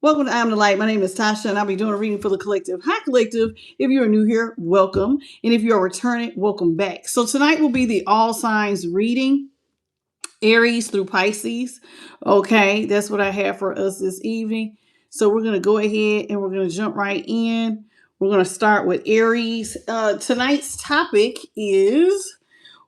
Welcome to I'm the Light. My name is Tasha, and I'll be doing a reading for the collective. Hi, collective. If you are new here, welcome. And if you are returning, welcome back. So tonight will be the all signs reading, Aries through Pisces. Okay, that's what I have for us this evening. So we're going to go ahead and we're going to jump right in. We're going to start with Aries. Tonight's topic is,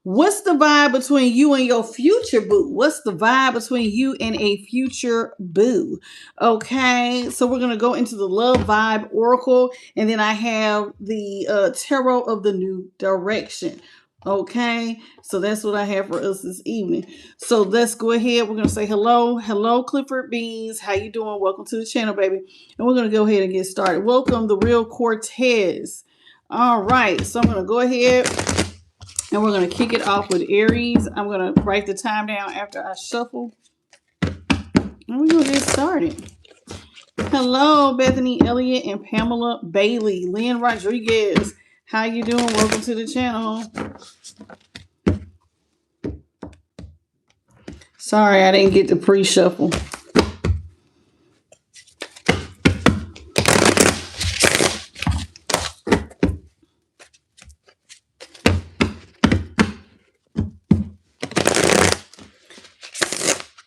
what's the vibe between you and your future boo? What's the vibe between you and a future boo? Okay, so we're going to go into the love vibe oracle, and then I have the tarot of the new direction. Okay, so that's what I have for us this evening. So let's go ahead. We're going to say hello. Hello, Clifford Beans. How you doing? Welcome to the channel, baby. And we're going to go ahead and get started. Welcome, the real Cortez. All right, so I'm going to go ahead and we're going to kick it off with Aries. I'm going to write the time down after I shuffle. And we're going to get started. Hello, Bethany Elliott and Pamela Bailey. Lynn Rodriguez. How you doing? Welcome to the channel. Sorry, I didn't get the pre-shuffle.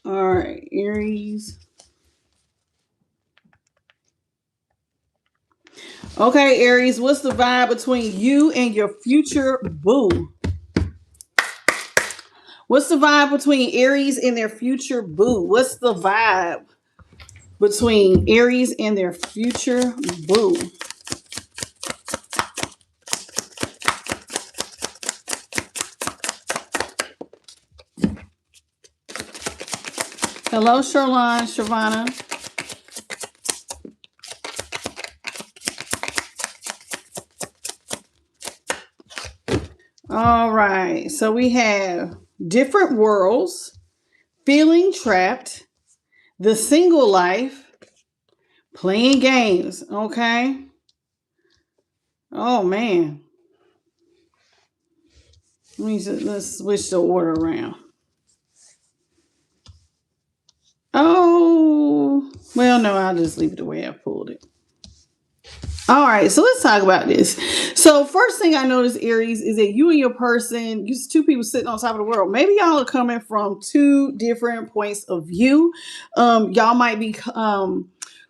All right, Aries. Okay, Aries, what's the vibe between you and your future boo? What's the vibe between Aries and their future boo? What's the vibe between Aries and their future boo? Hello, Sherlon, Shavana. All right, so we have different worlds, feeling trapped, the single life, playing games. Okay. Oh man. Let's switch the order around. Oh, well, no, I'll just leave it the way I pulled it. All right, so let's talk about this. So first thing I noticed, Aries, is that you and your person, you two people sitting on top of the world. Maybe y'all are coming from two different points of view. Y'all might be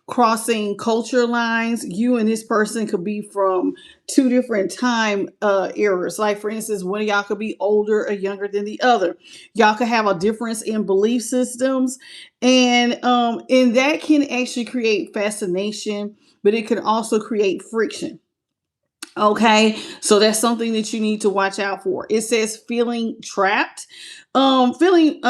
crossing culture lines. You and this person could be from two different time eras. Like, for instance, one of y'all could be older or younger than the other. Y'all could have a difference in belief systems, and that can actually create fascination, but it can also create friction. Okay, so that's something that you need to watch out for. It says feeling trapped. Feeling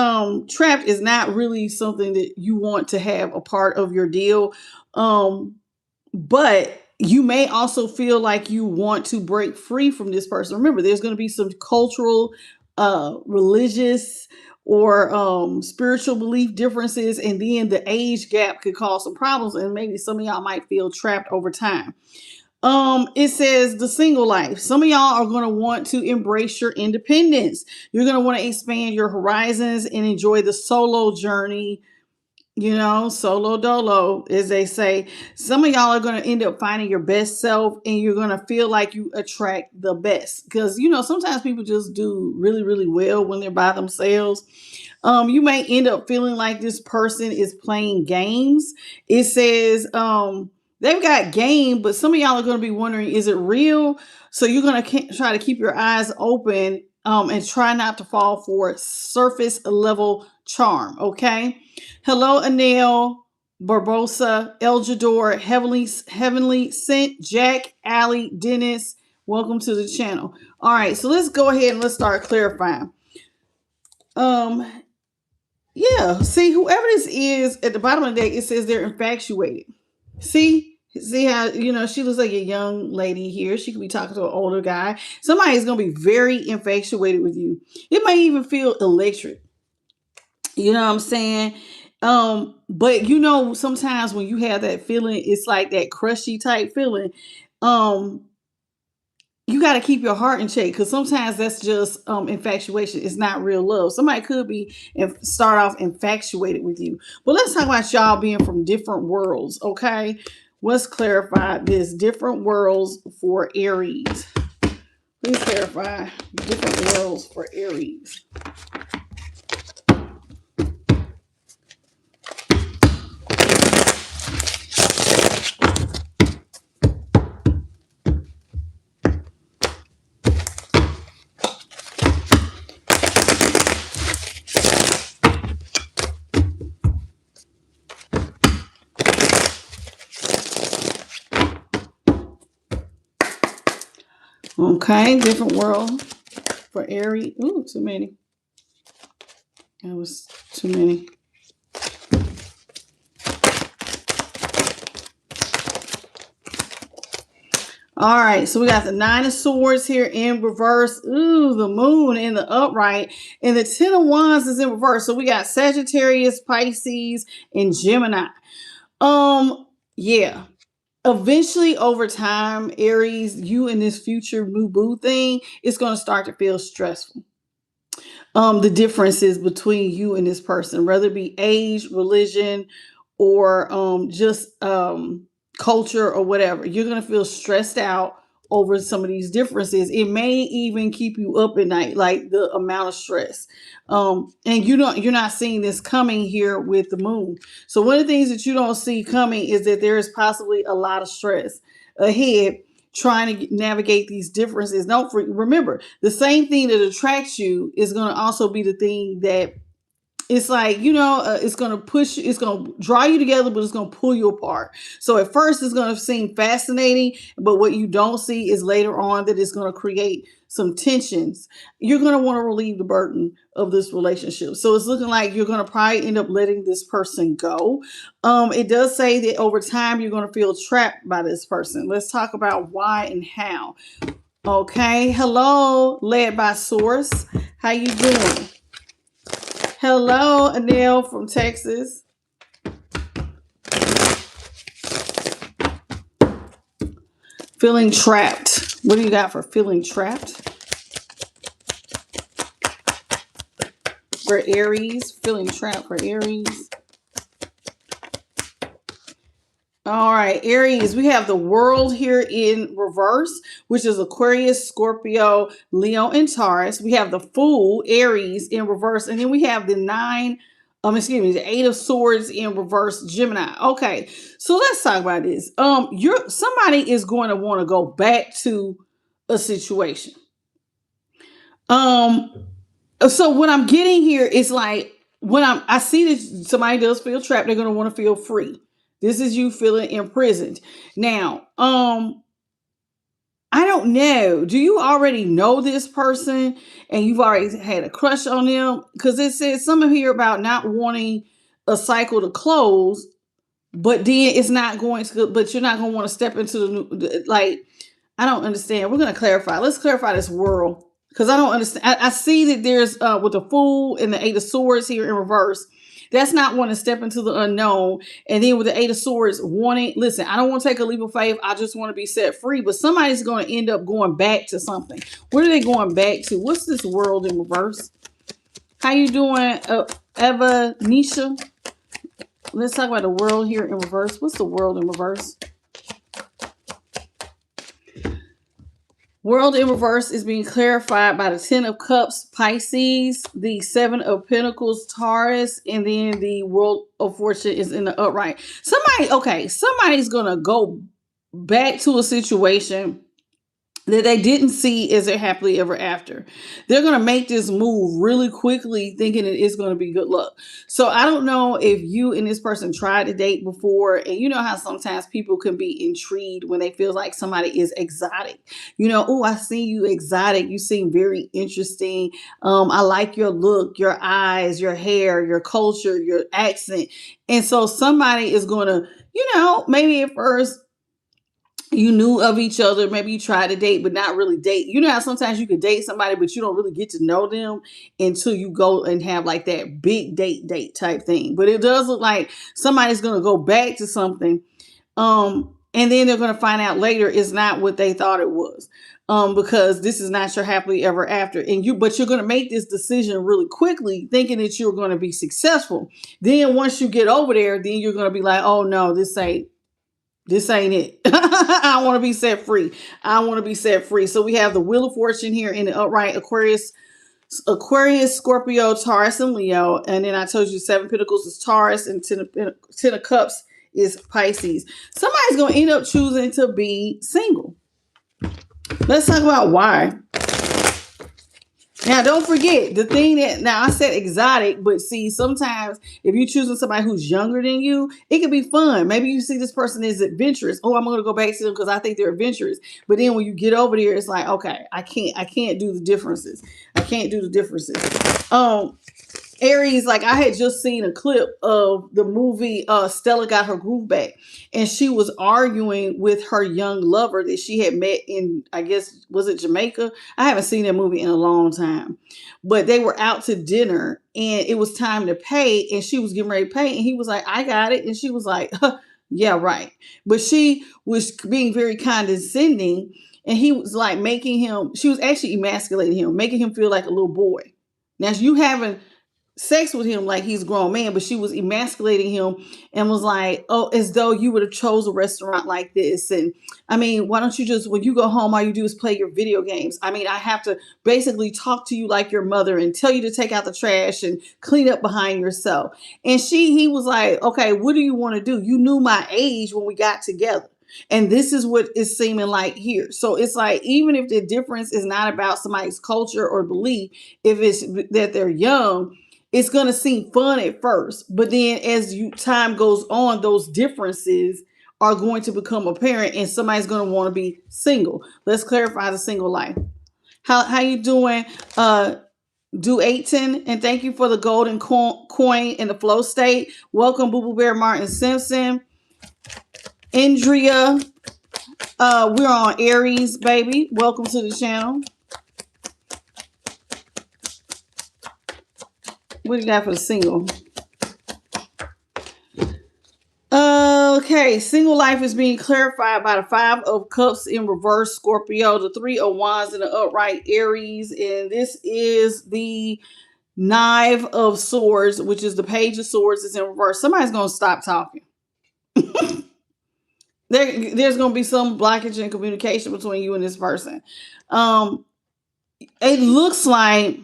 trapped is not really something that you want to have a part of your deal. But you may also feel like you want to break free from this person. Remember, there's going to be some cultural, religious, or spiritual belief differences, and then the age gap could cause some problems, and maybe some of y'all might feel trapped over time. It says the single life. Some of y'all are going to want to embrace your independence. You're going to want to expand your horizons and enjoy the solo journey. You know, solo dolo, as they say. Some of y'all are going to end up finding your best self, and you're going to feel like you attract the best. Because, you know, sometimes people just do really, really well when they're by themselves. You may end up feeling like this person is playing games. It says, they've got game, but some of y'all are going to be wondering, is it real? So you're going to try to keep your eyes open, and try not to fall for surface level charm. Okay. Hello, Anel, Barbosa, Eljador, Heavenly Sent, Jack, Allie, Dennis. Welcome to the channel. All right, so let's go ahead and let's start clarifying. Yeah, see, whoever this is at the bottom of the deck, it says they're infatuated. See how, you know, she looks like a young lady here. She could be talking to an older guy. Somebody's going to be very infatuated with you. It might even feel electric. You know what I'm saying? But you know, sometimes when you have that feeling, it's like that crushy type feeling. Um, you got to keep your heart in check, because sometimes that's just infatuation. It's not real love. Somebody could be and start off infatuated with you. But let's talk about y'all being from different worlds, okay? Let's clarify this. Different worlds for Aries. Please clarify different worlds for Aries. Okay, different world for Aries. Ooh, too many. That was too many. All right, so we got the Nine of Swords here in reverse. Ooh, the Moon in the upright. And the Ten of Wands is in reverse. So we got Sagittarius, Pisces, and Gemini. Yeah. Eventually, over time, Aries, you and this future new boo thing, it's going to start to feel stressful. The differences between you and this person, whether it be age, religion, or just culture or whatever. You're going to feel stressed out over some of these differences. It may even keep you up at night, like the amount of stress. And you're not seeing this coming here with the moon. So one of the things that you don't see coming is that there is possibly a lot of stress ahead trying to navigate these differences. Don't remember, the same thing that attracts you is going to also be the thing that it's like, it's going to push, it's going to draw you together, but it's going to pull you apart. So at first it's going to seem fascinating, but what you don't see is later on that it's going to create some tensions. You're going to want to relieve the burden of this relationship. So it's looking like you're going to probably end up letting this person go. It does say that over time you're going to feel trapped by this person. Let's talk about why and how. Okay. Hello, led by Source. How you doing? Hello, Anil from Texas. Feeling trapped. What do you got for feeling trapped? For Aries, feeling trapped for Aries. All right, Aries, we have the World here in reverse, which is Aquarius, Scorpio, Leo, and Taurus. We have the Fool, Aries, in reverse. And then we have the the Eight of Swords in reverse, Gemini. Okay, so let's talk about this. Somebody is going to want to go back to a situation. So what I'm getting here is like, when I see that somebody does feel trapped, they're going to want to feel free. This is you feeling imprisoned. Now, I don't know. Do you already know this person and you've already had a crush on them? Because it says something here about not wanting a cycle to close, but then it's not going to, but you're not going to want to step into the new, like, I don't understand. We're going to clarify. Let's clarify this world, because I don't understand. I see that there's with the Fool and the Eight of Swords here in reverse. That's not wanting to step into the unknown. And then with the Eight of Swords, listen, I don't want to take a leap of faith. I just want to be set free. But somebody's going to end up going back to something. What are they going back to? What's this world in reverse? How you doing, Eva Nisha? Let's talk about the world here in reverse. What's the world in reverse? World in reverse is being clarified by the Ten of Cups, Pisces, the Seven of Pentacles, Taurus, and then the World of Fortune is in the upright. Somebody's going to go back to a situation that they didn't see as a happily ever after. They're going to make this move really quickly, thinking it is going to be good luck. So I don't know if you and this person tried to date before, and you know how sometimes people can be intrigued when they feel like somebody is exotic. Oh, I see you exotic. You seem very interesting. I like your look, your eyes, your hair, your culture, your accent. And so somebody is going to, maybe at first, you knew of each other, maybe you tried to date, but not really date. You know how sometimes you could date somebody, but you don't really get to know them until you go and have like that big date type thing. But it does look like somebody's going to go back to something. And then they're going to find out later it's not what they thought it was. because this is not your happily ever after. But you're going to make this decision really quickly, thinking that you're going to be successful. Then once you get over there, then you're going to be like, oh no, this ain't it. I want to be set free. I want to be set free. So we have the Wheel of Fortune here in the upright: Aquarius, Scorpio, Taurus, and Leo. And then I told you 7 Pentacles is Taurus, and 10 of Cups is Pisces. Somebody's going to end up choosing to be single. Let's talk about why. Now, don't forget the thing that, now I said exotic, but see, sometimes if you're choosing somebody who's younger than you, it can be fun. Maybe you see this person is adventurous. Oh, I'm going to go back to them because I think they're adventurous. But then when you get over there, it's like, okay, I can't do the differences. I can't do the differences. Aries, like I had just seen a clip of the movie Stella Got Her Groove Back, and she was arguing with her young lover that she had met in, I guess, was it Jamaica? I haven't seen that movie in a long time, but they were out to dinner and it was time to pay, and she was getting ready to pay, and he was like, I got it, and she was like, yeah, right. But she was being very condescending, and he was like she was actually emasculating him, making him feel like a little boy. Now, you haven't sex with him like he's a grown man, but she was emasculating him and was like, oh, as though you would have chose a restaurant like this. And I mean, why don't you just, when you go home, all you do is play your video games? I mean, I have to basically talk to you like your mother and tell you to take out the trash and clean up behind yourself. And he was like, okay, what do you want to do? You knew my age when we got together. And this is what it's seeming like here. So it's like, even if the difference is not about somebody's culture or belief, if it's that they're young, it's going to seem fun at first, but then as time goes on, those differences are going to become apparent, and somebody's going to want to be single. Let's clarify the single life. How you doing? Do 18, and thank you for the golden coin in the flow state. Welcome, Boo Boo Bear Martin Simpson. Andrea, we're on Aries, baby. Welcome to the channel. What do you got for the single? Okay, single life is being clarified by the 5 of Cups in reverse, Scorpio, the 3 of Wands in the upright, Aries, and this is the 9 of Swords, which is the Page of Swords is in reverse. Somebody's going to stop talking. There's going to be some blockage in communication between you and this person. It looks like,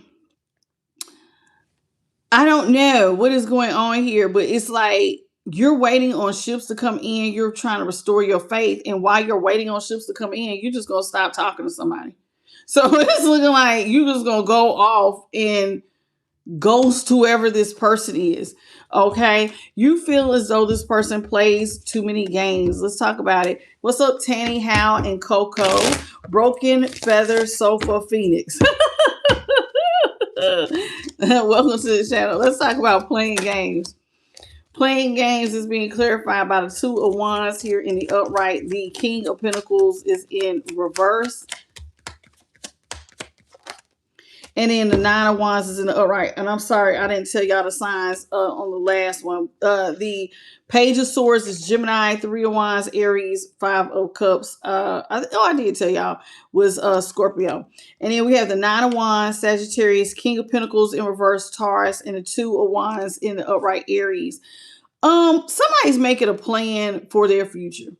I don't know what is going on here, but it's like you're waiting on ships to come in. You're trying to restore your faith. And while you're waiting on ships to come in, you're just going to stop talking to somebody. So it's looking like you're just going to go off and ghost whoever this person is. Okay. You feel as though this person plays too many games. Let's talk about it. What's up, Tanny, Hal, and Coco? Broken Feather Sofa Phoenix. Welcome to the channel. Let's talk about playing games. Playing games is being clarified by the 2 of Wands here in the upright. The King of Pentacles is in reverse. And then the 9 of Wands is in the upright. And I'm sorry, I didn't tell y'all the signs on the last one. The Page of Swords is Gemini, 3 of Wands, Aries, 5 of Cups. I did tell y'all was Scorpio. And then we have the 9 of Wands, Sagittarius, King of Pentacles in reverse, Taurus, and the 2 of Wands in the upright, Aries. Somebody's making a plan for their future.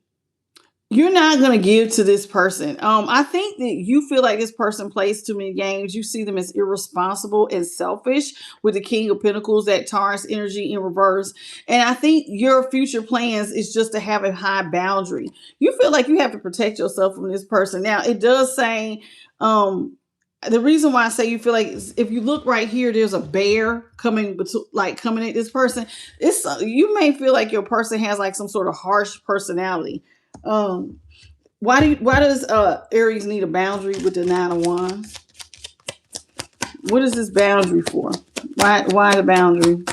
You're not going to give to this person. I think that you feel like this person plays too many games. You see them as irresponsible and selfish with the King of Pentacles, that Taurus energy in reverse. And I think your future plans is just to have a high boundary. You feel like you have to protect yourself from this person. Now, it does say, the reason why I say you feel like, if you look right here, there's a bear coming at this person. You may feel like your person has like some sort of harsh personality. Why does Aries need a boundary with the 9 of Wands? What is this boundary for? Why the boundary?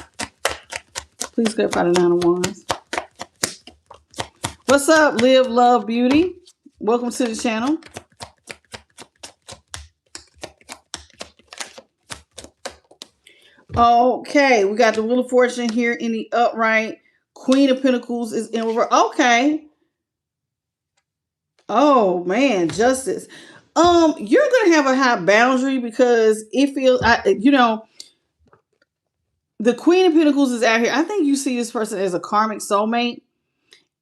Please clarify the 9 of Wands. What's up, Live, Love, Beauty? Welcome to the channel. Okay, we got the Wheel of Fortune here in the upright. Queen of Pentacles is in reverse. Okay. Oh man, Justice. You're gonna have a high boundary because it feels, the Queen of Pentacles is out here. I think you see this person as a karmic soulmate.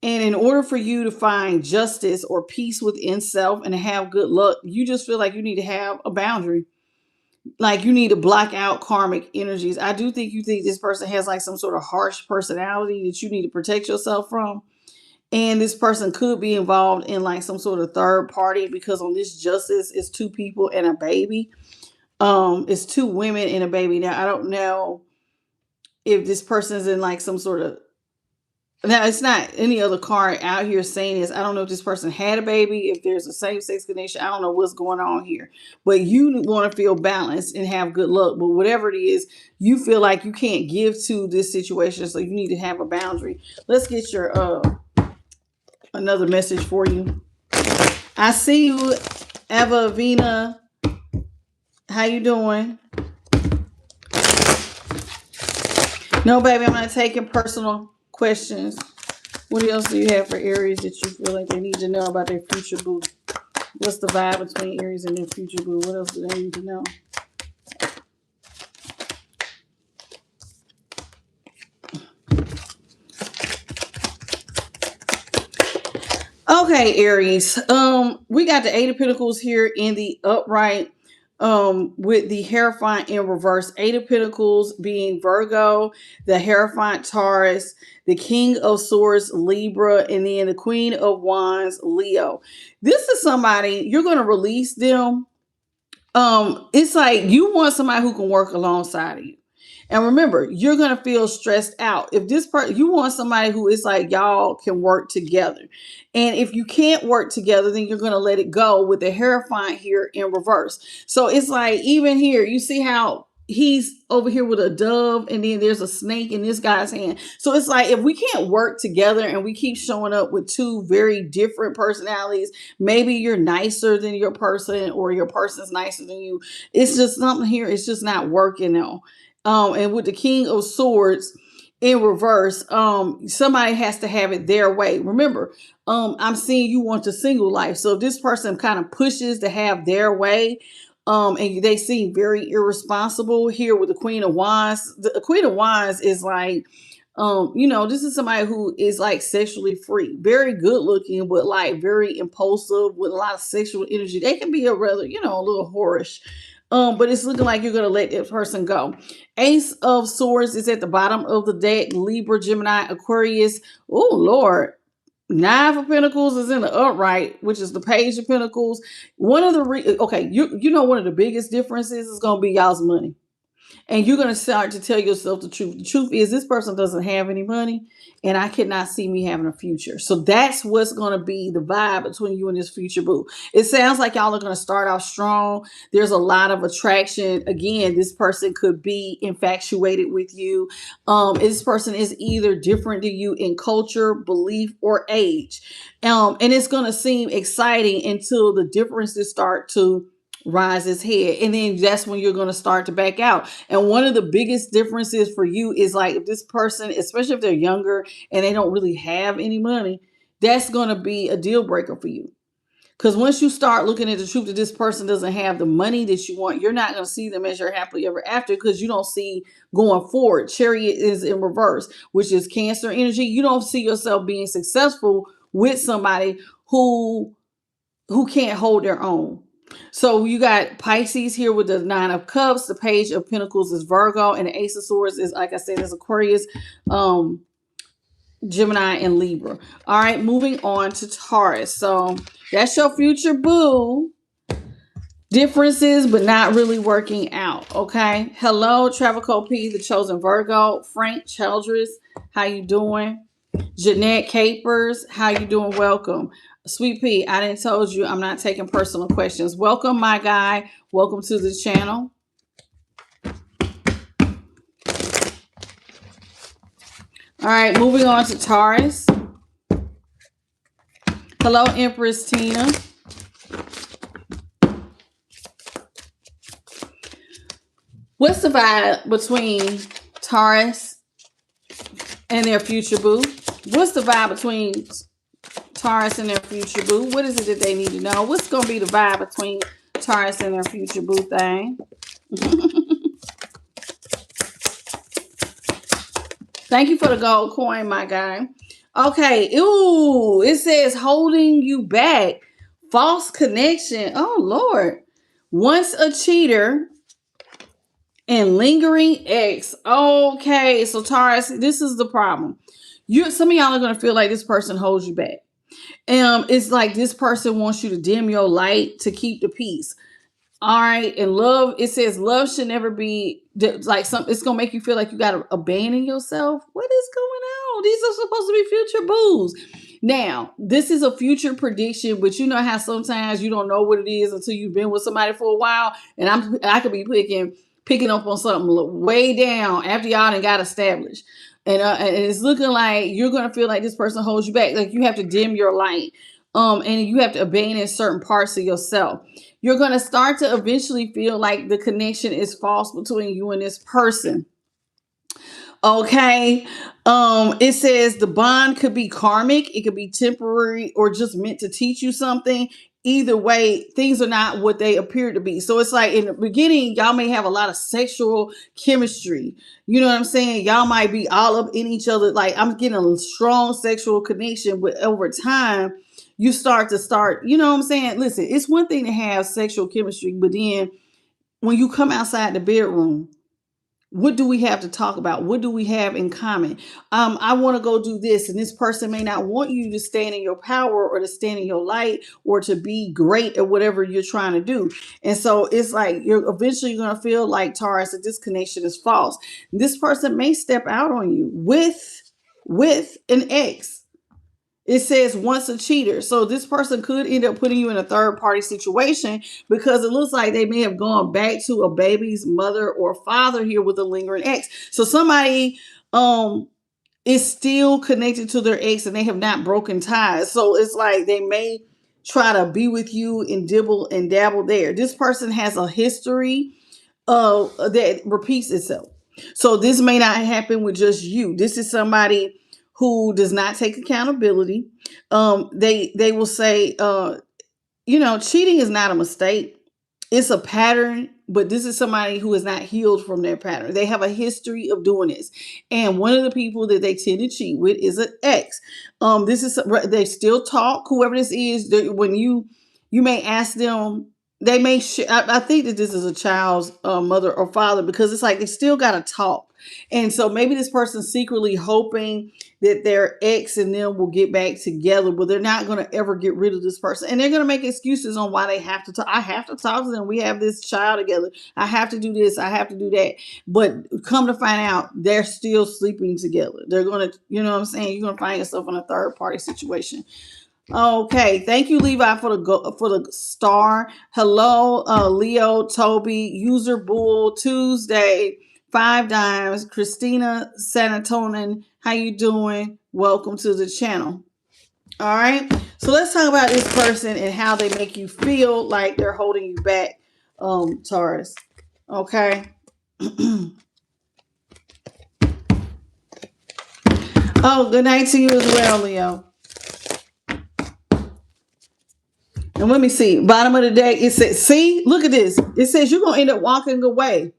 And in order for you to find justice or peace within self and to have good luck, you just feel like you need to have a boundary. Like you need to block out karmic energies. I do think you think this person has like some sort of harsh personality that you need to protect yourself from. And this person could be involved in like some sort of third party because on this justice it's two people and a baby. It's two women and a baby. Now I don't know if this person's in like some sort of, now it's not any other card out here saying this. I don't know if this person had a baby, if there's a same-sex connection. I don't know what's going on here. But you want to feel balanced and have good luck. But whatever it is, you feel like you can't give to this situation, so you need to have a boundary. Let's get your another message for you. I see you, Eva Vina. How you doing? No, baby, I'm not taking personal questions. What else do you have for Aries that you feel like they need to know about their future boo? What's the vibe between Aries and their future boo? What else do they need to know? Okay, Aries. We got the Eight of Pentacles here in the upright. With the Hierophant in reverse, Eight of Pentacles being Virgo, the Hierophant Taurus, the King of Swords Libra, and then the Queen of Wands Leo. This is somebody you're going to release them. It's like you want somebody who can work alongside of you. And remember, you're going to feel stressed out. If this person, you want somebody who is like, y'all can work together. And if you can't work together, then you're going to let it go with the Hierophant here in reverse. So it's like, even here, you see how he's over here with a dove and then there's a snake in this guy's hand. So it's like, if we can't work together and we keep showing up with two very different personalities, maybe you're nicer than your person or your person's nicer than you. It's just something here. It's just not working now. And with the King of Swords in reverse, somebody has to have it their way. Remember, I'm seeing you want the single life. So if this person kind of pushes to have their way, and they seem very irresponsible here with the Queen of Wands. The Queen of Wands is like, this is somebody who is like sexually free, very good looking, but like very impulsive with a lot of sexual energy. They can be a rather, a little whorish. But it's looking like you're going to let this person go. Ace of Swords is at the bottom of the deck. Libra, Gemini, Aquarius. Oh, Lord. Nine of Pentacles is in the upright, which is the Page of Pentacles. One of the, one of the biggest differences is going to be y'all's money. And you're going to start to tell yourself the truth. The truth is this person doesn't have any money and I cannot see me having a future. So that's what's going to be the vibe between you and this future boo. It sounds like y'all are going to start off strong. There's a lot of attraction. Again, this person could be infatuated with you. This person is either different to you in culture, belief, or age. And it's going to seem exciting until the differences start to rise its head, and then that's when you're going to start to back out. And one of the biggest differences for you is like, if this person, especially if they're younger and they don't really have any money, that's going to be a deal breaker for you. Because once you start looking at the truth that this person doesn't have the money that you want, you're not going to see them as your happily ever after, because you don't see going forward. Chariot is in reverse, which is Cancer energy. You don't see yourself being successful with somebody who can't hold their own. So you got Pisces here with the Nine of Cups. The Page of Pentacles is Virgo, and the Ace of Swords is, like I said, is Aquarius, Gemini, and Libra. All right, moving on to Taurus. So that's your future boo. Differences, but not really working out. Okay. Hello, Travico P, the Chosen Virgo. Frank Childress, how you doing? Jeanette Capers, how you doing? Welcome. Sweet P, I didn't told you I'm not taking personal questions. Welcome, my guy. Welcome to the channel. All right, moving on to Taurus. Hello, Empress Tina. What's the vibe between Taurus and their future boo? What's the vibe between Taurus and their future boo. What is it that they need to know? What's going to be the vibe between Taurus and their future boo thing? Thank you for the gold coin, my guy. Okay. Ooh, it says holding you back. False connection. Oh, Lord. Once a cheater and lingering ex. Okay. So, Taurus, this is the problem. Some of y'all are going to feel like this person holds you back. It's like this person wants you to dim your light to keep the peace. All right. And love, it says love should never be like it's gonna make you feel like you gotta abandon yourself. What is going on? These are supposed to be future boos. Now, this is a future prediction, but you know how sometimes you don't know what it is until you've been with somebody for a while. And I could be picking up on something way down after y'all done got established. And it's looking like you're gonna feel like this person holds you back. Like you have to dim your light. And you have to abandon certain parts of yourself. You're going to start to eventually feel like the connection is false between you and this person. Okay. It says the bond could be karmic, it could be temporary, or just meant to teach you something. Either way, things are not what they appear to be. So it's like in the beginning, y'all may have a lot of sexual chemistry. You know what I'm saying? Y'all might be all up in each other. Like I'm getting a strong sexual connection, but over time, you you know what I'm saying? Listen, it's one thing to have sexual chemistry, but then when you come outside the bedroom, what do we have to talk about? What do we have in common? I want to go do this, and this person may not want you to stand in your power or to stand in your light or to be great at whatever you're trying to do. And so it's like you're eventually going to feel like, Taurus, that this connection is false. This person may step out on you with an ex. It says once a cheater. So this person could end up putting you in a third party situation because it looks like they may have gone back to a baby's mother or father here with a lingering ex. So somebody is still connected to their ex and they have not broken ties. So it's like they may try to be with you and dibble and dabble there. This person has a history that repeats itself. So this may not happen with just you. This is somebody who does not take accountability. They will say, cheating is not a mistake. It's a pattern, but this is somebody who is not healed from their pattern. They have a history of doing this. And one of the people that they tend to cheat with is an ex. They still talk, whoever this is, when you may ask them, they may, I think that this is a child's mother or father, because it's like they still got to talk. And so maybe this person's secretly hoping that their ex and them will get back together, but they're not going to ever get rid of this person. And they're going to make excuses on why they have to talk. I have to talk to them. We have this child together. I have to do this. I have to do that. But come to find out, they're still sleeping together. They're going to, you know what I'm saying? You're going to find yourself in a third party situation. Okay, thank you, Levi, for the star. Hello, Leo, Toby, User Bull, Tuesday, 5 Dimes, Christina Sanatonin. How you doing? Welcome to the channel. All right, so let's talk about this person and how they make you feel like they're holding you back, Taurus. Okay. Oh, good night to you as well, Leo. And let me see. Bottom of the deck, it says, see, look at this. It says you're going to end up walking away.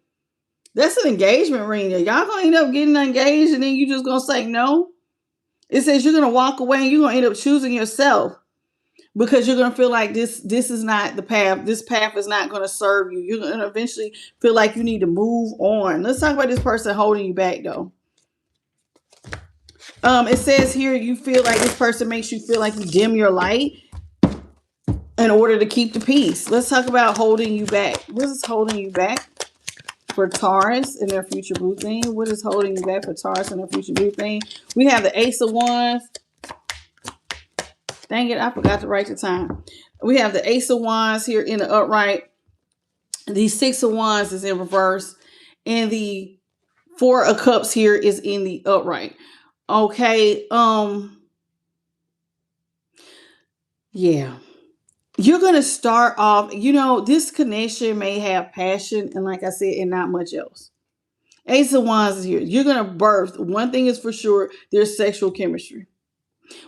That's an engagement ring. Y'all going to end up getting engaged and then you just going to say no. It says you're going to walk away and you're going to end up choosing yourself because you're going to feel like this is not the path. This path is not going to serve you. You're going to eventually feel like you need to move on. Let's talk about this person holding you back, though. It says here you feel like this person makes you feel like you dim your light in order to keep the peace. Let's talk about holding you back. What is holding you back for Taurus and their future boo thing? What is holding you back for Taurus and their future boo thing? We have the Ace of Wands. Dang it, I forgot to write the time. We have the Ace of Wands here in the upright. The Six of Wands is in reverse. And the Four of Cups here is in the upright. Okay. Yeah. You're going to start off, this connection may have passion and, like I said, and not much else. Ace of Wands is here. You're going to birth. One thing is for sure, there's sexual chemistry.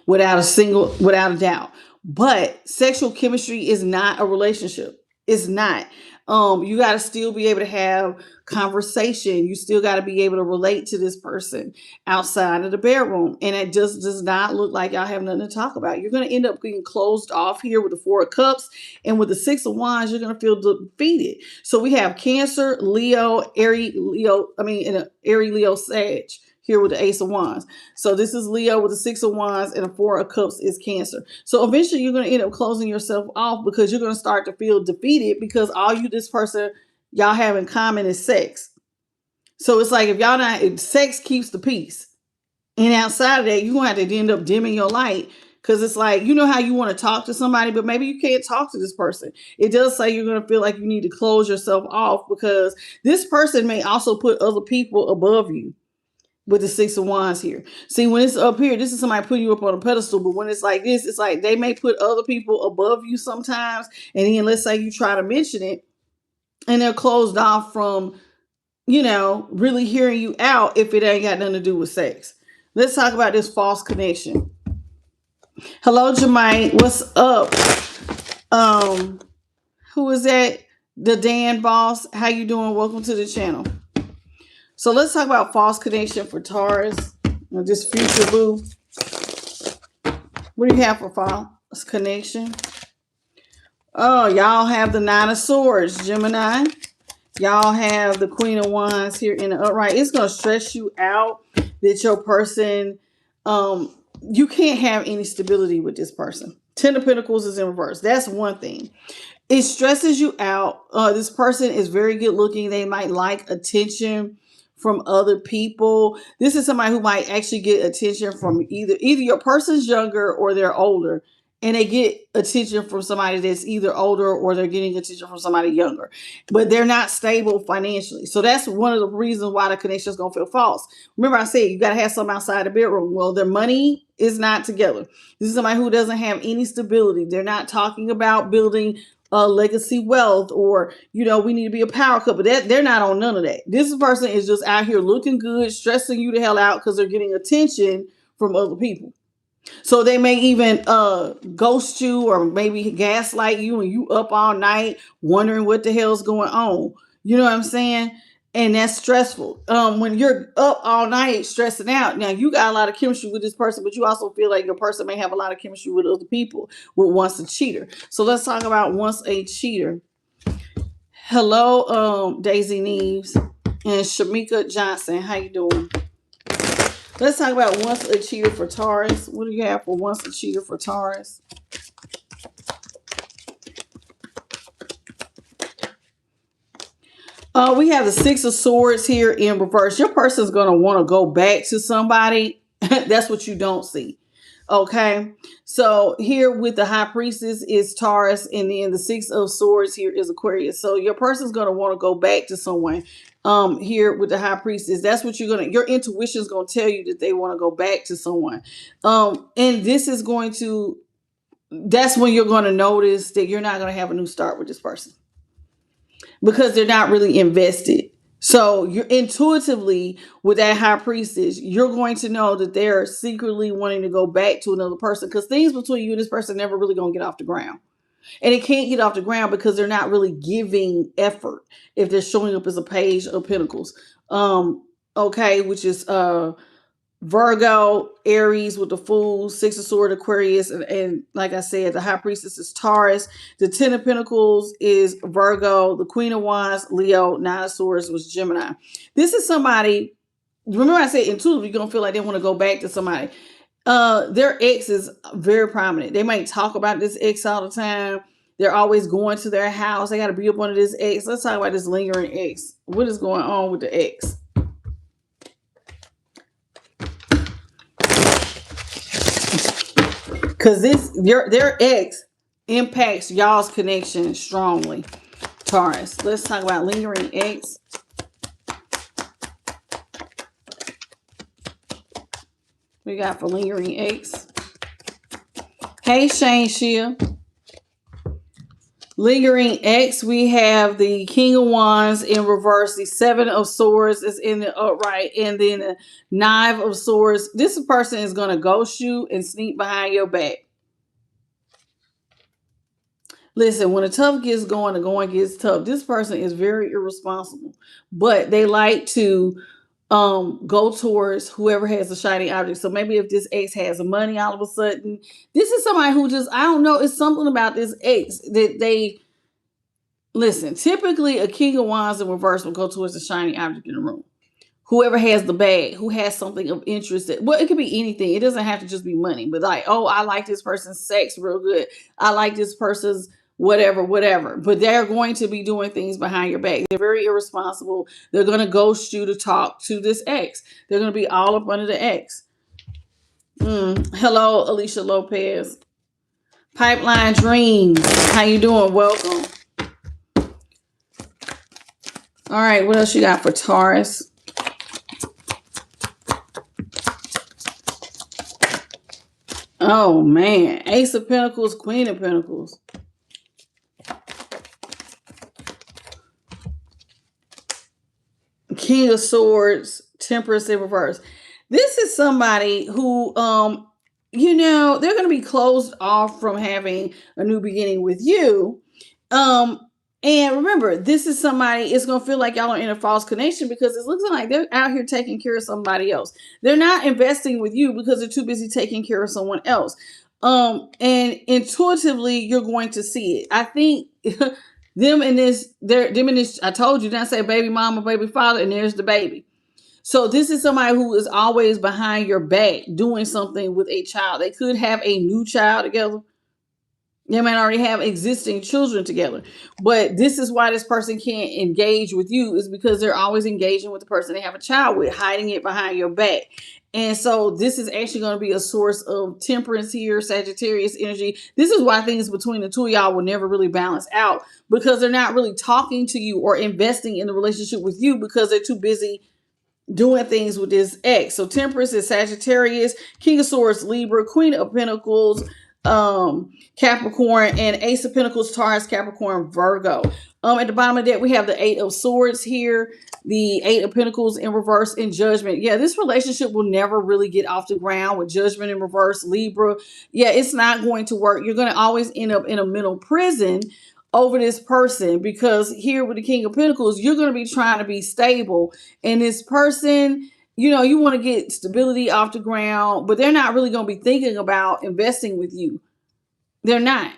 without a doubt. But sexual chemistry is not a relationship. It's not. You got to still be able to have conversation. You still got to be able to relate to this person outside of the bedroom. And it just does not look like y'all have nothing to talk about. You're going to end up getting closed off here with the Four of Cups, and with the Six of Wands, you're going to feel defeated. So we have Cancer, Leo, Aries, Leo, Sag here with the Ace of Wands. So this is Leo with the Six of Wands, and the Four of Cups is Cancer. So eventually you're going to end up closing yourself off because you're going to start to feel defeated because all this person, y'all have in common is sex. So it's like if sex keeps the peace. And outside of that, you're going to have to end up dimming your light because it's like, you know how you want to talk to somebody, but maybe you can't talk to this person. It does say you're going to feel like you need to close yourself off because this person may also put other people above you. With the Six of Wands here. See, when it's up here, this is somebody putting you up on a pedestal. But when it's like this, it's like they may put other people above you sometimes. And then let's say you try to mention it and they're closed off from, really hearing you out if it ain't got nothing to do with sex. Let's talk about this false connection. Hello, Jemite. What's up? Who is that? The Dan boss. How you doing? Welcome to the channel. So let's talk about false connection for Taurus. Or just future boo. What do you have for false connection? Oh, y'all have the Nine of Swords, Gemini. Y'all have the Queen of Wands here in the upright. It's going to stress you out that your person, you can't have any stability with this person. Ten of Pentacles is in reverse. That's one thing. It stresses you out. This person is very good looking. They might like attention from other people. This is somebody who might actually get attention from either your person's younger or they're older, and they get attention from somebody that's either older or they're getting attention from somebody younger, but they're not stable financially. So that's one of the reasons why the connection is going to feel false. Remember I said you got to have something outside the bedroom. Well, their money is not together. This is somebody who doesn't have any stability. They're not talking about building legacy wealth or, we need to be a power couple. They're not on none of that. This person is just out here looking good, stressing you the hell out because they're getting attention from other people. So they may even ghost you or maybe gaslight you and you up all night wondering what the hell's going on. You know what I'm saying? And that's stressful. When you're up all night stressing out, now you got a lot of chemistry with this person, but you also feel like your person may have a lot of chemistry with other people, with once a cheater. So let's talk about once a cheater. Hello, Daisy Neves and Shamika Johnson. How you doing? Let's talk about once a cheater for Taurus. What do you have for once a cheater for Taurus? We have the Six of Swords here in reverse. Your person's going to want to go back to somebody. That's what you don't see. Okay. So here with the High Priestess is Taurus, and then the Six of Swords here is Aquarius. So your person's going to want to go back to someone. Here with the High Priestess, that's what your intuition is going to tell you that they want to go back to someone. And this is that's when you're going to notice that you're not going to have a new start with this person because they're not really invested. So you're intuitively with that High Priestess, you're going to know that they're secretly wanting to go back to another person because things between you and this person never really going to get off the ground. And it can't get off the ground because they're not really giving effort if they're showing up as a Page of Pentacles. Okay, which is Virgo, Aries with the Fool, Six of Swords, Aquarius, and like I said, the High Priestess is Taurus. The Ten of Pentacles is Virgo. The Queen of Wands, Leo. Nine of Swords was Gemini. This is somebody, remember I said intuitively you're going to feel like they want to go back to somebody. Their ex is very prominent. They might talk about this ex all the time. They're always going to their house. They got to be up under this ex. Let's talk about this lingering ex. What is going on with the ex? Because their ex impacts y'all's connection strongly, Taurus. Let's talk about lingering ex. We got for lingering ex. Hey, Shane Shea. Lingering X, we have the King of Wands in reverse. The Seven of Swords is in the upright. And then the Nine of Swords. This person is going to ghost you and sneak behind your back. Listen, when the tough gets going, the going gets tough. This person is very irresponsible, but they like to go towards whoever has a shiny object. So maybe if this ex has money all of a sudden, this is somebody who just, I don't know, it's something about this ex that they listen. Typically, a King of Wands in reverse will go towards the shiny object in the room. Whoever has the bag, who has something of interest. Well, it could be anything. It doesn't have to just be money, but like, oh, I like this person's sex real good. I like this person's whatever. But they're going to be doing things behind your back. They're very irresponsible. They're going to ghost you to talk to this ex. They're going to be all up under the ex. Hello, Alicia Lopez. Pipeline Dreams. How you doing? Welcome. All right, what else you got for Taurus? Oh, man. Ace of Pentacles, Queen of Pentacles. King of Swords, Temperance in reverse. This is somebody who, they're going to be closed off from having a new beginning with you. And remember, this is somebody, it's going to feel like y'all are in a false connection because it looks like they're out here taking care of somebody else. They're not investing with you because they're too busy taking care of someone else. And intuitively, you're going to see it. I think them and this, I told you, not say baby mama, baby father, and there's the baby. So this is somebody who is always behind your back doing something with a child. They could have a new child together. They might already have existing children together. But this is why this person can't engage with you, is because they're always engaging with the person they have a child with, hiding it behind your back. And so this is actually going to be a source of temperance here, Sagittarius energy. This is why things between the two of y'all will never really balance out, because they're not really talking to you or investing in the relationship with you because they're too busy doing things with this ex. So Temperance is Sagittarius, King of Swords, Libra, Queen of Pentacles, Capricorn, and Ace of Pentacles, Taurus, Capricorn, Virgo. At the bottom of that, we have the Eight of Swords here, the Eight of Pentacles in reverse, and Judgment. Yeah, this relationship will never really get off the ground with Judgment in reverse, Libra. Yeah, it's not going to work. You're going to always end up in a mental prison over this person, because here with the King of Pentacles, you're going to be trying to be stable, and this person, you want to get stability off the ground, but they're not really going to be thinking about investing with you. They're not.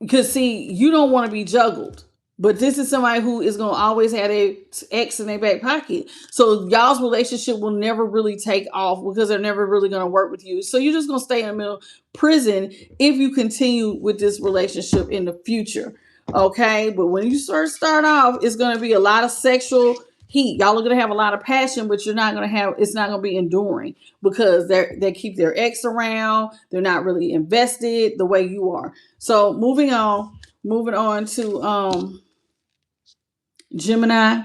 Because see, you don't want to be juggled, but this is somebody who is going to always have their ex in their back pocket. So y'all's relationship will never really take off because they're never really going to work with you. So you're just going to stay in the middle prison if you continue with this relationship in the future. Okay. But when you start off, it's going to be a lot of sexual heat. Y'all are going to have a lot of passion, but it's not going to be enduring because they keep their ex around. They're not really invested the way you are. So moving on to Gemini.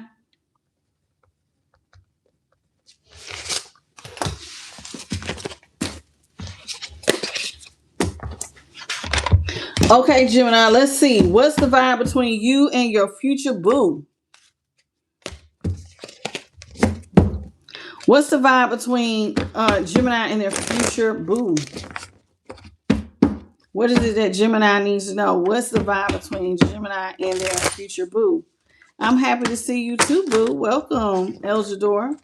Okay, Gemini, let's see. What's the vibe between you and your future boo? What's the vibe between Gemini and their future boo? What is it that Gemini needs to know? What's the vibe between Gemini and their future boo? I'm happy to see you too, boo. Welcome, El Jador.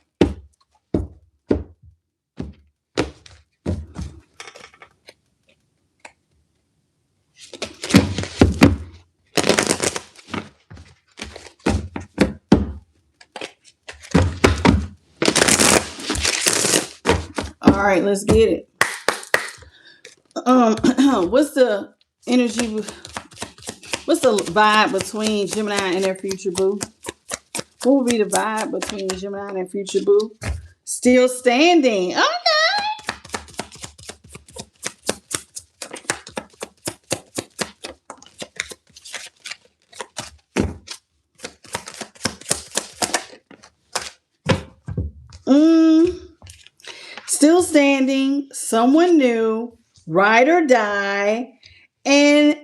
All right, let's get it. What's the energy? What's the vibe between Gemini and their future boo? What would be the vibe between Gemini and their future boo? Still standing. Okay. Still standing, someone new, ride or die, and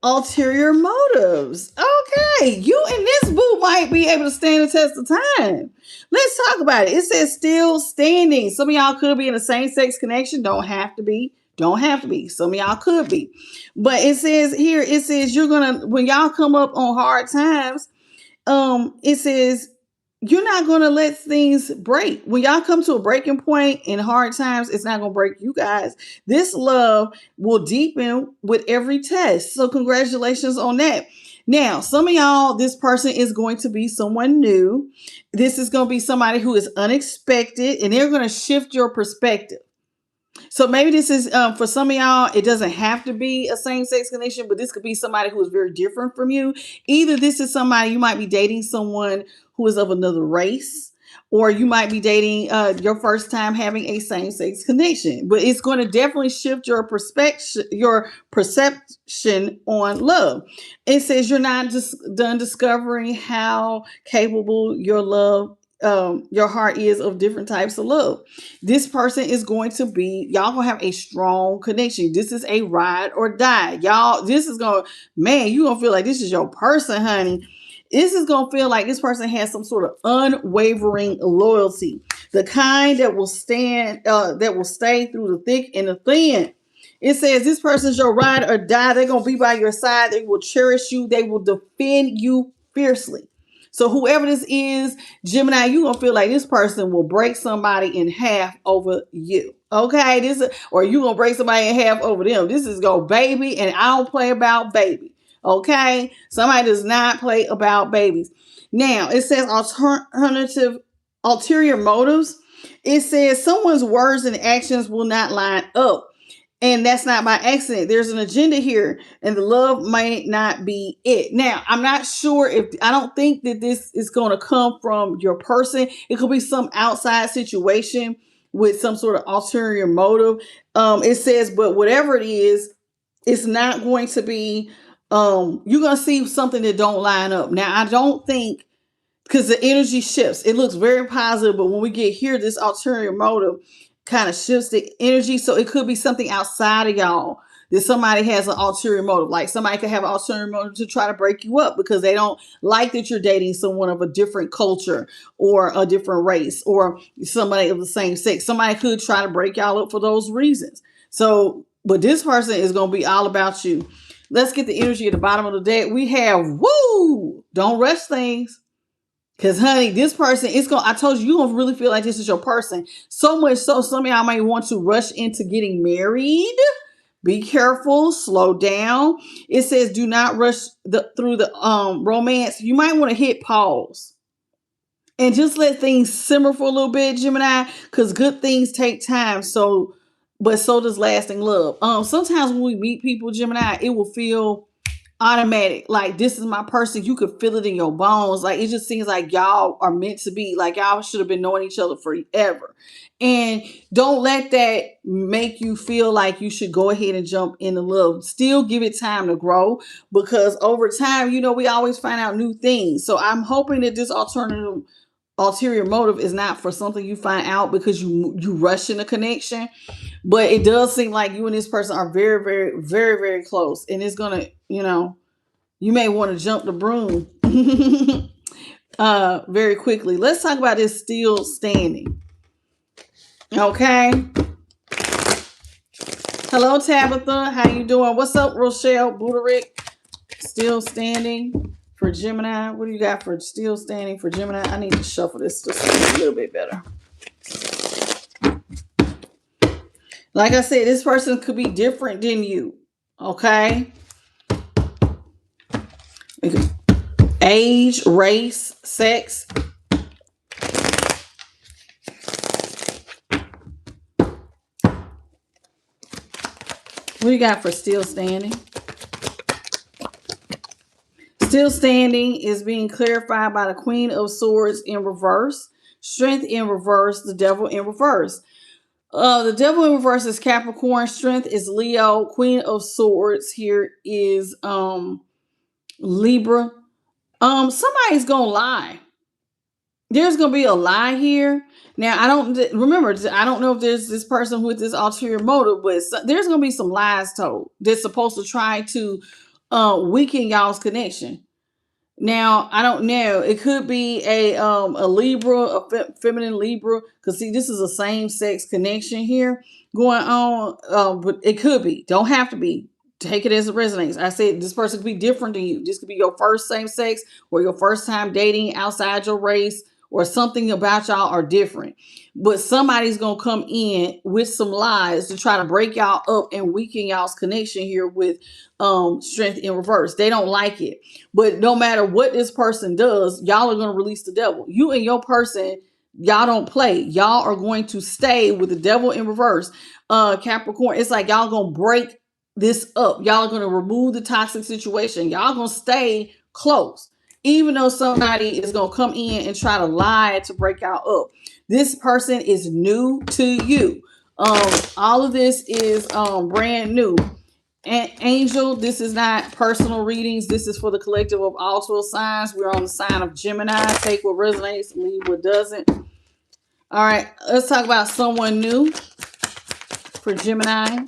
ulterior motives. Okay, you and this boo might be able to stand the test of time. Let's talk about it. It says still standing. Some of y'all could be in a same-sex connection. Don't have to be. Don't have to be. Some of y'all could be. But it says here, it says you're gonna, when y'all come up on hard times, it says you're not going to let things break. When y'all come to a breaking point in hard times, it's not going to break you guys. This love will deepen with every test. So congratulations on that. Now, some of y'all, this person is going to be someone new. This is going to be somebody who is unexpected, and they're going to shift your perspective. So maybe this is for some of y'all, it doesn't have to be a same-sex connection, but this could be somebody who is very different from you. Either this is somebody, you might be dating someone who is of another race, or you might be dating your first time having a same-sex connection. But it's going to definitely shift your perception on love. It says you're not just done discovering how capable your heart is of different types of love. This person is going to be, y'all gonna have a strong connection. This is a ride or die. Y'all, this is gonna, man, you gonna feel like this is your person, honey. This is gonna feel like this person has some sort of unwavering loyalty. The kind that will stay through the thick and the thin. It says this person's your ride or die. They're gonna be by your side. They will cherish you. They will defend you fiercely. So whoever this is, Gemini, you're going to feel like this person will break somebody in half over you. Okay? Or you're going to break somebody in half over them. This is go baby, and I don't play about baby. Okay? Somebody does not play about babies. Now, it says ulterior motives. It says someone's words and actions will not line up. And that's not by accident. There's an agenda here, and the love might not be it. Now, I'm not sure I don't think that this is going to come from your person. It could be some outside situation with some sort of ulterior motive. It says, but whatever it is, it's not going to be, you're going to see something that don't line up. Now, I don't think, because the energy shifts. It looks very positive, but when we get here, this ulterior motive kind of shifts the energy. So it could be something outside of y'all that somebody has an ulterior motive. Like somebody could have an ulterior motive to try to break you up because they don't like that you're dating someone of a different culture or a different race or somebody of the same sex. Somebody could try to break y'all up for those reasons. So, but this person is going to be all about you. Let's get the energy at the bottom of the deck. We have, woo, don't rush things. Because, honey, this person, I told you, you're going to really feel like this is your person. So much so, some of y'all might want to rush into getting married. Be careful. Slow down. It says do not rush through the romance. You might want to hit pause. And just let things simmer for a little bit, Gemini. Because good things take time. But so does lasting love. Sometimes when we meet people, Gemini, it will feel automatic, like this is my person. You could feel it in your bones. Like it just seems like y'all are meant to be. Like y'all should have been knowing each other forever. And don't let that make you feel like you should go ahead and jump into love. Still give it time to grow, because over time, we always find out new things. So I'm hoping that this ulterior motive is not for something you find out because you rush in a connection. But it does seem like you and this person are very, very, very, very close. And it's going to, you may want to jump the broom very quickly. Let's talk about this still standing. Okay. Hello, Tabitha. How you doing? What's up, Rochelle Buderick? Still standing for Gemini. What do you got for still standing for Gemini? I need to shuffle this just a little bit better. Like I said, this person could be different than you. Okay? Age, race, sex. What do you got for still standing? Still standing is being clarified by the Queen of Swords in reverse, Strength in reverse, the Devil in reverse. The Devil in reverse is Capricorn. Strength is Leo. Queen of Swords here is Libra. Somebody's gonna lie. There's gonna be a lie here. Now I don't know if there's this person with this ulterior motive, but there's gonna be some lies told. They're supposed to try to weaken y'all's connection. Now, I don't know. It could be a Libra, feminine Libra, because see, this is a same sex connection here going on. But it could be. Don't have to be. Take it as it resonates. I said this person could be different than you. This could be your first same sex or your first time dating outside your race, or something about y'all are different. But somebody's gonna come in with some lies to try to break y'all up and weaken y'all's connection here with strength in reverse. They don't like it. But no matter what this person does, y'all are going to release the devil. You and your person, y'all don't play. Y'all are going to stay with the devil in reverse. Capricorn, it's like y'all going to break this up. Y'all are going to remove the toxic situation. Y'all going to stay close. Even though somebody is going to come in and try to lie to break y'all up. This person is new to you. All of this is brand new. And Angel, this is not personal readings. This is for the collective of all 12 signs. We're on the sign of Gemini. Take what resonates, leave what doesn't. All right, let's talk about someone new for Gemini.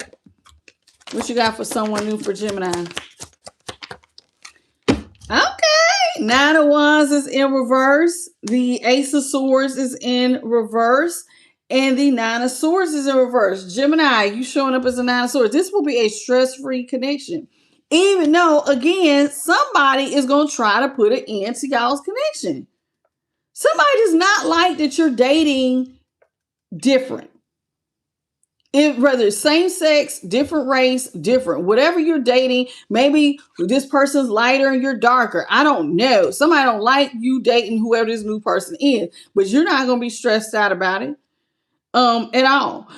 What you got for someone new for Gemini? Okay, 9 of Wands is in reverse. The Ace of Swords is in reverse. And the 9 of Swords is in reverse. Gemini, you showing up as a 9 of Swords. This will be a stress-free connection. Even though, again, somebody is going to try to put an end to y'all's connection. Somebody does not like that you're dating different. Whether it's same sex, different race, different. Whatever you're dating, maybe this person's lighter and you're darker. I don't know. Somebody don't like you dating whoever this new person is. But you're not going to be stressed out about it. At all.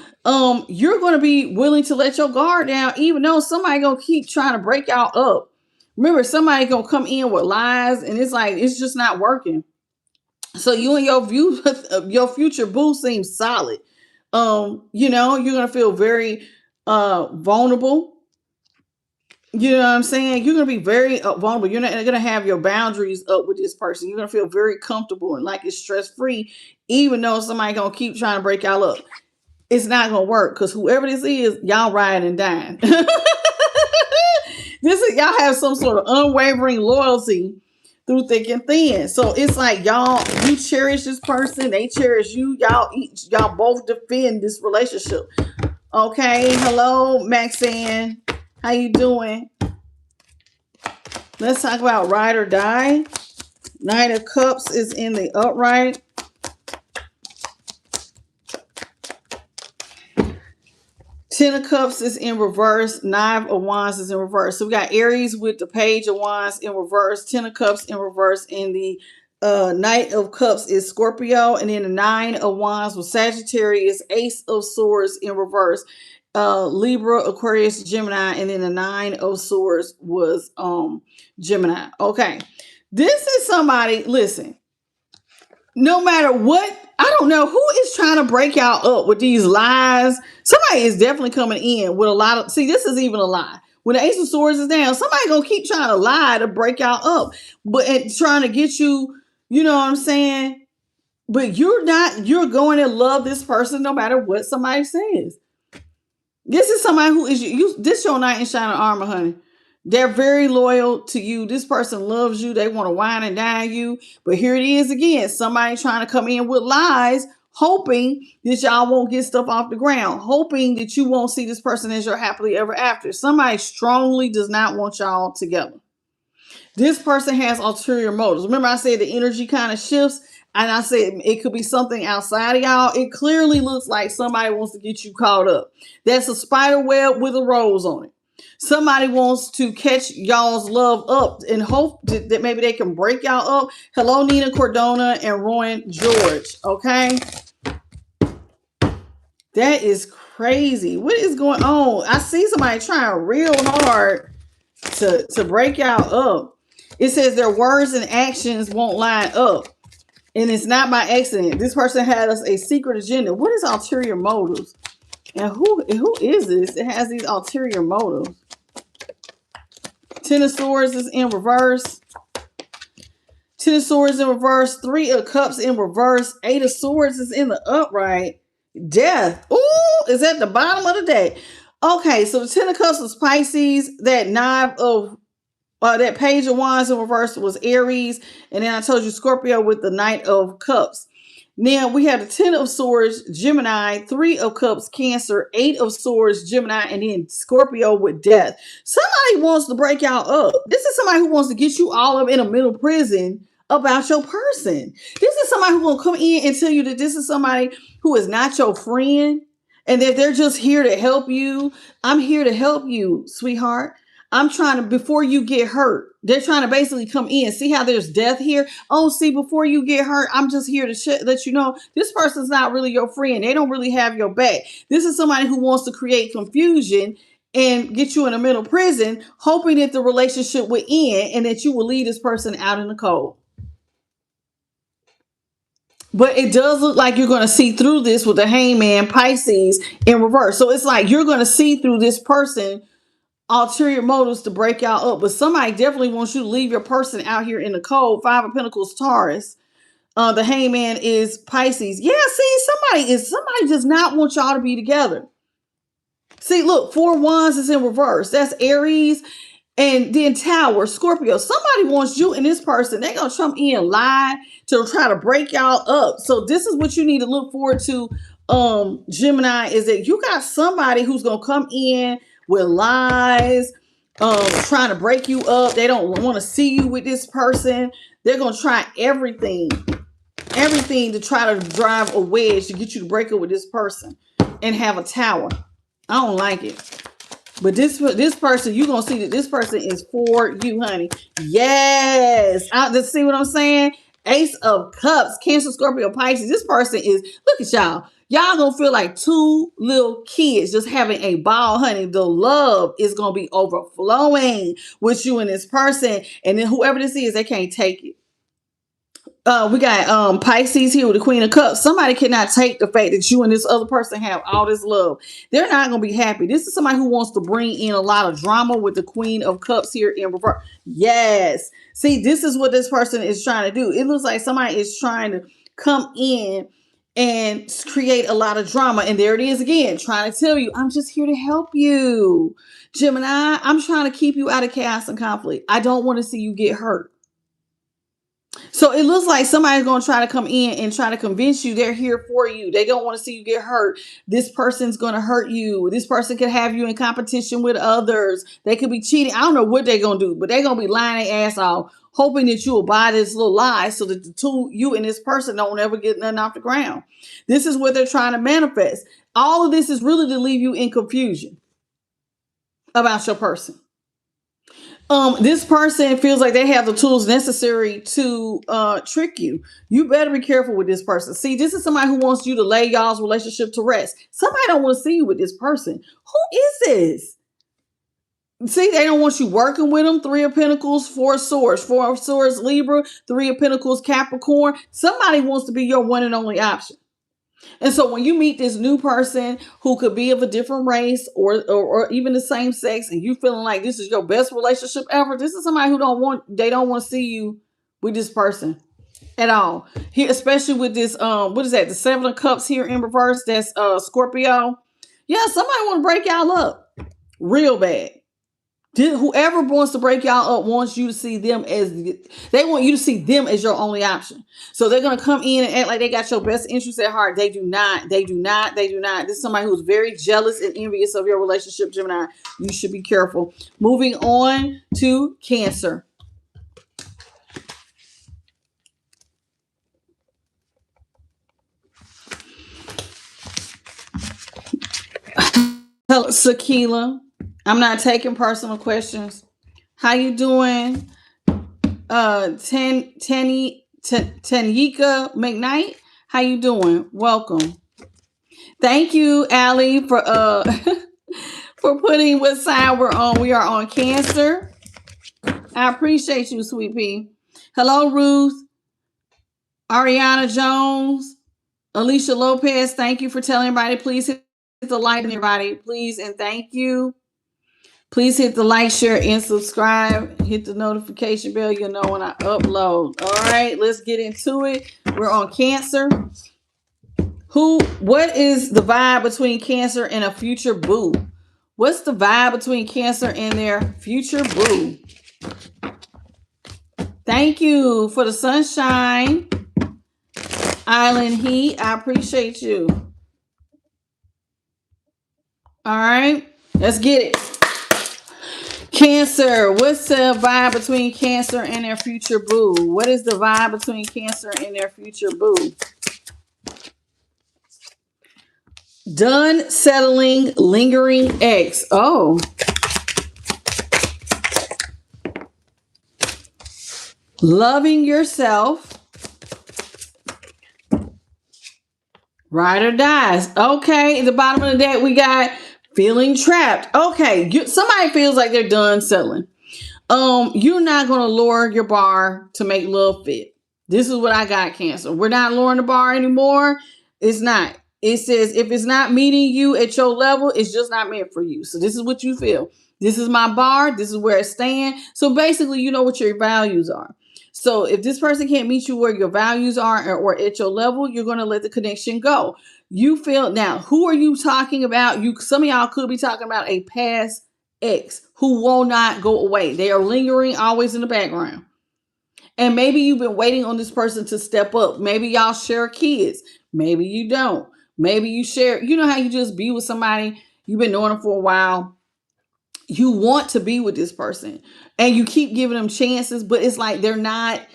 You're going to be willing to let your guard down, even though somebody going to keep trying to break y'all up. Remember, somebody going to come in with lies, and it's like, it's just not working. So you and your future boo seems solid. You're going to feel very, vulnerable. You know what I'm saying? You're going to be very vulnerable. You're not going to have your boundaries up with this person. You're going to feel very comfortable and like it's stress-free, even though somebody going to keep trying to break y'all up. It's not going to work because whoever this is, y'all ride and dine. Y'all have some sort of unwavering loyalty through thick and thin. So it's like you cherish this person. They cherish you. Y'all both defend this relationship. Okay. Hello, Maxine. How you doing? Let's talk about ride or die. Knight of Cups is in the upright. Ten of Cups is in reverse. 9 of Wands is in reverse. So we got Aries with the Page of Wands in reverse. 10 of Cups in reverse. And the Knight of Cups is Scorpio. And then the 9 of Wands with Sagittarius. Ace of Swords in reverse. Libra, Aquarius, Gemini, and then the 9 of Swords was Gemini. Okay. This is somebody, listen, no matter what, I don't know who is trying to break y'all up with these lies. Somebody is definitely coming in with a lot of, see, this is even a lie. When the Ace of Swords is down, somebody gonna keep trying to lie to break y'all up, but trying to get you, you know what I'm saying? But you're going to love this person no matter what somebody says. This is somebody who is this your knight in shining armor, honey. They're very loyal to you. This person loves you. They want to wine and dine you. But here it is again. Somebody trying to come in with lies, hoping that y'all won't get stuff off the ground, hoping that you won't see this person as your happily ever after. Somebody strongly does not want y'all together. This person has ulterior motives. Remember I said the energy kind of shifts? And I said it could be something outside of y'all. It clearly looks like somebody wants to get you caught up. That's a spider web with a rose on it. Somebody wants to catch y'all's love up and hope that maybe they can break y'all up. Hello, Nina Cordona and Rowan George. Okay. That is crazy. What is going on? I see somebody trying real hard to break y'all up. It says their words and actions won't line up. And it's not by accident. This person had us a secret agenda. What is ulterior motives? And who is this that has these ulterior motives? 10 of Swords is in reverse. 10 of Swords in reverse. 3 of Cups in reverse. 8 of Swords is in the upright. Death. Ooh, is at the bottom of the deck. Okay, so the 10 of Cups is Pisces. That 9 of That Page of Wands in reverse was Aries. And then I told you Scorpio with the Knight of Cups. Now we have the 10 of Swords, Gemini, 3 of Cups, Cancer, 8 of Swords, Gemini, and then Scorpio with Death. Somebody wants to break y'all up. This is somebody who wants to get you all up in a mental prison about your person. This is somebody who will come in and tell you that this is somebody who is not your friend and that they're just here to help you. I'm here to help you, sweetheart. I'm trying to, before you get hurt, they're trying to basically come in. See how there's death here? Oh, see, before you get hurt, I'm just here to let you know this person's not really your friend. They don't really have your back. This is somebody who wants to create confusion and get you in a mental prison, hoping that the relationship will end and that you will leave this person out in the cold. But it does look like you're going to see through this with the Hangman, Pisces in reverse. So it's like you're going to see through this person ulterior motives to break y'all up, but somebody definitely wants you to leave your person out here in the cold. 5 of Pentacles, Taurus. The Hangman is Pisces. Yeah, see, somebody does not want y'all to be together. See, look, 4 Wands is in reverse. That's Aries. And then Tower, Scorpio. Somebody wants you and this person. They're going to come in and lie to try to break y'all up. So this is what you need to look forward to, Gemini, is that you got somebody who's going to come in with lies, trying to break you up. They don't want to see you with this person. They're going to try everything to try to drive a wedge to get you to break up with this person and have a tower. I don't like it. But this person, you're going to see that this person is for you, honey. Yes. Just see what I'm saying? Ace of Cups, Cancer, Scorpio, Pisces. This person is, look at y'all. Y'all going to feel like 2 little kids just having a ball, honey. The love is going to be overflowing with you and this person. And then whoever this is, they can't take it. We got Pisces here with the Queen of Cups. Somebody cannot take the fact that you and this other person have all this love. They're not going to be happy. This is somebody who wants to bring in a lot of drama with the Queen of Cups here in reverse. Yes. See, this is what this person is trying to do. It looks like somebody is trying to come in and create a lot of drama. And there it is again, trying to tell you, I'm just here to help you. Gemini, I'm trying to keep you out of chaos and conflict. I don't want to see you get hurt. So it looks like somebody's going to try to come in and try to convince you they're here for you. They don't want to see you get hurt. This person's going to hurt you. This person could have you in competition with others. They could be cheating. I don't know what they're going to do, but they're going to be lying their ass off, hoping that you will buy this little lie so that you and this person don't ever get nothing off the ground. This is what they're trying to manifest. All of this is really to leave you in confusion about your person. This person feels like they have the tools necessary to trick you. You better be careful with this person. See, this is somebody who wants you to lay y'all's relationship to rest. Somebody don't want to see you with this person. Who is this? See, they don't want you working with them. 3 of Pentacles, 4 of Swords. 4 of Swords, Libra. 3 of Pentacles, Capricorn. Somebody wants to be your one and only option. And so when you meet this new person who could be of a different race or even the same sex, and you feeling like this is your best relationship ever, this is somebody who don't want to see you with this person at all. Here, especially with this, what is that? The 7 of Cups here in reverse. That's Scorpio. Yeah, somebody want to break y'all up real bad. Whoever wants to break y'all up wants you to see them as your only option. So they're going to come in and act like they got your best interest at heart. They do not. This is somebody who's very jealous and envious of your relationship, Gemini. You should be careful. Moving on to Cancer. Hello, Sakila. I'm not taking personal questions. How you doing? Tanika McKnight. How you doing? Welcome. Thank you, Allie, for for putting what side we're on. We are on Cancer. I appreciate you, sweet pea. Hello, Ruth. Ariana Jones. Alicia Lopez. Thank you for telling everybody. Please hit the like, everybody. Please and thank you. Please hit the like, share, and subscribe. Hit the notification bell. You'll know when I upload. All right, let's get into it. We're on Cancer. What is the vibe between Cancer and a future boo? What's the vibe between Cancer and their future boo? Thank you for the sunshine. Island Heat, I appreciate you. All right, let's get it. Cancer, what's the vibe between Cancer and their future boo? What is the vibe between Cancer and their future boo? Done settling, lingering ex. Oh. Loving yourself. Ride or dies. Okay, at the bottom of the deck, we got feeling trapped. Okay, somebody feels like they're done settling. You're not going to lower your bar to make love fit. This is what I got, Cancer. We're not lowering the bar anymore. It's not. It says if it's not meeting you at your level, it's just not meant for you. So this is what you feel. This is my bar. This is where it stands. So basically, you know what your values are. So if this person can't meet you where your values are or at your level, you're going to let the connection go. You feel now, who are you talking about? Some of y'all could be talking about a past ex who will not go away. They are lingering always in the background. And maybe you've been waiting on this person to step up. Maybe y'all share kids. Maybe you don't. Maybe you share, you know how you just be with somebody, you've been knowing them for a while. You want to be with this person and you keep giving them chances, but it's like they're not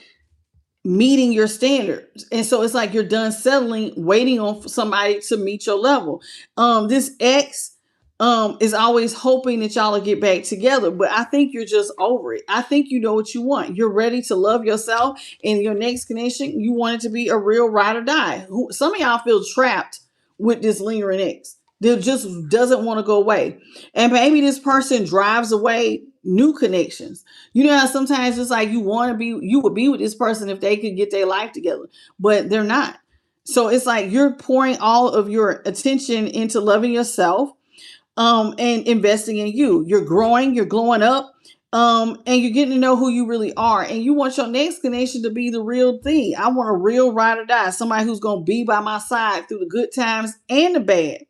meeting your standards. And so it's like you're done settling, waiting on somebody to meet your level. This ex is always hoping that y'all will get back together, but I think you're just over it. I think you know what you want. You're ready to love yourself, and your next connection, you want it to be a real ride or die. Some of y'all feel trapped with this lingering ex. That just doesn't want to go away. And maybe this person drives away new connections. You know how sometimes it's like you would be with this person if they could get their life together, but they're not. So it's like you're pouring all of your attention into loving yourself, and investing in you. You're growing, you're glowing up, and you're getting to know who you really are. And you want your next connection to be the real thing. I want a real ride or die, somebody who's going to be by my side through the good times and the bad.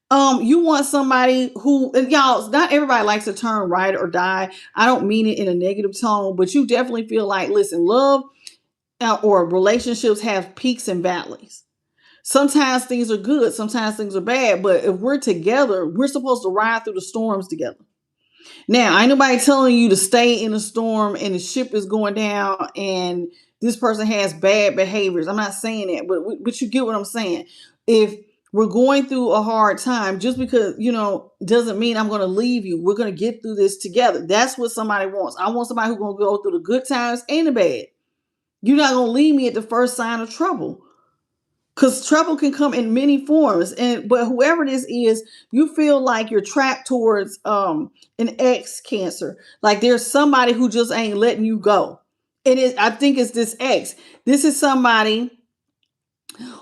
You want somebody who, and y'all, not everybody likes the term ride or die. I don't mean it in a negative tone, but you definitely feel like, listen, love or relationships have peaks and valleys. Sometimes things are good, sometimes things are bad, but if we're together, we're supposed to ride through the storms together. Now, ain't nobody telling you to stay in a storm and the ship is going down and this person has bad behaviors. I'm not saying that, but you get what I'm saying. If we're going through a hard time, just because, doesn't mean I'm going to leave you. We're going to get through this together. That's what somebody wants. I want somebody who's going to go through the good times and the bad. You're not going to leave me at the first sign of trouble. Because trouble can come in many forms. But whoever this is, you feel like you're trapped towards an ex, Cancer. Like there's somebody who just ain't letting you go. I think it's this ex. This is somebody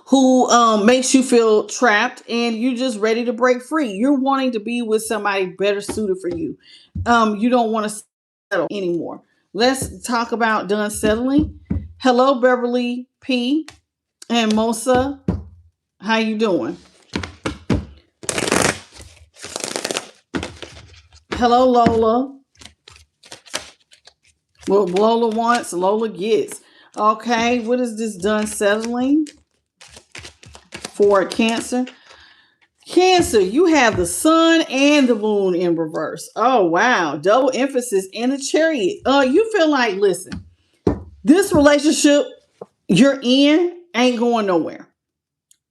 who makes you feel trapped and you're just ready to break free. You're wanting to be with somebody better suited for you. You don't want to settle anymore. Let's talk about done settling. Hello, Beverly P. and Mosa. How you doing? Hello, Lola. Well, Lola wants, Lola gets. Okay, what is this done settling for Cancer? Cancer, you have the sun and the moon in reverse. Oh, wow. Double emphasis in the Chariot. You feel like, listen, this relationship you're in ain't going nowhere.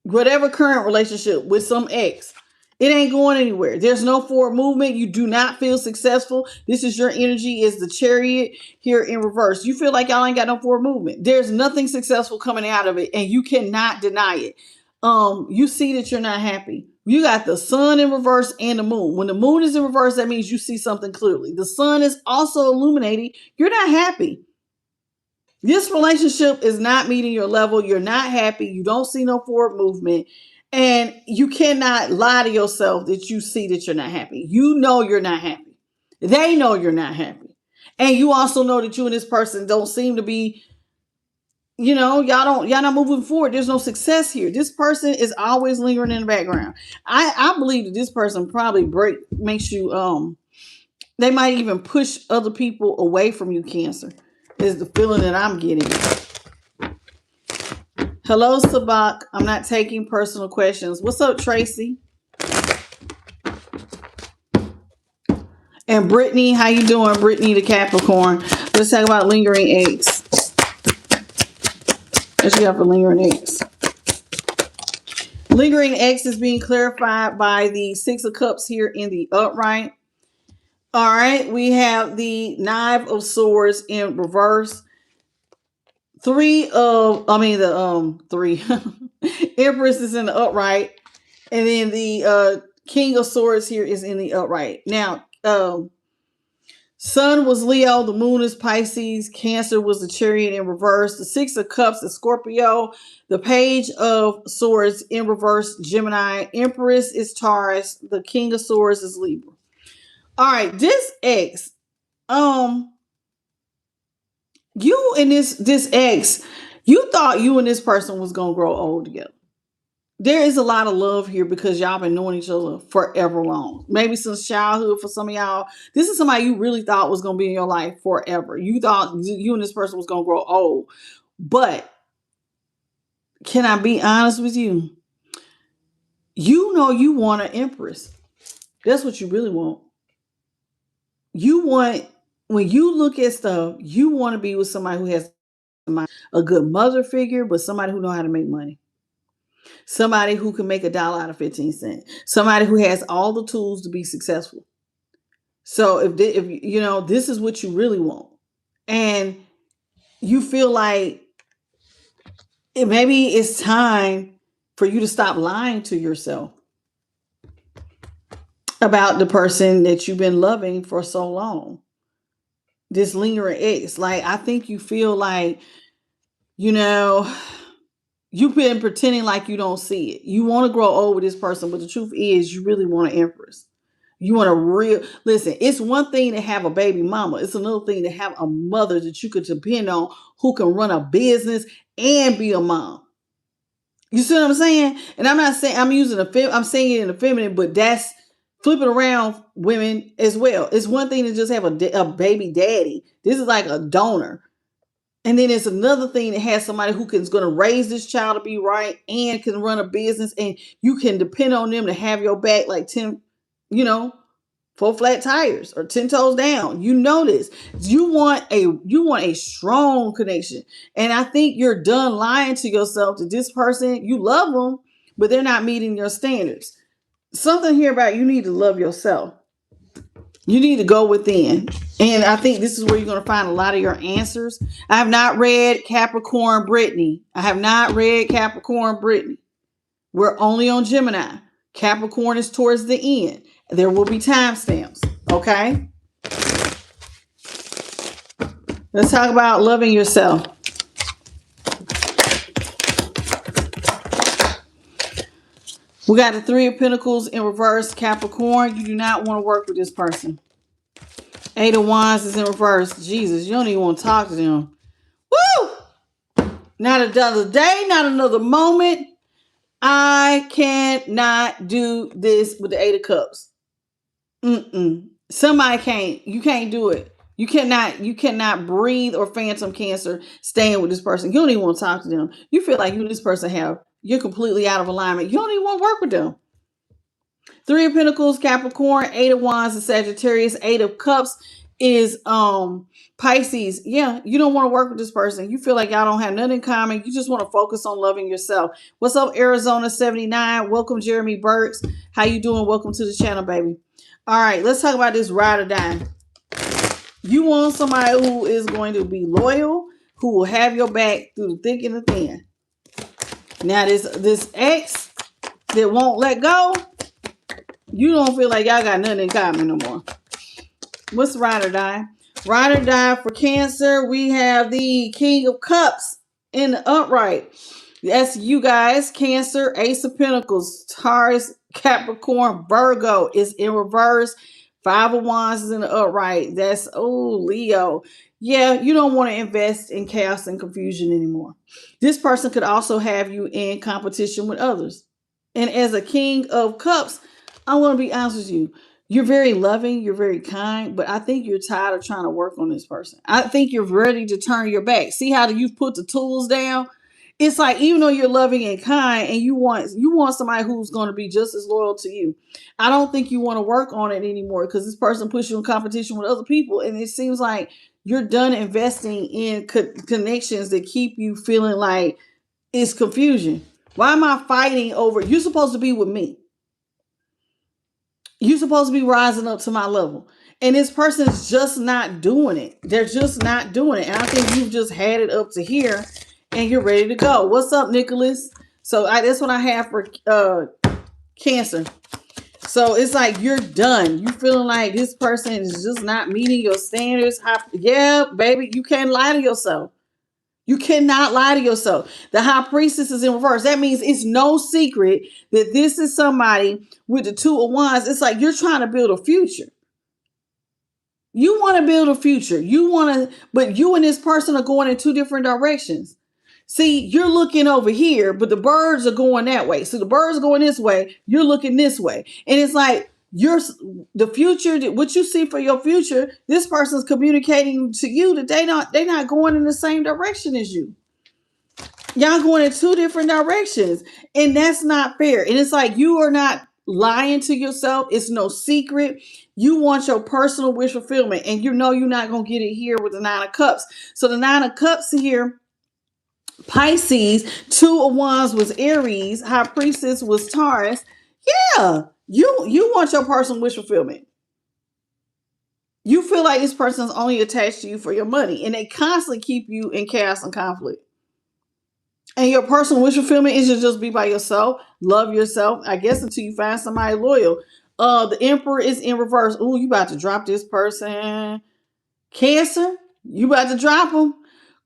Whatever current relationship with some ex, it ain't going anywhere. There's no forward movement. You do not feel successful. This is your energy is the Chariot here in reverse. You feel like y'all ain't got no forward movement. There's nothing successful coming out of it, and you cannot deny it. You see that you're not happy. You got the sun in reverse and the moon. When the moon is in reverse, that means you see something clearly. The sun is also illuminating. You're not happy. This relationship is not meeting your level. You're not happy. You don't see no forward movement. And you cannot lie to yourself that you see that you're not happy. You know you're not happy. They know you're not happy. And you also know that you and this person don't seem to be, y'all not moving forward. There's no success here. This person is always lingering in the background. I believe that this person probably makes you They might even push other people away from you, Cancer, is the feeling that I'm getting. Hello, Sabak. I'm not taking personal questions. What's up, Tracy? And Brittany, how you doing? Brittany the Capricorn. Let's talk about lingering eggs. What you got for lingering eggs? Lingering eggs is being clarified by the Six of Cups here in the upright. All right, we have the Knife of Swords in reverse. Three Empress is in the upright, and then the King of Swords here is in the upright. Now, Sun was Leo, the Moon is Pisces, Cancer was the Chariot in reverse, the Six of Cups is Scorpio, the Page of Swords in reverse, Gemini, Empress is Taurus, the King of Swords is Libra. All right, this ex, you and this ex, you thought you and this person was gonna grow old together. There is a lot of love here because y'all been knowing each other forever long. Maybe since childhood for some of y'all. This is somebody you really thought was going to be in your life forever. You thought you and this person was going to grow old. But can I be honest with you? You know you want an empress. That's what you really want. You want, when you look at stuff, you want to be with somebody who has a good mother figure, but somebody who knows how to make money. Somebody who can make $1 out of 15 cents. Somebody who has all the tools to be successful. So if you know, this is what you really want, and you feel like maybe it's time for you to stop lying to yourself about the person that you've been loving for so long. This lingering ex, like I think you feel like, you know, you've been pretending like you don't see it. You want to grow old with this person, but the truth is you really want an empress. You want a real, listen, it's one thing to have a baby mama. It's another thing to have a mother that you could depend on who can run a business and be a mom. You see what I'm saying? And I'm not saying, I'm saying it in the feminine, but that's flipping around women as well. It's one thing to just have a baby daddy. This is like a donor. And then it's another thing that has somebody who is going to raise this child to be right and can run a business, and you can depend on them to have your back like 10, 4 flat tires or 10 toes down. You know this. You want a strong connection. And I think you're done lying to yourself that this person, you love them, but they're not meeting your standards. Something here about you need to love yourself. You need to go within. And I think this is where you're going to find a lot of your answers. I have not read Capricorn Brittany. We're only on Gemini. Capricorn is towards the end. There will be timestamps. Okay? Let's talk about loving yourself. We got the Three of Pentacles in reverse, Capricorn. You do not want to work with this person. Eight of Wands is in reverse. Jesus, you don't even want to talk to them. Woo! Not another day, not another moment. I cannot do this with the Eight of Cups. Somebody can't. You can't do it. You cannot breathe or phantom Cancer staying with this person. You don't even want to talk to them. You feel like you and this person you're completely out of alignment. You don't even want to work with them. Three of Pentacles, Capricorn, Eight of Wands is Sagittarius, Eight of Cups is Pisces. Yeah, you don't want to work with this person. You feel like y'all don't have nothing in common. You just want to focus on loving yourself. What's up, Arizona 79? Welcome, Jeremy Burks. How you doing? Welcome to the channel, baby. All right, let's talk about this ride or die. You want somebody who is going to be loyal, who will have your back through the thick and the thin. Now, this ex that won't let go, you don't feel like y'all got nothing in common no more. What's ride or die? Ride or die for Cancer. We have the King of Cups in the upright. That's you guys. Cancer, Ace of Pentacles, Taurus, Capricorn, Virgo is in reverse. Five of Wands is in the upright. That's, Leo. Yeah, you don't want to invest in chaos and confusion anymore. This person could also have you in competition with others. And as a King of Cups, I want to be honest with you. You're very loving, you're very kind, but I think you're tired of trying to work on this person. I think you're ready to turn your back. See how you've put the tools down? It's like, even though you're loving and kind and you want somebody who's going to be just as loyal to you, I don't think you want to work on it anymore because this person puts you in competition with other people, and it seems like you're done investing in connections that keep you feeling like it's confusion. Why am I fighting over? You're supposed to be with me. You're supposed to be rising up to my level. And this person's just not doing it. They're just not doing it. And I think you've just had it up to here and you're ready to go. What's up, Nicholas? So that's what I have for Cancer. So it's like you're done. You feeling like this person is just not meeting your standards. Yeah, baby, you can't lie to yourself. You cannot lie to yourself. The high priestess is in reverse. That means it's no secret that this is somebody with the two of wands. It's like you're trying to build a future. You want to build a future. But you and this person are going in two different directions. See, you're looking over here, but the birds are going that way. So the birds are going this way. You're looking this way. And it's like the future, what you see for your future, this person's communicating to you that they're not going in the same direction as you. Y'all going in two different directions. And that's not fair. And it's like you are not lying to yourself. It's no secret. You want your personal wish fulfillment. And you know you're not going to get it here with the Nine of Cups. So the Nine of Cups here, Pisces, Two of Wands was Aries, High Priestess was Taurus. Yeah, you want your personal wish fulfillment. You feel like this person's only attached to you for your money, and they constantly keep you in chaos and conflict. And your personal wish fulfillment is to just be by yourself, love yourself, I guess, until you find somebody loyal. The Emperor is in reverse. Ooh, you about to drop this person. Cancer, you about to drop them.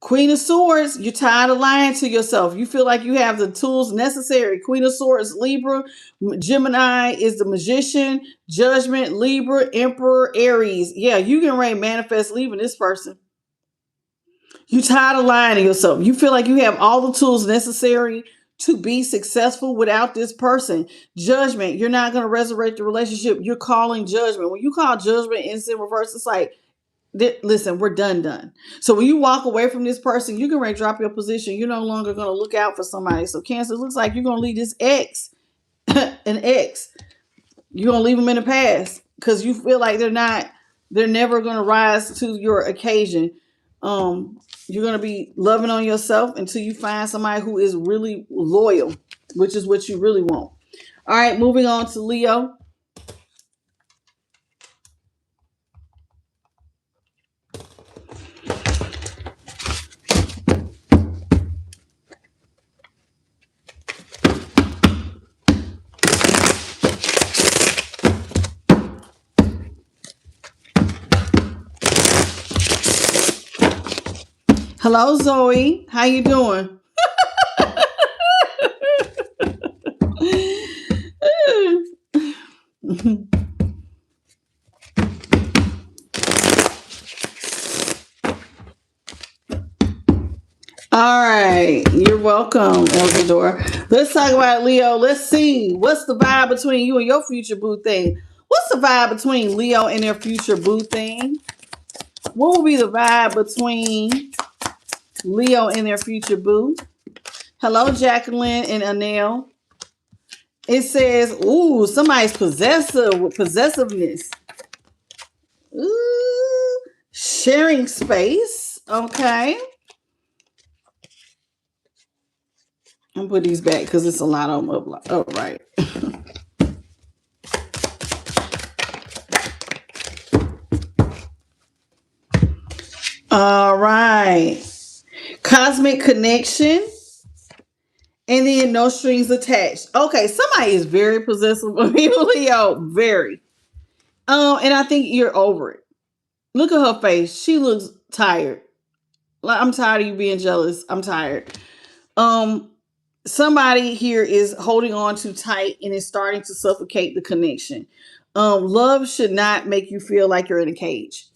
Queen of Swords, you're tired of lying to yourself. You feel like you have the tools necessary. Queen of Swords, Libra. Gemini is the Magician. Judgment, Libra. Emperor, Aries. Yeah, you can ready manifest leaving this person. You tired of lying to yourself. You feel like you have all the tools necessary to be successful without this person. Judgment, you're not going to resurrect the relationship. You're calling judgment. When you call judgment in reverse, it's like, listen, we're done. So when you walk away from this person, you're going to drop your position. You're no longer going to look out for somebody. So Cancer, it looks like you're going to leave this ex, an ex. You're going to leave them in the past because you feel like they're never going to rise to your occasion. You're going to be loving on yourself until you find somebody who is really loyal, which is what you really want. All right, moving on to Leo. Hello, Zoe. How you doing? All right. You're welcome, Elzador. Let's talk about Leo. Let's see. What's the vibe between you and your future boo thing? What's the vibe between Leo and their future boo thing? What will be the vibe between Leo and their future boo? Hello, Jacqueline and Anel. It says, ooh, somebody's possessive with possessiveness. Ooh, sharing space. Okay. I'm gonna put these back because it's a lot of them up. Oh, right. All right. Cosmic connection. And then no strings attached. Okay, somebody is very possessive of you, Leo. Very. And I think you're over it. Look at her face. She looks tired. Like, I'm tired of you being jealous. I'm tired. Somebody here is holding on too tight and is starting to suffocate the connection. Love should not make you feel like you're in a cage.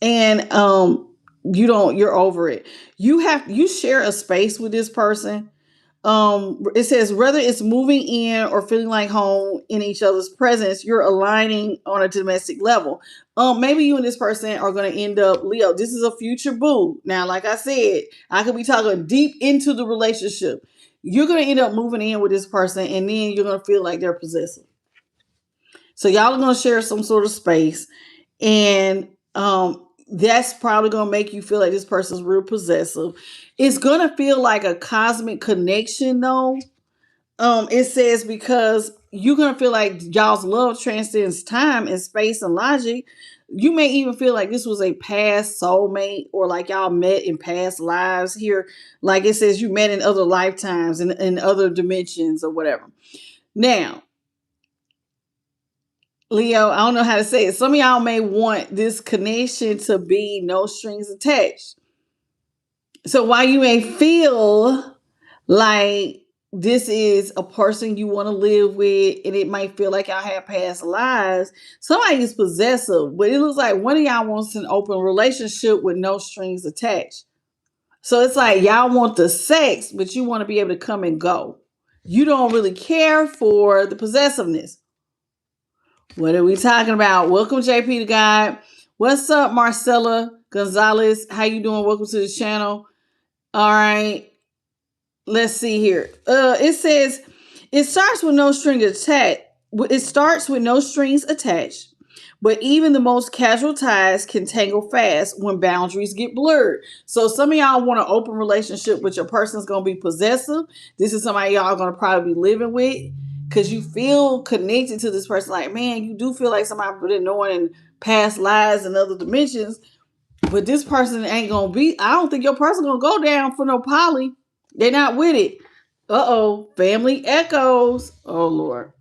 And you're over it. You share a space with this person. It says whether it's moving in or feeling like home in each other's presence, you're aligning on a domestic level. Maybe you and this person are going to end up, Leo, this is a future boo. Now, like I said, I could be talking deep into the relationship. You're going to end up moving in with this person, and then you're going to feel like they're possessive. So y'all are going to share some sort of space, and that's probably going to make you feel like this person's real possessive. It's going to feel like a cosmic connection, though. It says because you're going to feel like y'all's love transcends time and space and logic. You may even feel like this was a past soulmate, or like y'all met in past lives here. Like it says you met in other lifetimes and in other dimensions or whatever. Now, Leo, I don't know how to say it. Some of y'all may want this connection to be no strings attached. So while you may feel like this is a person you want to live with, and it might feel like y'all have past lives, somebody is possessive, but it looks like one of y'all wants an open relationship with no strings attached. So it's like y'all want the sex, but you want to be able to come and go. You don't really care for the possessiveness. What are we talking about? Welcome, JP to God. What's up, Marcella Gonzalez? How you doing? Welcome to the channel. All right. Let's see here. It says it starts with no strings attached. It starts with no strings attached, but even the most casual ties can tangle fast when boundaries get blurred. So some of y'all want an open relationship, but your person's gonna be possessive. This is somebody y'all gonna probably be living with, because you feel connected to this person. Like, man, you do feel like somebody been knowing in past lives and other dimensions, but this person ain't gonna be. I don't think your person gonna go down for no poly. They're not with it. Uh-oh, family echoes. Oh, Lord.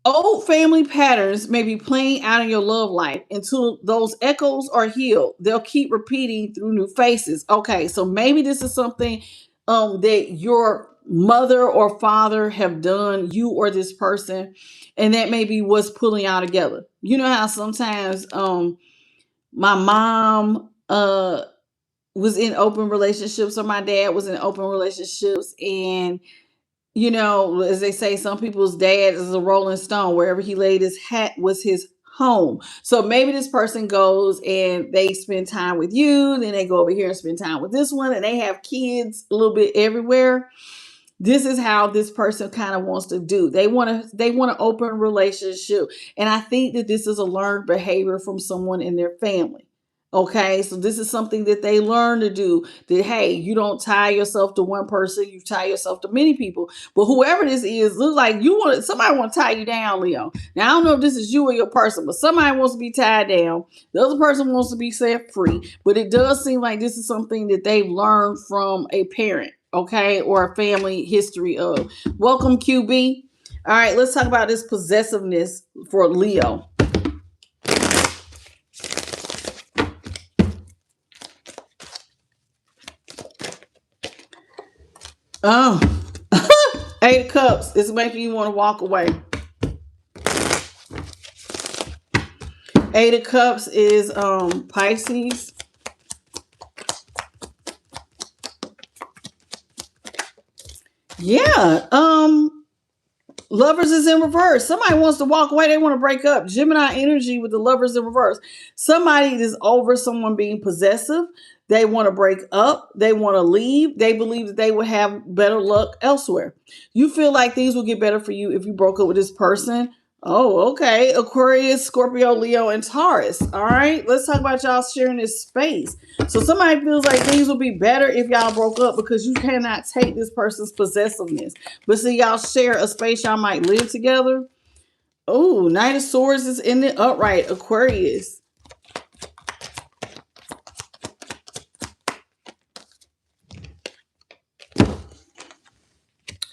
Old family patterns may be playing out in your love life until those echoes are healed. They'll keep repeating through new faces. Okay, so maybe this is something that your mother or father have done, you or this person, and that may be what's pulling y'all together. You know how sometimes my mom was in open relationships, or my dad was in open relationships, and you know, as they say, some people's dad is a rolling stone. Wherever he laid his hat was his home. So maybe this person goes and they spend time with you, then they go over here and spend time with this one, and they have kids a little bit everywhere. This is how this person kind of wants to do. They want an open relationship, and I think that this is a learned behavior from someone in their family. Okay, so this is something that they learn to do, that hey, you don't tie yourself to one person, you tie yourself to many people. But whoever this is, looks like somebody want to tie you down, Leo. Now I don't know if this is you or your person, but somebody wants to be tied down. The other person wants to be set free. But it does seem like this is something that they've learned from a parent, okay, or a family history of. Welcome, QB. All right, let's talk about this possessiveness for Leo. Oh, Eight of Cups is making you want to walk away. Eight of Cups is Pisces. Yeah. Lovers is in reverse. Somebody wants to walk away. They want to break up. Gemini energy with the Lovers in reverse. Somebody is over someone being possessive. They want to break up. They want to leave. They believe that they will have better luck elsewhere. You feel like things will get better for you if you broke up with this person. Oh, okay. Aquarius, Scorpio, Leo, and Taurus. All right. Let's talk about y'all sharing this space. So somebody feels like things will be better if y'all broke up because you cannot take this person's possessiveness. But see, y'all share a space y'all might live together. Oh, Knight of Swords is in the upright. Aquarius.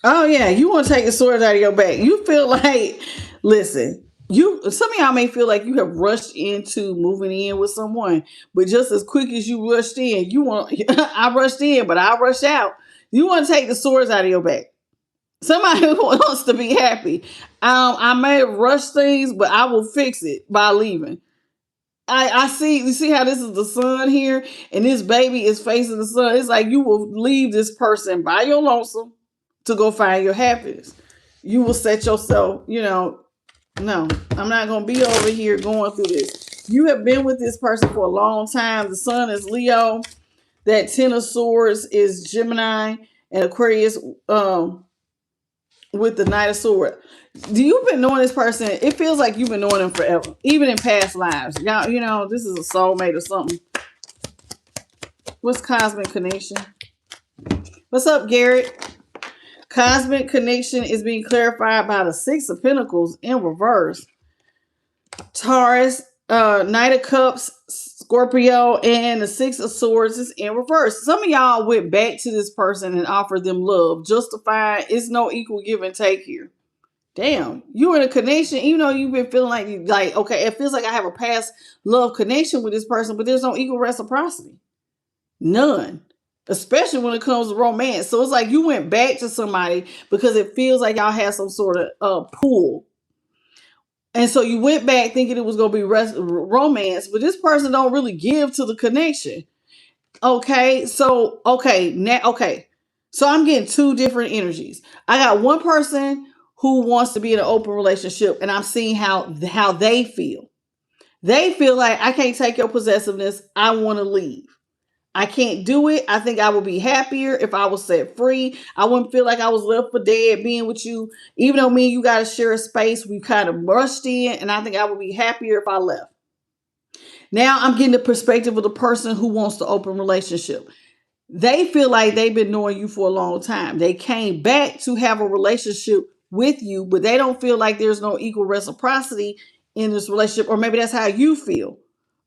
Oh, yeah. You want to take the swords out of your back. You feel like, listen, some of y'all may feel like you have rushed into moving in with someone, but just as quick as you rushed in, I rushed in, but I rushed out. You want to take the swords out of your back. Somebody who wants to be happy. I may have rushed things, but I will fix it by leaving. I see, you see how this is the sun here, and this baby is facing the sun. It's like you will leave this person by your lonesome. to go find your happiness. You will set yourself, no, I'm not going to be over here going through this. You have been with this person for a long time. The sun is Leo. That 10 of Swords is Gemini, and Aquarius with the Knight of Swords. Do you've been knowing this person? It feels like you've been knowing them forever, even in past lives. Y'all, this is a soulmate or something. What's cosmic connection? What's up, Garrett? Cosmic connection is being clarified by the Six of Pentacles in reverse. Taurus, Knight of Cups, Scorpio, and the Six of Swords is in reverse. Some of y'all went back to this person and offered them love, justifying it's no equal give and take here. Damn, you're in a connection, even though you've been feeling like, okay, it feels like I have a past love connection with this person, but there's no equal reciprocity. None. Especially when it comes to romance. So it's like you went back to somebody because it feels like y'all had some sort of pull. And so you went back thinking it was going to be romance, but this person don't really give to the connection. Okay, so, So I'm getting two different energies. I got one person who wants to be in an open relationship, and I'm seeing how they feel. They feel like, I can't take your possessiveness. I want to leave. I can't do it. I think I would be happier if I was set free. I wouldn't feel like I was left for dead being with you. Even though me and you got to share a space, we kind of rushed in, and I think I would be happier if I left. Now I'm getting the perspective of the person who wants the open relationship. They feel like they've been knowing you for a long time. They came back to have a relationship with you, but they don't feel like there's no equal reciprocity in this relationship, or maybe that's how you feel.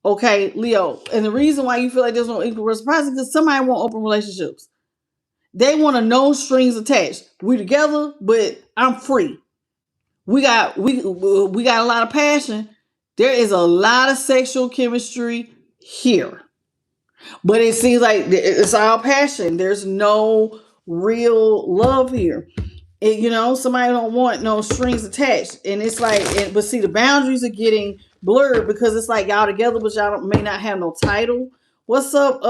Okay, Leo. And the reason why you feel like there's no equal reciprocity is because somebody want open relationships. They want to no strings attached. We together, but I'm free. We got a lot of passion. There is a lot of sexual chemistry here. But it seems like it's all passion. There's no real love here. Somebody don't want no strings attached. And it's like, but see, the boundaries are getting blurred because it's like y'all together, but y'all may not have no title. What's up,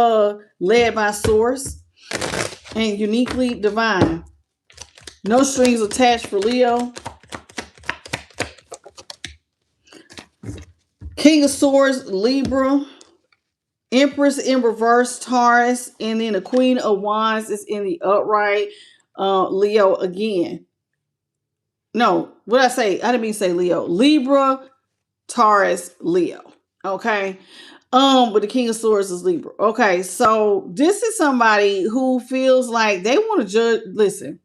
led by source and uniquely divine? No strings attached for Leo. King of Swords, Libra. Empress in reverse, Taurus, and then the Queen of Wands is in the upright, Leo again. No, what did I say? I didn't mean to say Leo. Libra, Taurus, Leo. Okay. But the King of Swords is Libra. Okay, so this is somebody who feels like they want to judge. Listen,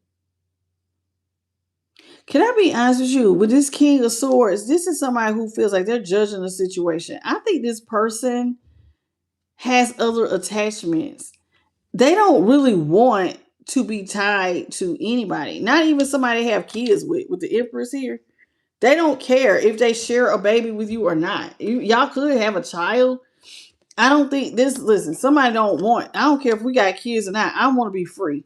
can I be honest with you? With this King of Swords, this is somebody who feels like they're judging the situation. I think this person has other attachments. They don't really want to be tied to anybody, not even somebody they have kids with the Empress here. They don't care if they share a baby with you or not. Y'all could have a child. I don't think listen, somebody don't want, I don't care if we got kids or not. I want to be free.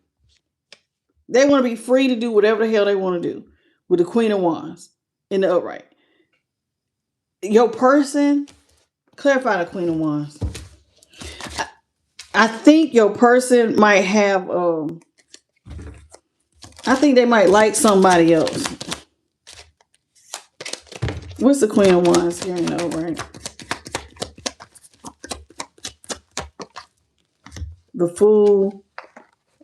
They want to be free to do whatever the hell they want to do with the Queen of Wands in the upright. Your person, clarify the Queen of Wands. I think your person might have, I think they might like somebody else. What's the Queen of Wands here in the upright? The Fool,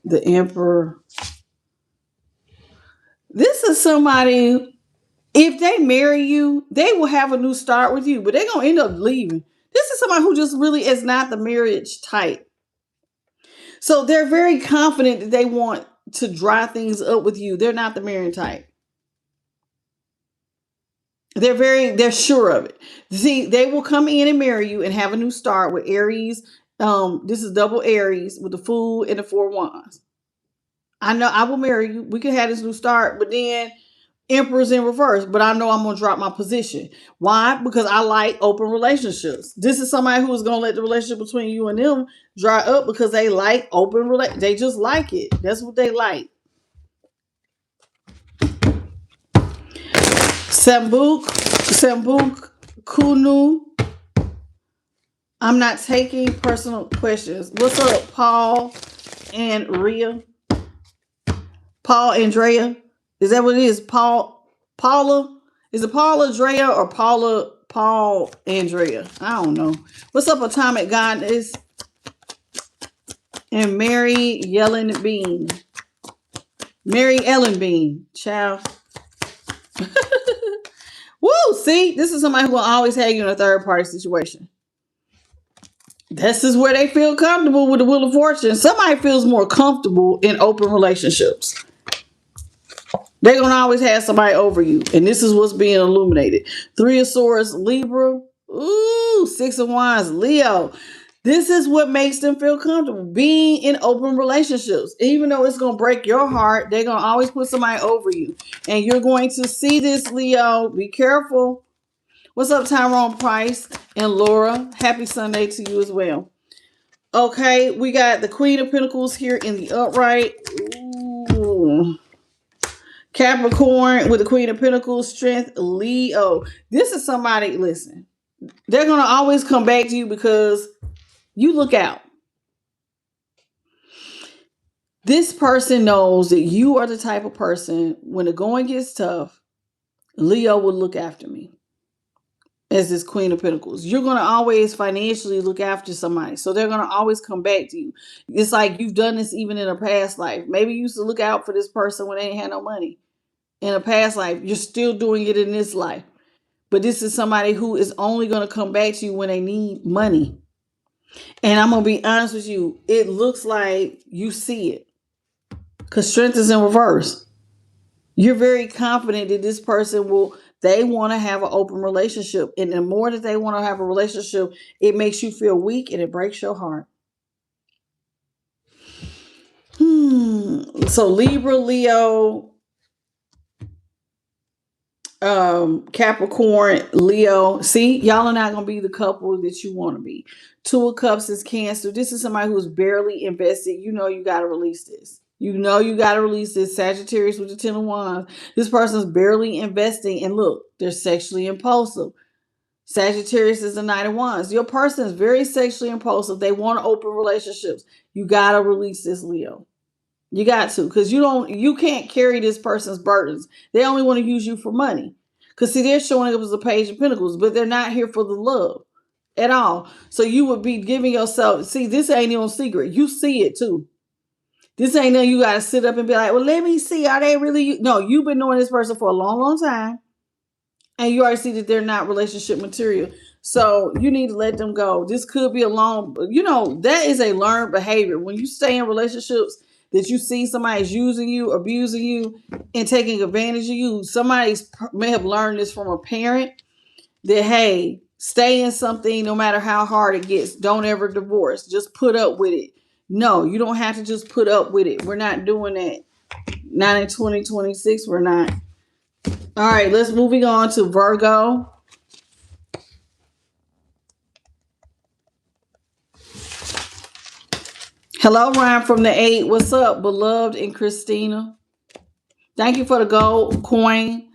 the Emperor. This is somebody, if they marry you, they will have a new start with you, but they're going to end up leaving. This is somebody who just really is not the marriage type. So they're very confident that they want to dry things up with you. They're not the marrying type. They're sure of it. See, they will come in and marry you and have a new start with Aries. This is double Aries with the Fool and the Four Wands. I know I will marry you. We can have this new start, but then Emperor's in reverse, but I know I'm going to drop my position. Why? Because I like open relationships. This is somebody who is going to let the relationship between you and them dry up because they like open relationships. They just like it. That's what they like. Sambuk, Kunu. I'm not taking personal questions. What's up, Paul and Rhea? Paul Andrea. Is that what it is? Paula? Is it Paula Andrea or Paul Andrea? I don't know. What's up, Atomic Goddess? And Mary Ellen Bean. Mary Ellen Bean. Ciao. Woo! See, this is somebody who will always have you in a third party situation. This is where they feel comfortable with the Wheel of Fortune. Somebody feels more comfortable in open relationships. They're going to always have somebody over you. And this is what's being illuminated. 3 of Swords, Libra. Ooh, 6 of Wands, Leo. This is what makes them feel comfortable. Being in open relationships. Even though it's going to break your heart, they're going to always put somebody over you. And you're going to see this, Leo. Be careful. What's up, Tyrone Price and Laura? Happy Sunday to you as well. Okay, we got the Queen of Pentacles here in the upright. Ooh. Capricorn with the Queen of Pentacles, Strength, Leo. This is somebody, listen, they're going to always come back to you because you look out. This person knows that you are the type of person, when the going gets tough, Leo will look after me. As this Queen of Pentacles, you're going to always financially look after somebody. So they're going to always come back to you. It's like you've done this even in a past life. Maybe you used to look out for this person when they ain't had no money. In a past life, you're still doing it in this life. But this is somebody who is only going to come back to you when they need money. And I'm going to be honest with you. It looks like you see it. Because Strength is in reverse. You're very confident that this person they want to have an open relationship. And the more that they want to have a relationship, it makes you feel weak and it breaks your heart. So Libra, Leo, Capricorn, Leo. See, y'all are not going to be the couple that you want to be. 2 of Cups is Cancer. This is somebody who's barely invested. You know you got to release this. You know you got to release this. Sagittarius with the 10 of Wands. This person's barely investing. And look, they're sexually impulsive. Sagittarius is the Knight of Wands. Your person is very sexually impulsive. They want to open relationships. You got to release this, Leo. You got to, because you can't carry this person's burdens. They only want to use you for money. Because see, they're showing up as a Page of Pentacles, but they're not here for the love at all. So you would be giving yourself, see, this ain't no secret. You see it too. This ain't nothing you got to sit up and be like, well, let me see. Are they really? No, you've been knowing this person for a long, long time. And you already see that they're not relationship material. So you need to let them go. This could be a long, that is a learned behavior. When you stay in relationships that you see somebody's using you, abusing you, and taking advantage of you, somebody may have learned this from a parent that, hey, stay in something no matter how hard it gets. Don't ever divorce. Just put up with it. No, you don't have to just put up with it. We're not doing that. Not in 2026, we're not. All right, let's moving on to Virgo. Hello, Ryan from the 8. What's up, beloved and Christina? Thank you for the gold coin,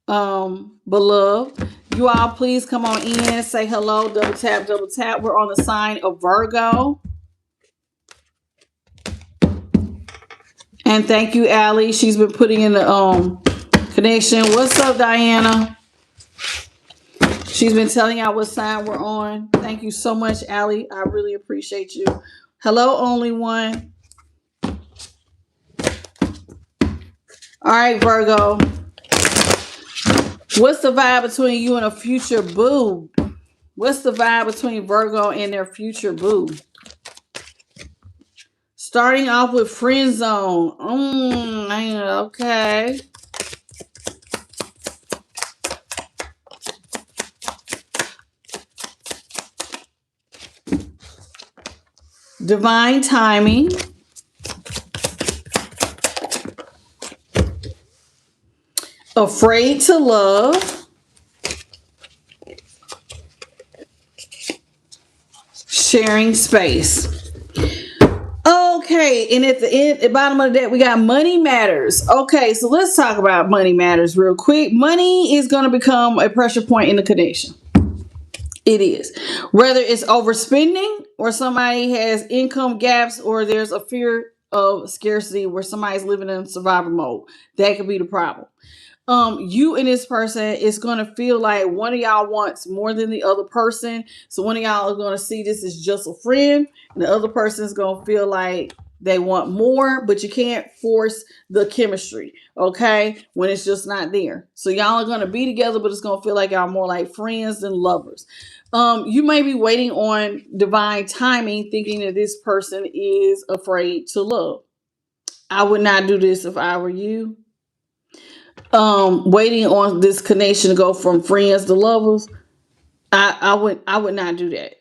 beloved. You all please come on in, say hello, double tap, double tap. We're on the sign of Virgo. And thank you, Allie. She's been putting in the connection. What's up, Diana? She's been telling y'all what sign we're on. Thank you so much, Allie. I really appreciate you. Hello, only one. All right, Virgo. What's the vibe between you and a future boo? What's the vibe between Virgo and their future boo? Starting off with friend zone. Okay. Divine timing. Afraid to love. Sharing space. Okay, and at the bottom of the deck, we got money matters. Okay, so let's talk about money matters real quick. Money is going to become a pressure point in the connection. It is. Whether it's overspending or somebody has income gaps or there's a fear of scarcity where somebody's living in survival mode. That could be the problem. You and this person is going to feel like one of y'all wants more than the other person. So one of y'all are going to see this as just a friend, and the other person is going to feel like they want more, but you can't force the chemistry, okay, when it's just not there. So y'all are going to be together, but it's going to feel like y'all more like friends than lovers. You may be waiting on divine timing, thinking that this person is afraid to love. I would not do this if I were you. Waiting on this connection to go from friends to lovers, I would not do that.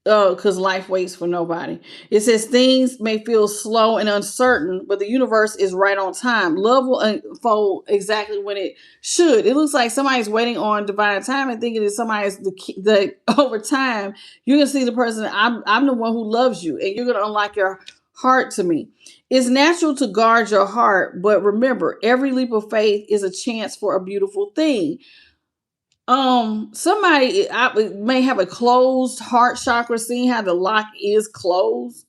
Because life waits for nobody. It says things may feel slow and uncertain, but the universe is right on time. Love will unfold exactly when it should. It looks like somebody's waiting on divine time and thinking that somebody's the over time. You're gonna see the person. I'm the one who loves you, and you're gonna unlock your heart to me. It's natural to guard your heart, but remember, every leap of faith is a chance for a beautiful thing. Somebody may have a closed heart chakra, seeing how the lock is closed,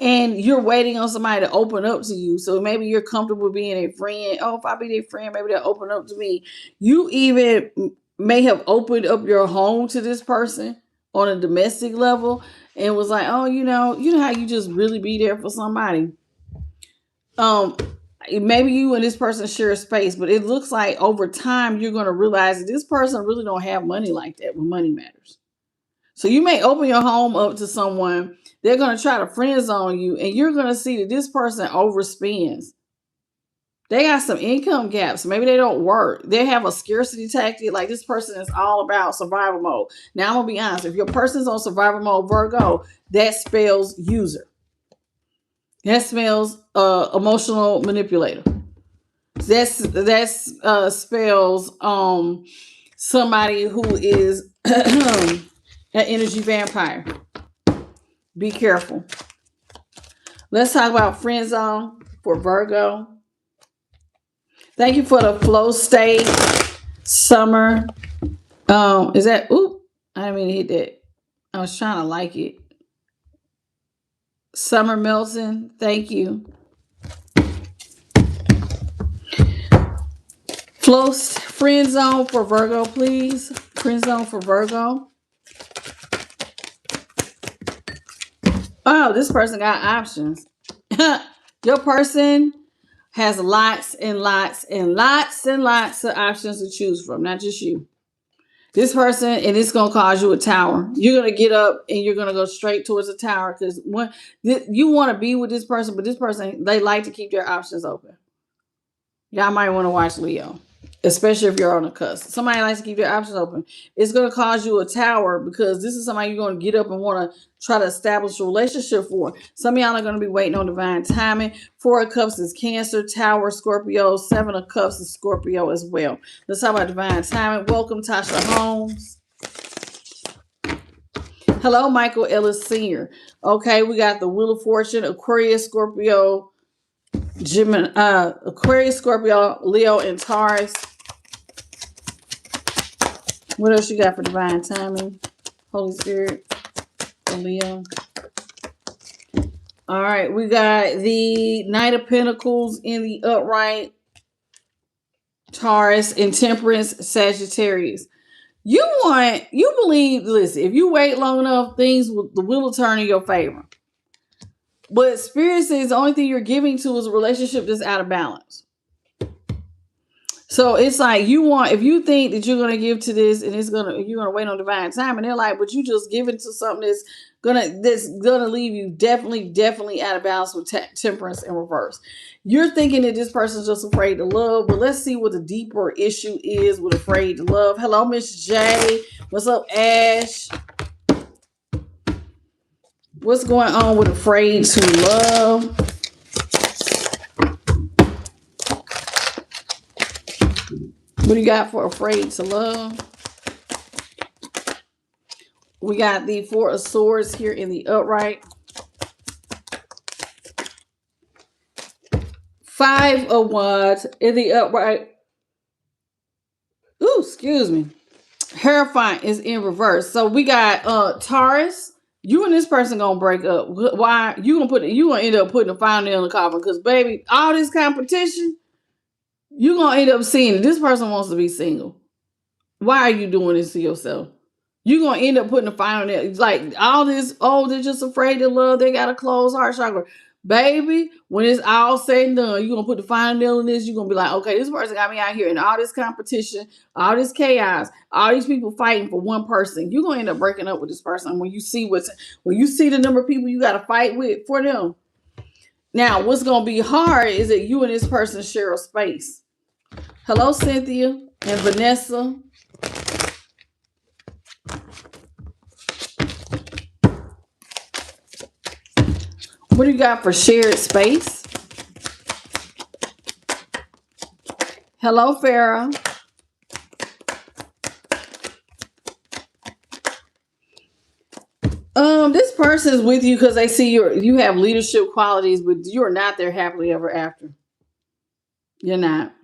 and you're waiting on somebody to open up to you. So maybe you're comfortable being a friend. Oh, if I be their friend, maybe they'll open up to me. You even may have opened up your home to this person on a domestic level and was like, oh, you know how you just really be there for somebody. Maybe you and this person share a space, but it looks like over time you're going to realize that this person really don't have money like that when money matters. So you may open your home up to someone, they're going to try to friend zone you, and you're going to see that this person overspends. They got some income gaps. Maybe they don't work. They have a scarcity tactic. Like this person is all about survival mode. Now I'm going to be honest. If your person's on survival mode, Virgo, that spells user. That smells emotional manipulator. That's spells somebody who is an energy vampire. Be careful. Let's talk about friend zone for Virgo. Thank you for the flow state summer. Is that I didn't mean to hit that. I was trying to like it. Summer Milton, thank you. Flow friend zone for Virgo, please. Friend zone for Virgo. Oh, this person got options. Your person has lots and lots and lots and lots of options to choose from, not just you. This person, and it's going to cause you a tower. You're going to get up and you're going to go straight towards a tower because you want to be with this person, but this person, they like to keep their options open. Y'all might want to watch Leo, especially if you're on a cusp. Somebody likes to keep their options open. It's going to cause you a tower because this is somebody you're going to get up and want to try to establish a relationship for. Some of y'all are going to be waiting on divine timing. 4 of Cups is Cancer, Tower, Scorpio. 7 of Cups is Scorpio as well. Let's talk about divine timing. Welcome, Tasha Holmes. Hello, Michael Ellis Sr. Okay, we got the Wheel of Fortune, Aquarius, Scorpio, Gemini, Aquarius, Scorpio, Leo, and Taurus. What else you got for divine timing? Holy Spirit, for Leo. All right, we got the Knight of Pentacles in the upright, Taurus, and Temperance, Sagittarius. You believe, listen, if you wait long enough, the wheel will turn in your favor. But Spirit says the only thing you're giving to is a relationship that's out of balance. So it's like if you think that you're gonna give to this and you're gonna wait on divine time, and they're like, but you just giving to something that's gonna leave you definitely out of balance with temperance in reverse. You're thinking that this person's just afraid to love, but let's see what the deeper issue is with afraid to love. Hello, Miss J. What's up, Ash? What's going on with afraid to love? What do you got for afraid to love? We got the 4 of Swords here in the upright. 5 of Wands in the upright. Ooh, excuse me. Hierophant is in reverse. So we got Taurus You and this person gonna break up. Why? You gonna end up putting a final nail in the coffin? Because baby, all this competition, you gonna end up seeing it. This person wants to be single. Why are you doing this to yourself? You're gonna end up putting a final nail. It's like all this, oh, they're just afraid to love, they got a closed heart chakra. Baby, when it's all said and done, you're gonna put the final nail in this, you're gonna be like, okay, this person got me out here in all this competition, all this chaos, all these people fighting for one person. You're gonna end up breaking up with this person when you see the number of people you gotta fight with for them. Now, what's gonna be hard is that you and this person share a space. Hello, Cynthia and Vanessa. What do you got for shared space? Hello, Farah. This person is with you because they see you have leadership qualities, but you're not there happily ever after. You're not.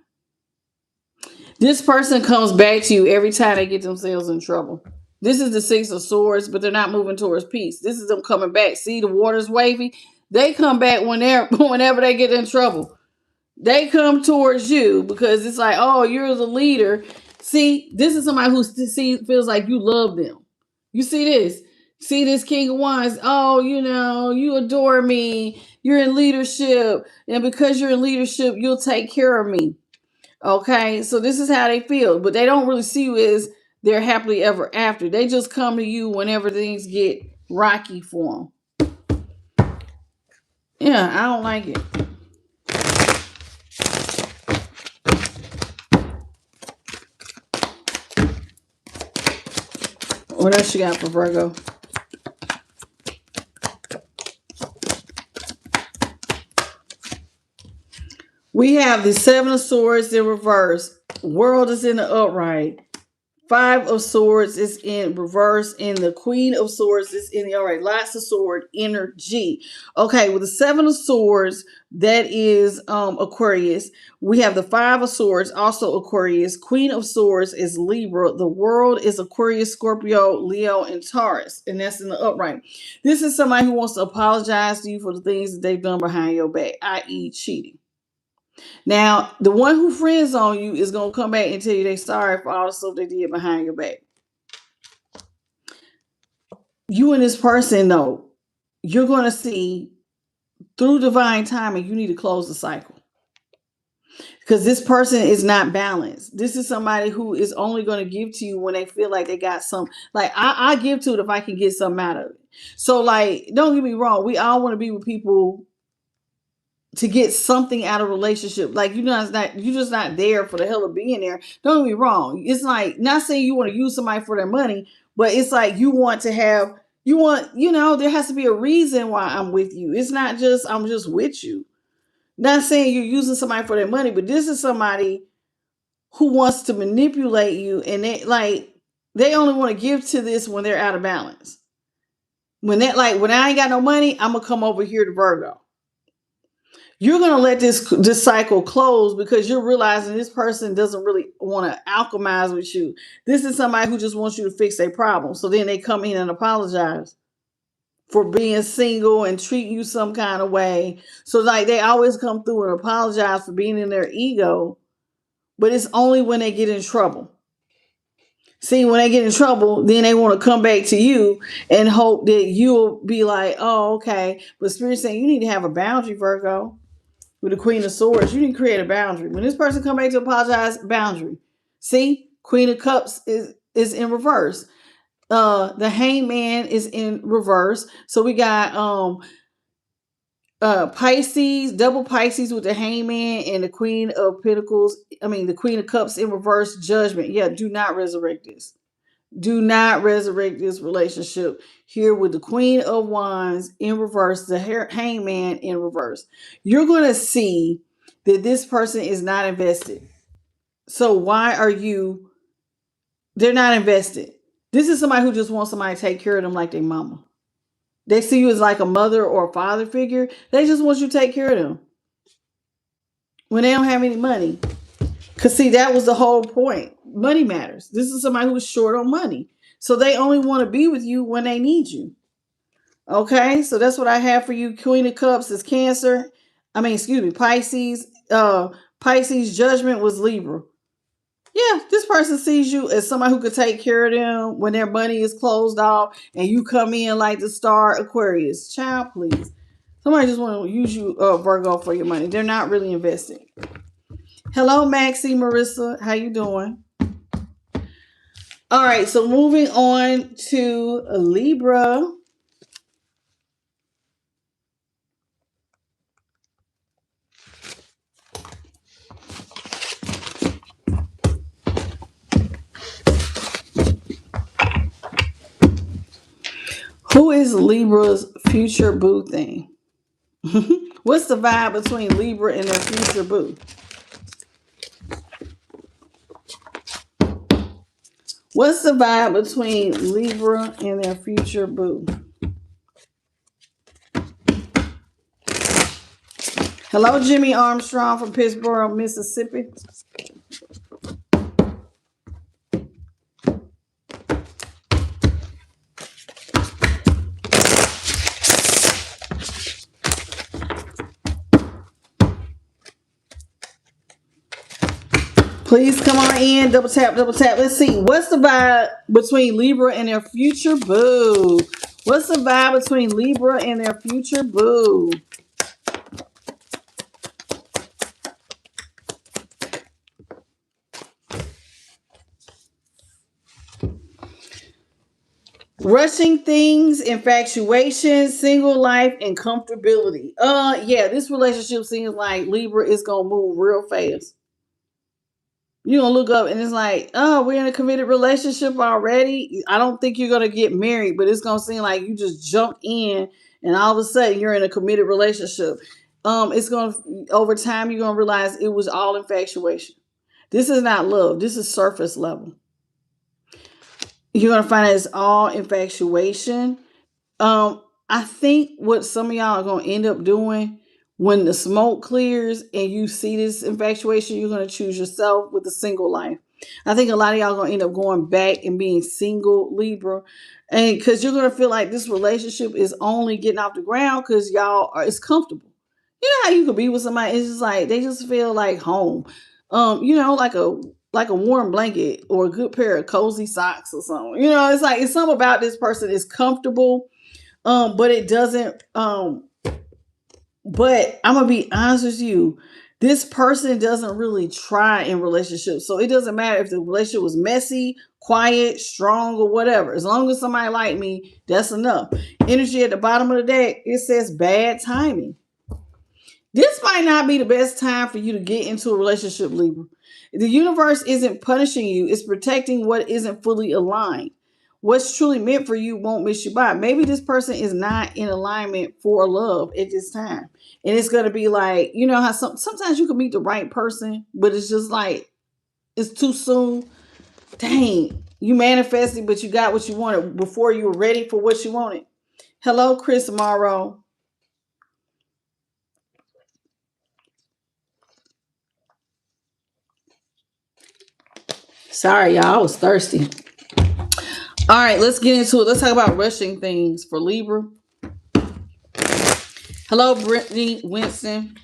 This person comes back to you every time they get themselves in trouble. This is the Six of Swords, but they're not moving towards peace. This is them coming back. See, the water's wavy. They come back whenever they get in trouble. They come towards you because it's like, oh, you're the leader. See, this is somebody who feels like you love them. You see this? See this King of Wands? Oh, you adore me. You're in leadership. And because you're in leadership, you'll take care of me. Okay, so this is how they feel. But they don't really see you as they're happily ever after. They just come to you whenever things get rocky for them. Yeah, I don't like it. What else you got for Virgo? We have the Seven of Swords in reverse. World is in the upright. Five of Swords is in reverse, and the Queen of Swords is in the upright. Lots of sword energy. Okay, with the Seven of Swords, that is Aquarius. We have the Five of Swords, also Aquarius. Queen of Swords is Libra. The World is Aquarius, Scorpio, Leo, and Taurus, and that's in the upright. This is somebody who wants to apologize to you for the things that they've done behind your back, i.e. cheating. Now, the one who friends on you is going to come back and tell you they're sorry for all the stuff they did behind your back. You and this person, though, you're going to see through divine timing, you need to close the cycle. Because this person is not balanced. This is somebody who is only going to give to you when they feel like they got some. Like, I give to it if I can get something out of it. So, like, don't get me wrong. We all want to be with people to get something out of a relationship. Like, you're just not there for the hell of being there. Don't get me wrong. It's like, not saying you want to use somebody for their money, but it's like there has to be a reason why I'm with you. It's not just, I'm just with you. Not saying you're using somebody for their money, but this is somebody who wants to manipulate you, and they only want to give to this when they're out of balance. When I ain't got no money, I'm gonna come over here to Virgo. You're going to let this cycle close because you're realizing this person doesn't really want to alchemize with you. This is somebody who just wants you to fix their problem. So then they come in and apologize for being single and treating you some kind of way. So like they always come through and apologize for being in their ego, but it's only when they get in trouble. See, when they get in trouble, then they want to come back to you and hope that you'll be like, oh, okay. But Spirit's saying you need to have a boundary, Virgo. With the Queen of Swords, you didn't create a boundary. When this person come back to apologize, boundary. See, Queen of Cups is in reverse. The Hangman is in reverse. So we got Pisces, double Pisces with the Hangman and the Queen of Pentacles. The Queen of Cups in reverse, Judgment. Yeah, do not resurrect this. Do not resurrect this relationship here with the Queen of Wands in reverse, the Hangman in reverse. You're going to see that this person is not invested. So why are you? They're not invested. This is somebody who just wants somebody to take care of them like their mama. They see you as like a mother or a father figure. They just want you to take care of them when they don't have any money. Because see, that was the whole point. Money matters. This is somebody who's short on money. So they only want to be with you when they need you. Okay, so that's what I have for you. Queen of Cups is Cancer. I mean, excuse me, Pisces. Pisces judgment was Libra. Yeah, this person sees you as somebody who could take care of them when their money is closed off, and you come in like the star. Aquarius, child, please. Somebody just want to use you, Virgo, for your money. They're not really investing. Hello, Maxie, Marissa. How you doing? All right, so moving on to Libra. Who is Libra's future boo thing? What's the vibe between Libra and their future boo? What's the vibe between Libra and their future boo? Hello, Jimmy Armstrong from Pittsburgh, Mississippi. Please come on in. Double tap, double tap. Let's see. What's the vibe between Libra and their future boo? What's the vibe between Libra and their future boo? Rushing things, infatuation, single life, and comfortability. Yeah, this relationship seems like Libra is gonna move real fast. You're gonna look up and it's like, oh, we're in a committed relationship already. I don't think you're gonna get married, but it's gonna seem like you just jumped in and all of a sudden you're in a committed relationship. It's gonna over time you're gonna realize it was all infatuation. This is not love. This is surface level. You're gonna find that it's all infatuation. I think what some of y'all are gonna end up doing when the smoke clears and you see this infatuation, you're gonna choose yourself with a single life. I think a lot of y'all are gonna end up going back and being single, Libra, and because you're gonna feel like this relationship is only getting off the ground because y'all are it's comfortable. You know how you could be with somebody, it's just like they just feel like home. Like a warm blanket or a good pair of cozy socks or something. It's like it's something about this person is comfortable, but it doesn't. But I'm gonna be honest with you, this person doesn't really try in relationships, so it doesn't matter if the relationship was messy, quiet, strong, or whatever. As long as somebody like me, that's enough. Energy at the bottom of the deck, it says bad timing. This might not be the best time for you to get into a relationship, Libra. The universe isn't punishing you, it's protecting what isn't fully aligned. What's truly meant for you won't miss you by. Maybe this person is not in alignment for love at this time. And it's going to be like, you know how sometimes you can meet the right person, but it's just like, it's too soon. Dang, you manifested, but you got what you wanted before you were ready for what you wanted. Hello, Chris Morrow. Sorry, y'all. I was thirsty. All right, let's get into it. Let's talk about rushing things for Libra. Hello, Brittany Winston.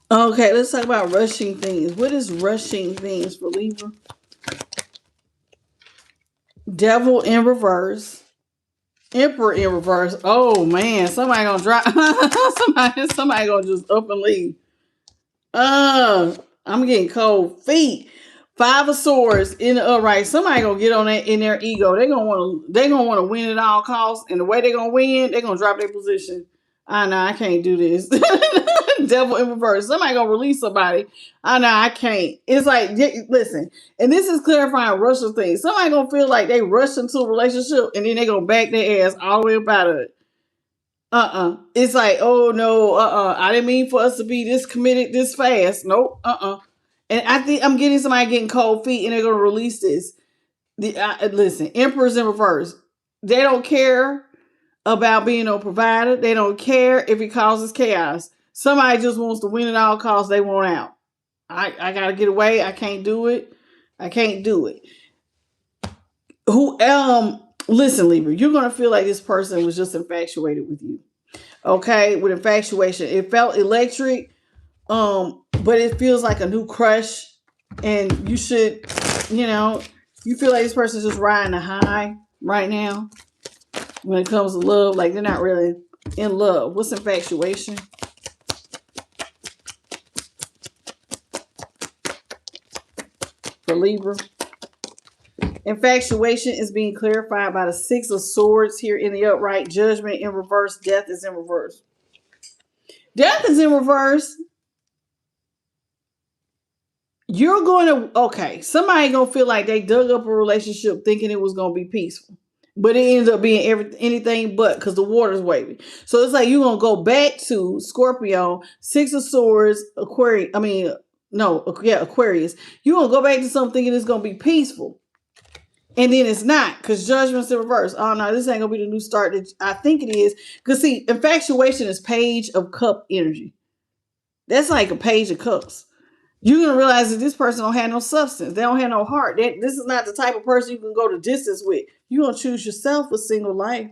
Okay, let's talk about rushing things. What is rushing things for Libra? Devil in reverse. Emperor in reverse. Oh man, somebody gonna drop. somebody gonna just up and leave. I'm getting cold feet. Five of Swords in the upright. Somebody gonna get on that in their ego. They gonna want to. They gonna want to win at all costs. And the way they gonna win, they gonna drop their position. I know I can't do this. Devil in reverse. Somebody gonna release somebody. I know I can't. It's like, listen, and this is clarifying Russian things. Somebody gonna feel like they rushed into a relationship and then they gonna back their ass all the way up out of it. It's like, oh no, I didn't mean for us to be this committed this fast. Nope. And I think I'm getting somebody getting cold feet and they're gonna release this. Listen, Emperor's in reverse. They don't care about being a provider. They don't care if it causes chaos. Somebody just wants to win at all costs. They want out. I gotta get away. I can't do it. I can't do it. Listen, Libra, you're gonna feel like this person was just infatuated with you. Okay, with infatuation. It felt electric, but it feels like a new crush. And you should, you feel like this person's just riding a high right now when it comes to love. Like they're not really in love. What's infatuation? For Libra. Infatuation is being clarified by the Six of Swords here in the upright. Judgment in reverse. Death is in reverse. Death is in reverse. You're going to, okay, somebody going to feel like they dug up a relationship thinking it was going to be peaceful. But it ends up being anything but, because the water's wavy. So it's like you're going to go back to Scorpio, Six of Swords, Aquarius. Aquarius. You're going to go back to something thinking it's going to be peaceful. And then it's not, because Judgment's in reverse. Oh no, this ain't going to be the new start that I think it is. Because see, infatuation is Page of Cup energy. That's like a Page of Cups. You're going to realize that this person don't have no substance. They don't have no heart. This is not the type of person you can go to distance with. You're going to choose yourself a single life.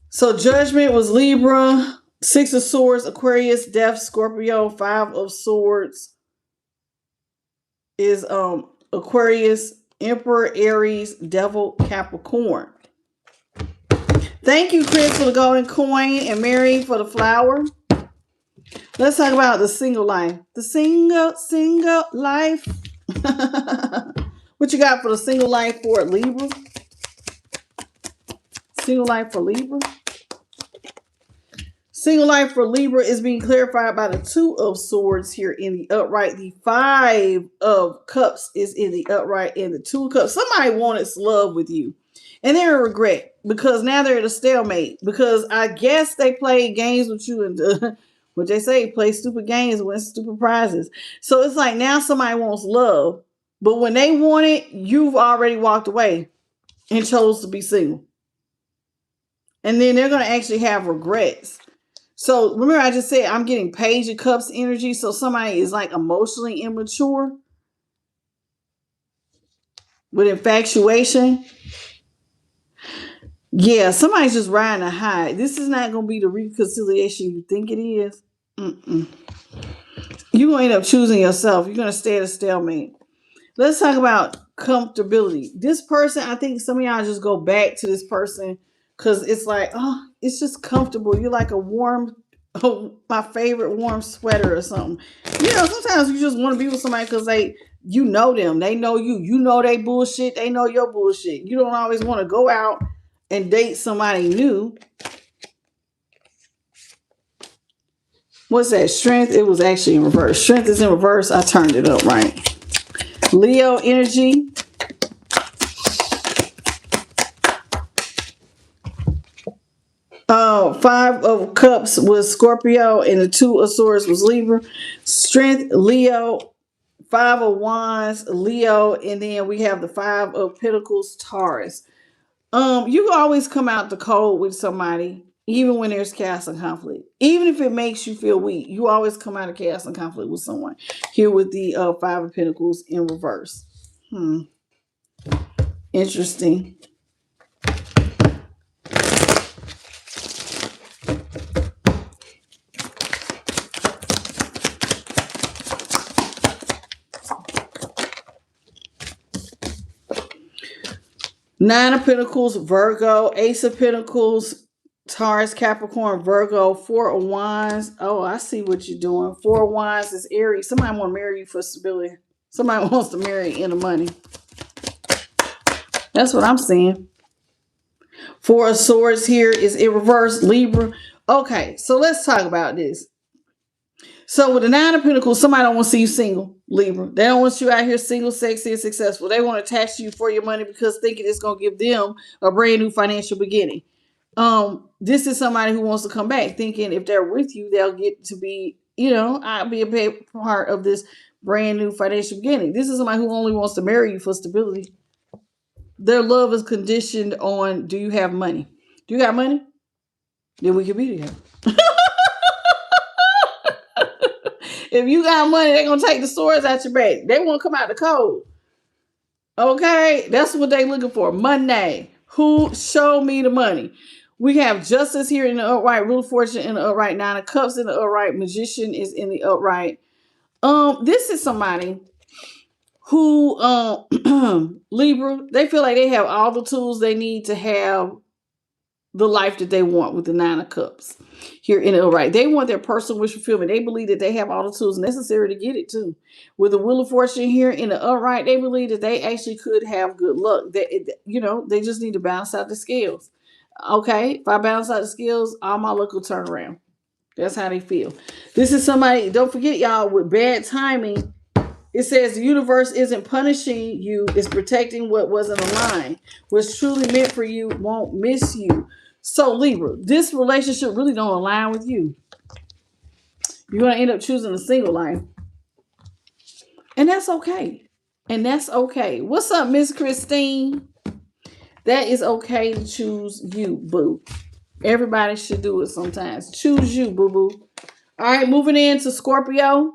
So Judgment was Libra, Six of Swords, Aquarius, Death, Scorpio, Five of Swords is Aquarius, Emperor, Aries, Devil, Capricorn. Thank you, Chris, for the golden coin, and Mary for the flower. Let's talk about the single life. The single life. What you got for the single life for Libra? Single life for Libra. Single life for Libra is being clarified by the Two of Swords here in the upright. The Five of Cups is in the upright, and the Two of Cups. Somebody wanted love with you, and they're in regret because now they're at a stalemate. Because I guess they played games with you and what they say, play stupid games, win stupid prizes. So it's like now somebody wants love, but when they want it, you've already walked away and chose to be single. And then they're going to actually have regrets. So remember I just said I'm getting Page of Cups energy. So somebody is like emotionally immature with infatuation. Yeah, somebody's just riding a high. This is not going to be the reconciliation you think it is. You're going to end up choosing yourself. You're going to stay at a stalemate. Let's talk about comfortability. This person, I think some of y'all just go back to this person because it's like, oh, it's just comfortable. You're like a warm, my favorite warm sweater or something. Sometimes you just want to be with somebody because you know them. They know you. You know they bullshit. They know your bullshit. You don't always want to go out and date somebody new. What's that? Strength? It was actually in reverse. Strength is in reverse. I turned it up right. Leo energy. Five of Cups was Scorpio, and the Two of Swords was Libra. Strength, Leo. Five of Wands, Leo, and then we have the Five of Pentacles, Taurus. You can always come out the cold with somebody, even when there's chaos and conflict. Even if it makes you feel weak, you always come out of chaos and conflict with someone. Here with the Five of Pentacles in reverse. Interesting. Nine of Pentacles, Virgo, Ace of Pentacles, Taurus, Capricorn, Virgo, Four of Wands. Oh, I see what you're doing. Four of Wands is Aries. Somebody want to marry you for stability. Somebody wants to marry in the money. That's what I'm seeing. Four of Swords here is in reverse, Libra. Okay, so let's talk about this. So with the Nine of Pentacles, somebody don't want to see you single, Libra. They don't want you out here single, sexy, and successful. They want to tax you for your money because thinking it's gonna give them a brand new financial beginning. This is somebody who wants to come back, thinking if they're with you, they'll get to be, I'll be a part of this brand new financial beginning. This is somebody who only wants to marry you for stability. Their love is conditioned on, do you have money? Do you got money? Then we can be together. If you got money, they're gonna take the swords out your back. They won't come out the cold. Okay, that's what they looking for. Money. Who show me the money? We have justice here in the upright, rule of fortune in the upright, nine of cups in the upright, magician is in the upright. This is somebody who Libra, they feel like they have all the tools they need to have the life that they want with the nine of cups here in the upright. They want their personal wish fulfillment. They believe that they have all the tools necessary to get it too. With the wheel of fortune here in the upright, they believe that they actually could have good luck. They just need to balance out the scales. Okay, if I balance out the scales, all my luck will turn around. That's how they feel. This is somebody, don't forget y'all, with bad timing. It says the universe isn't punishing you, it's protecting what wasn't aligned. What's truly meant for you won't miss you. So Libra, this relationship really don't align with you. You're going to end up choosing a single life. And that's okay. And that's okay. What's up, Miss Christine? That is okay to choose you, boo. Everybody should do it sometimes. Choose you, boo-boo. All right, moving into Scorpio.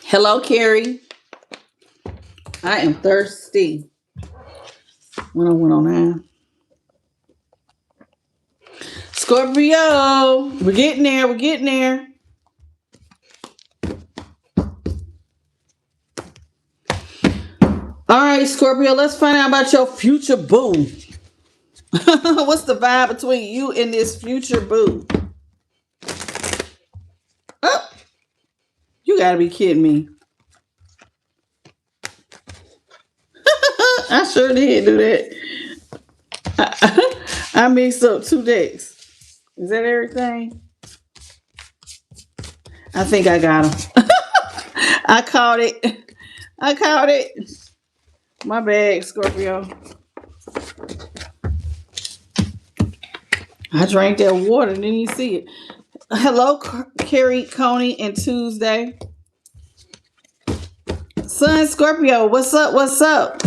Hello, Carrie. I am thirsty. 10109. Scorpio. We're getting there. We're getting there. All right, Scorpio, let's find out about your future boo. What's the vibe between you and this future boo? Oh, you gotta be kidding me. I sure did do that. I mixed up two decks. Is that everything? I think I got them. I caught it. I caught it. My bad, Scorpio. I drank that water and didn't even see it. Hello, Carrie, Coney, and Tuesday. Sun Scorpio, what's up? What's up?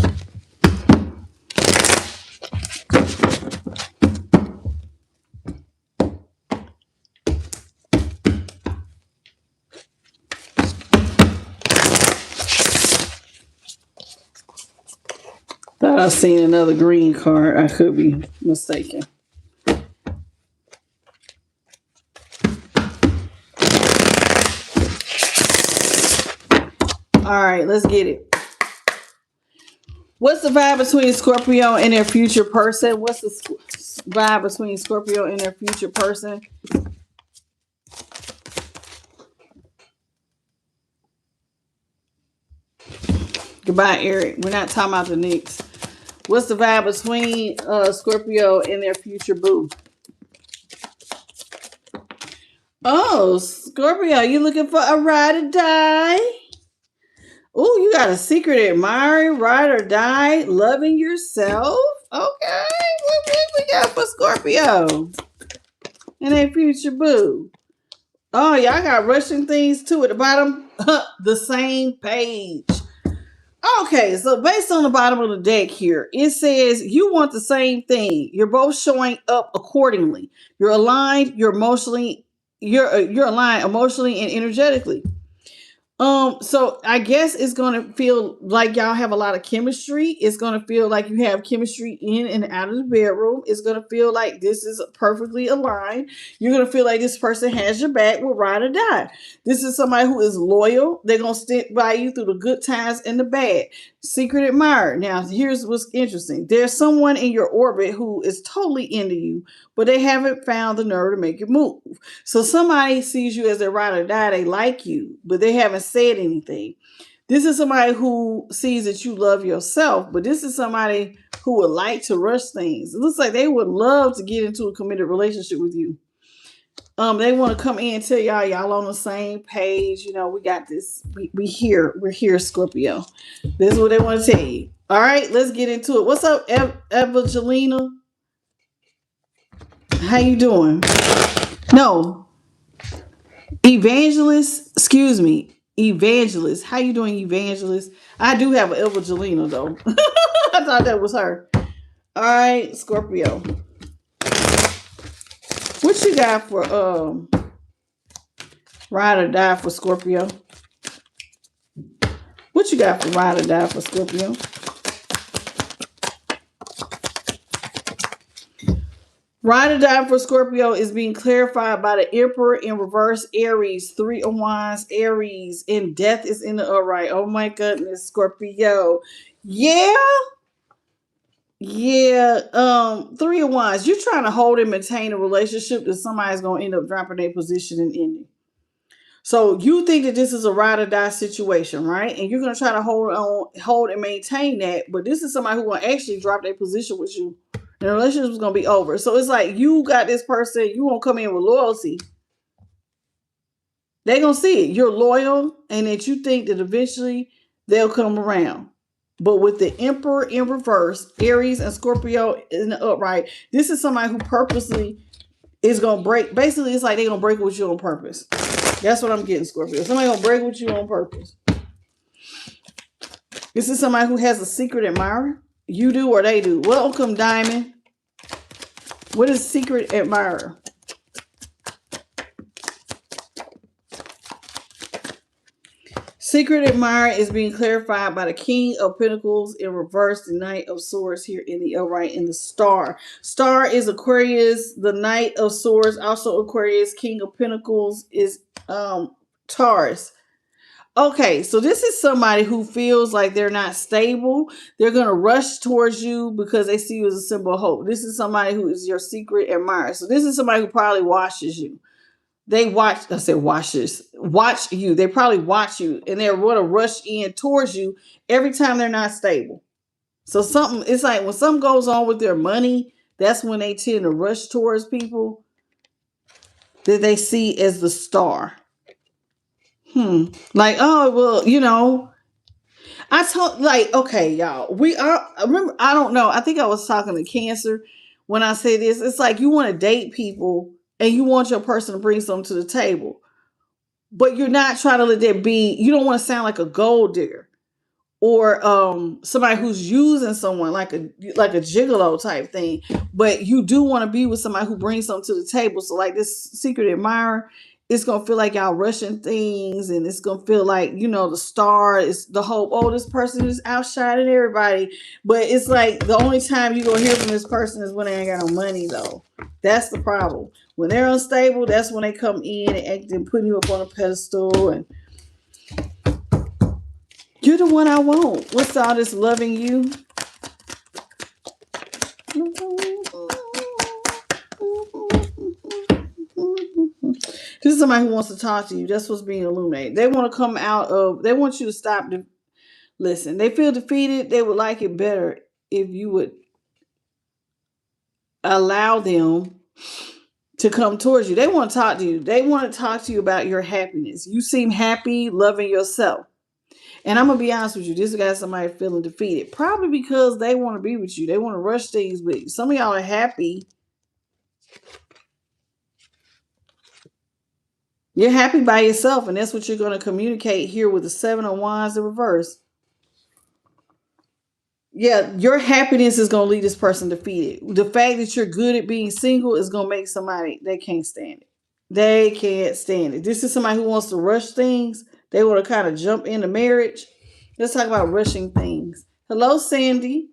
Thought I seen another green card. I could be mistaken. All right, let's get it. What's the vibe between Scorpio and their future person? What's the vibe between Scorpio and their future person? Goodbye, Eric. We're not talking about the Knicks. What's the vibe between Scorpio and their future boo? Oh, Scorpio, you looking for a ride or die? Oh, you got a secret admiring, ride or die, loving yourself. Okay, what we got for Scorpio and their future boo? Oh, y'all got rushing things too at the bottom. The same page. Okay, so based on the bottom of the deck here, it says you want the same thing. You're both showing up accordingly. You're aligned. You're emotionally. You're aligned emotionally and energetically. So I guess it's gonna feel like y'all have a lot of chemistry. It's gonna feel like you have chemistry in and out of the bedroom. It's gonna feel like this is perfectly aligned. You're gonna feel like this person has your back, will ride or die. This is somebody who is loyal. They're gonna stick by you through the good times and the bad. Secret admirer. Now, here's what's interesting. There's someone in your orbit who is totally into you, but they haven't found the nerve to make it move. So somebody sees you as their ride or die. They like you, but they haven't said anything. This is somebody who sees that you love yourself, but this is somebody who would like to rush things. It looks like they would love to get into a committed relationship with you. They want to come in and tell y'all on the same page. You know, we got this. We're here, Scorpio. This is what they want to tell you. All right, let's get into it. What's up, Evangelina? How you doing? No, Evangelist. Excuse me, Evangelist. How you doing, Evangelist? I do have an Evangelina though. I thought that was her. All right, Scorpio. What you got for ride or die for Scorpio? What you got for ride or die for Scorpio? Ride or die for Scorpio is being clarified by the Emperor in reverse, Aries, 3 of Wands, Aries, and death is in the upright. Oh my goodness, Scorpio. Yeah. Yeah. 3 of Wands. You're trying to hold and maintain a relationship that somebody's gonna end up dropping their position and ending. So you think that this is a ride or die situation, right? And you're gonna try to hold and maintain that, but this is somebody who will actually drop their position with you. And the relationship is gonna be over. So it's like you got this person, you won't come in with loyalty. They're gonna see it. You're loyal, and that you think that eventually they'll come around. But with the Emperor in reverse, Aries and Scorpio in the upright, this is somebody who purposely is gonna break. Basically, it's like they're gonna break with you on purpose. That's what I'm getting, Scorpio. Somebody gonna break with you on purpose. This is somebody who has a secret admirer. You do or they do. Welcome, Diamond. What is secret admirer? Secret admirer is being clarified by the King of Pentacles in reverse, the Knight of Swords here in the upright, in the Star. Star is Aquarius, the Knight of Swords, also Aquarius. King of Pentacles is Taurus. Okay, so this is somebody who feels like they're not stable. They're going to rush towards you because they see you as a symbol of hope. This is somebody who is your secret admirer. So this is somebody who probably watches you. They watch you. They probably watch you, and they want to rush in towards you every time they're not stable. So it's like when something goes on with their money, that's when they tend to rush towards people that they see as the star. Like, oh, well, you know, okay, y'all, remember, I don't know. I think I was talking to Cancer when I say this. It's like you want to date people and you want your person to bring something to the table, but you're not trying to let that be. You don't want to sound like a gold digger or somebody who's using someone like a gigolo type thing, but you do want to be with somebody who brings something to the table. So like this secret admirer, it's gonna feel like y'all rushing things, and it's gonna feel like, you know, the star is the hope. Oh, this person is outshining everybody, but it's like the only time you gonna hear from this person is when they ain't got no money though. That's the problem. When they're unstable, that's when they come in and act and putting you up on a pedestal and you're the one I want. What's all this loving you? This is somebody who wants to talk to you. That's what's being illuminated. They want to come out of, they want you to stop. Listen, they feel defeated. They would like it better if you would allow them to come towards you. They want to talk to you. They want to talk to you about your happiness. You seem happy, loving yourself. And I'm going to be honest with you. This guy, somebody feeling defeated. Probably because they want to be with you. They want to rush things with you. Some of y'all are happy. You're happy by yourself. And that's what you're going to communicate here with the 7 of Wands in reverse. Yeah, your happiness is going to leave this person defeated. The fact that you're good at being single is going to make somebody, they can't stand it. They can't stand it. This is somebody who wants to rush things. They want to kind of jump into marriage. Let's talk about rushing things. Hello, Sandy.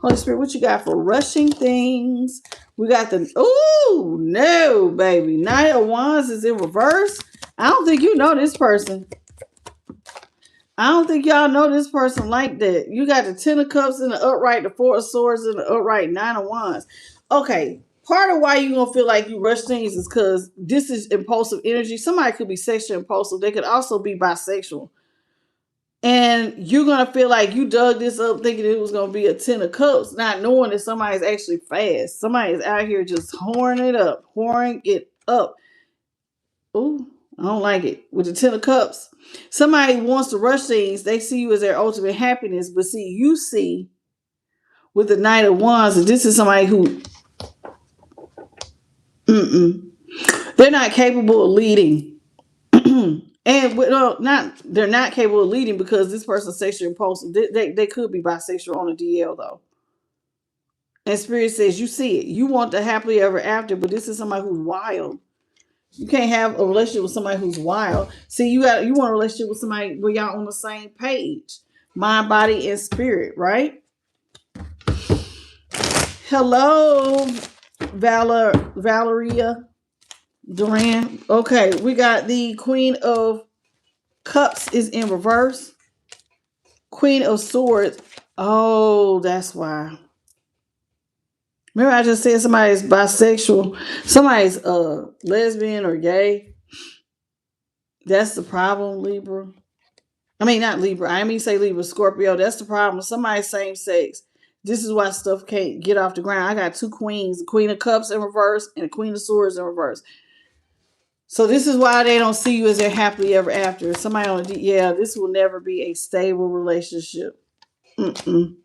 Holy Spirit, what you got for rushing things? We got oh, no, baby. Knight of Wands is in reverse. I don't think you know this person. I don't think y'all know this person like that. You got the 10 of Cups in the upright, the 4 of Swords in the upright, 9 of Wands. Okay. part of why you're gonna feel like you rush things is because this is impulsive energy. Somebody could be sexually impulsive. They could also be bisexual. And you're gonna feel like you dug this up thinking it was gonna be a 10 of cups, not knowing that somebody's actually fast. Somebody's out here just whoring it up. Ooh, I don't like it. With the 10 of cups. Somebody wants to rush things, they see you as their ultimate happiness, but see, you see with the Knight of Wands that this is somebody who they're not capable of leading. And they're not capable of leading because this person's sexually impulsive. They could be bisexual on a DL though. And Spirit says you see it. You want the happily ever after, but this is somebody who's wild. You can't have a relationship with somebody who's wild. See, you want a relationship with somebody where y'all on the same page, mind, body, and spirit, right? Hello, Valeria Duran. Okay, we got the Queen of Cups is in reverse. Queen of Swords. Oh, that's why. Remember I just said somebody's bisexual. Somebody's lesbian or gay. That's the problem, Libra. I mean, not Libra. I mean, say Libra, Scorpio. That's the problem. Somebody's same sex. This is why stuff can't get off the ground. I got two queens, the Queen of Cups in reverse and the Queen of Swords in reverse. So this is why they don't see you as their happily ever after. Somebody on the this will never be a stable relationship. Even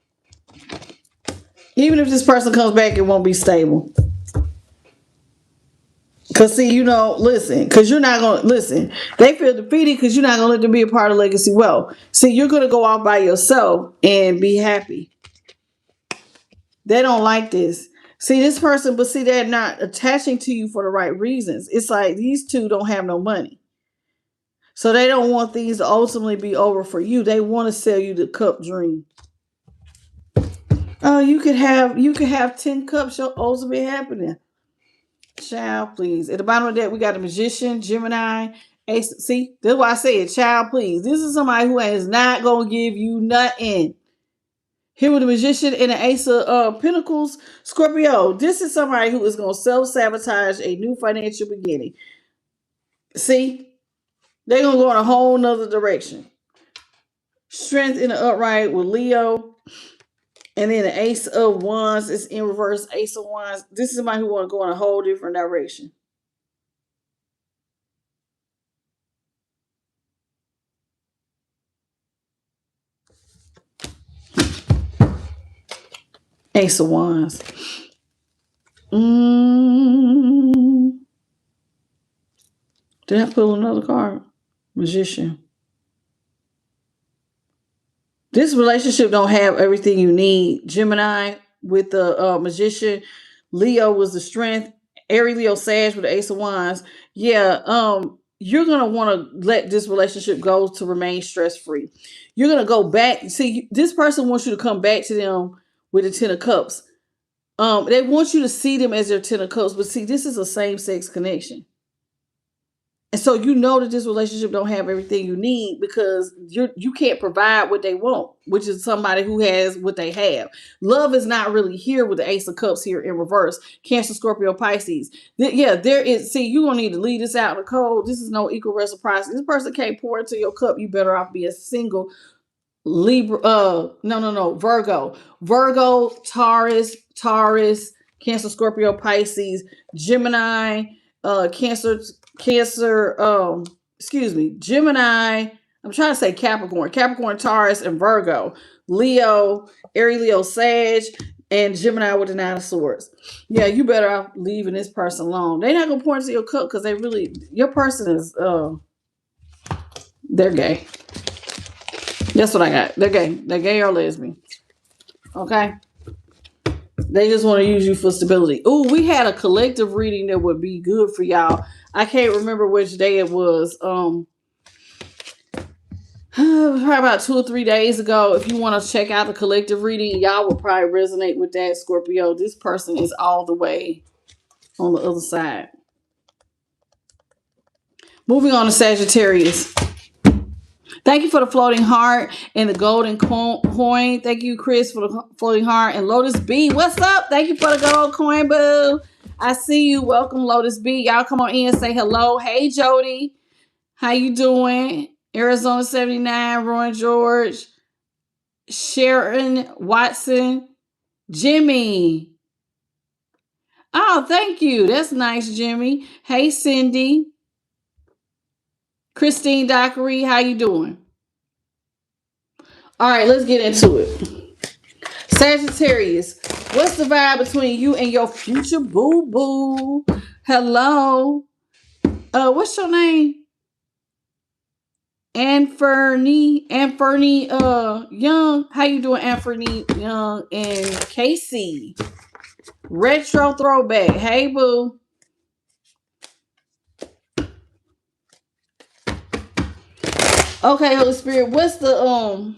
if this person comes back, it won't be stable. Because, see, listen, because you're not going to, listen, they feel defeated because you're not going to let them be a part of legacy wealth. See, you're going to go off by yourself and be happy. They don't like this. See, this person, but see, they're not attaching to you for the right reasons. It's like these two don't have no money. So they don't want things to ultimately be over for you. They want to sell you the cup dream. Oh, you could have 10 cups, your ultimate happiness. Child, please. At the bottom of that, we got the Magician, Gemini, Ace. See, that's why I say it. Child, please. This is somebody who is not going to give you nothing. Here with the Magician and the Ace of Pentacles, Scorpio. This is somebody who is going to self-sabotage a new financial beginning. See, they're going to go in a whole nother direction. Strength in the upright with Leo. And then the Ace of Wands is in reverse. Ace of Wands. This is somebody who want to go in a whole different direction. Ace of Wands. Did I pull another card? Magician. This relationship don't have everything you need. Gemini with the Magician. Leo was the strength. Aries, Leo, Sag with the Ace of Wands. Yeah, you're going to want to let this relationship go to remain stress-free. You're going to go back. See, this person wants you to come back to them with the 10 of Cups. They want you to see them as their 10 of Cups. But see, this is a same-sex connection. And so you know that this relationship don't have everything you need because you can't provide what they want, which is somebody who has what they have. Love is not really here with the Ace of Cups here in reverse. Cancer, Scorpio, Pisces. There is. See, you're going to need to leave this out in the cold. This is no equal reciprocity. This person can't pour into your cup. You better off being single. Libra. No. Virgo, Taurus, Cancer, Scorpio, Pisces, Gemini, Cancer, Gemini. I'm trying to say Capricorn, Taurus, and Virgo, Leo, Aries, Leo, Sag, and Gemini with the 9 of Swords. Yeah, you better off leaving this person alone. They're not gonna pour into your cup because your person is they're gay. That's what I got. They're gay. They're gay or lesbian. Okay. They just want to use you for stability. Oh, we had a collective reading that would be good for y'all. I can't remember which day it was. Probably about 2 or 3 days ago. If you want to check out the collective reading, y'all will probably resonate with that, Scorpio. This person is all the way on the other side. Moving on to Sagittarius. Thank you for the floating heart and the golden coin. Thank you, Chris, for the floating heart. And Lotus B, what's up? Thank you for the gold coin, boo. I see you. Welcome, Lotus B. Y'all come on in and say hello. Hey, Jody. How you doing? Arizona 79, Roy George, Sharon Watson, Jimmy. Oh, thank you. That's nice, Jimmy. Hey, Cindy. Christine Dockery, how you doing? All right, let's get into it. Sagittarius, what's the vibe between you and your future boo-boo? Hello. What's your name? Anferny Young. How you doing, Anferny Young? And Casey. Retro throwback. Hey, boo. Okay, Holy Spirit, what's the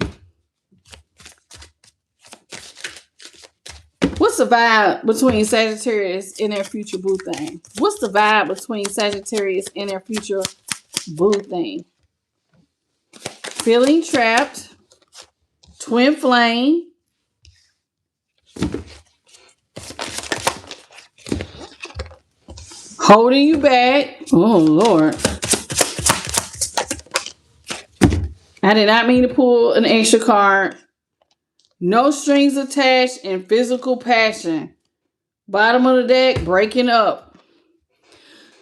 vibe between Sagittarius and their future boo thing? What's the vibe between Sagittarius and their future boo thing? Feeling trapped, twin flame, holding you back. Oh, Lord. I did not mean to pull an extra card. No strings attached and physical passion. Bottom of the deck, breaking up.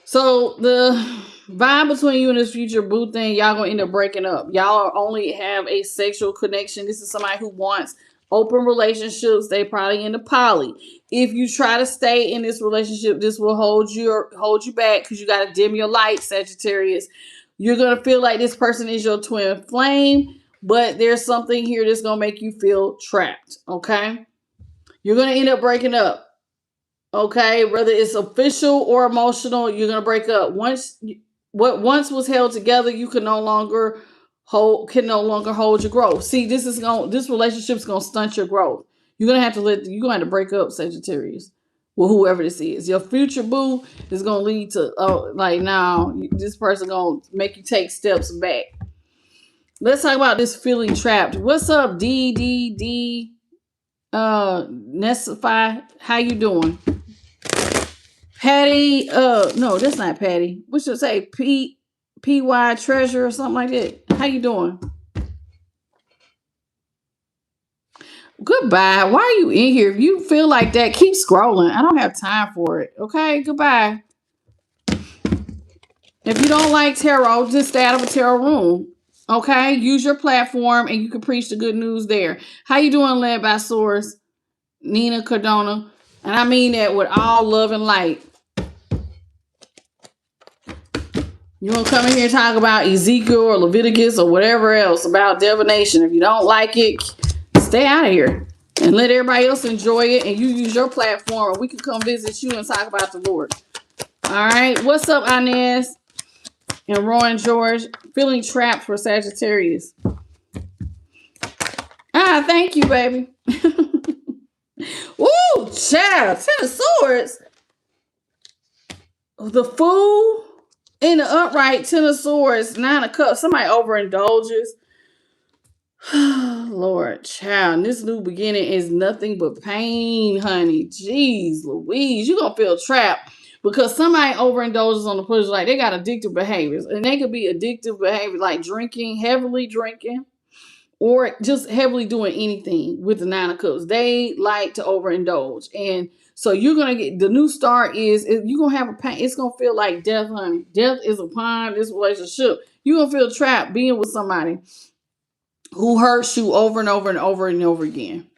So the vibe between you and this future boo thing, y'all gonna end up breaking up. Y'all only have a sexual connection. This is somebody who wants open relationships. They probably into poly. If you try to stay in this relationship, this will hold you back because you gotta dim your light, Sagittarius. You're gonna feel like this person is your twin flame, but there's something here that's gonna make you feel trapped. Okay, you're gonna end up breaking up. Okay, whether it's official or emotional, you're gonna break up. What once was held together, you can no longer hold your growth. See, this relationship's gonna stunt your growth. You're gonna have to break up, Sagittarius, with whoever this is. Your future boo is gonna lead to this person gonna make you take steps back. Let's talk about this feeling trapped. What's up, D Nesify? How you doing? Patty, no, that's not Patty. We should say PY Treasure or something like that. How you doing? Goodbye. Why are you in here? If you feel like that, keep scrolling. I don't have time for it. Okay, goodbye. If you don't like tarot, just stay out of a tarot room. Okay, use your platform and you can preach the good news there. How you doing, led by source? Nina Cardona. And I mean that with all love and light. You want to come in here and talk about Ezekiel or Leviticus or whatever else about divination. If you don't like it, stay out of here and let everybody else enjoy it. And you use your platform and we can come visit you and talk about the Lord. All right. What's up, Inez and Roy and George? Feeling trapped for Sagittarius. Thank you, baby. Woo, child. 10 of Swords. The Fool. In the upright, 10 of Swords, 9 of Cups. Somebody overindulges. Lord, child, this new beginning is nothing but pain, honey. Jeez Louise, you're going to feel trapped because somebody overindulges on the push. Like, they got addictive behaviors. And they could be addictive behavior like drinking, heavily drinking, or just heavily doing anything with the 9 of Cups. They like to overindulge. And so you're going to get, the new start is you're going to have a pain. It's going to feel like death, honey. Death is upon this relationship. You're going to feel trapped being with somebody who hurts you over and over and over and over again.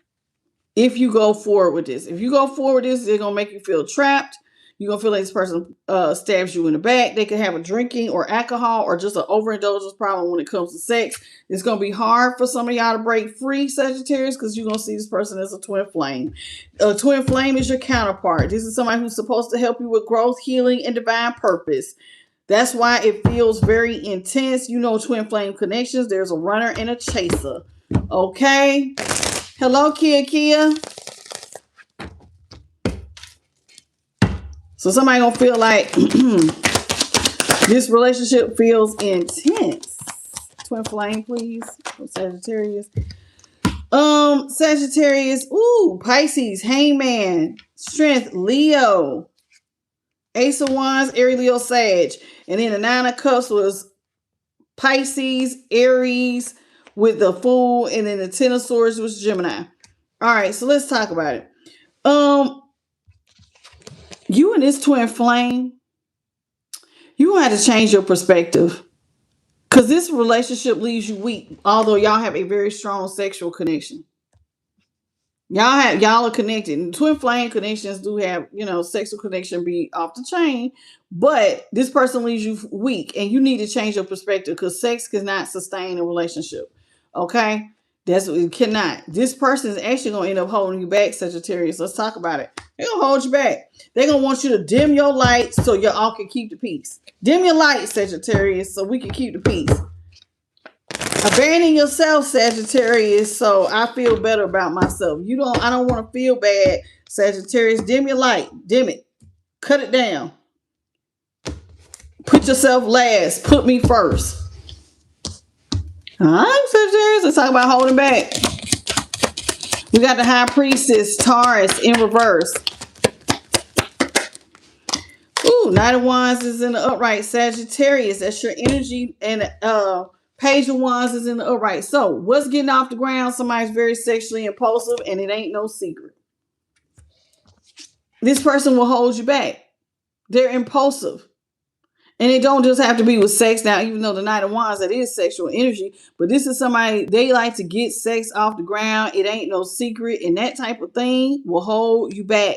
If you go forward with this. If you go forward with this, they're going to make you feel trapped. You're going to feel like this person stabs you in the back. They could have a drinking or alcohol or just an overindulgence problem when it comes to sex. It's going to be hard for some of y'all to break free, Sagittarius, because you're going to see this person as a twin flame. A twin flame is your counterpart. This is somebody who's supposed to help you with growth, healing, and divine purpose. That's why it feels very intense. You know, twin flame connections. There's a runner and a chaser. Okay. Hello, Kia. So somebody gonna feel like this relationship feels intense. Twin flame, please. From Sagittarius. Sagittarius. Ooh, Pisces, Hangman, Strength, Leo. Ace of Wands, Aries, Leo, Sag. And then the Nine of Cups was Pisces, Aries with the Fool. And then the Ten of Swords was Gemini. All right, so let's talk about it. You and this twin flame, you gonna have to change your perspective. Because this relationship leaves you weak, although y'all have a very strong sexual connection. Y'all are connected. And twin flame connections do have, sexual connection be off the chain, but this person leaves you weak and you need to change your perspective because sex cannot sustain a relationship. Okay? That's what it cannot. This person is actually gonna end up holding you back, Sagittarius. Let's talk about it. They're gonna hold you back. They're gonna want you to dim your light so y'all can keep the peace. Dim your light, Sagittarius, so we can keep the peace. Abandon yourself, Sagittarius, so I feel better about myself. I don't want to feel bad, Sagittarius. Dim your light. Dim it. Cut it down. Put yourself last. Put me first. All right, Sagittarius. Let's talk about holding back. We got the High Priestess, Taurus, in reverse. Ooh, Knight of Wands is in the upright. Sagittarius, that's your energy. And Page of Wands is in the upright. So what's getting off the ground? Somebody's very sexually impulsive and it ain't no secret. This person will hold you back. They're impulsive. And it don't just have to be with sex now, even though the Knight of Wands, that is sexual energy. But this is somebody, they like to get sex off the ground. It ain't no secret. And that type of thing will hold you back.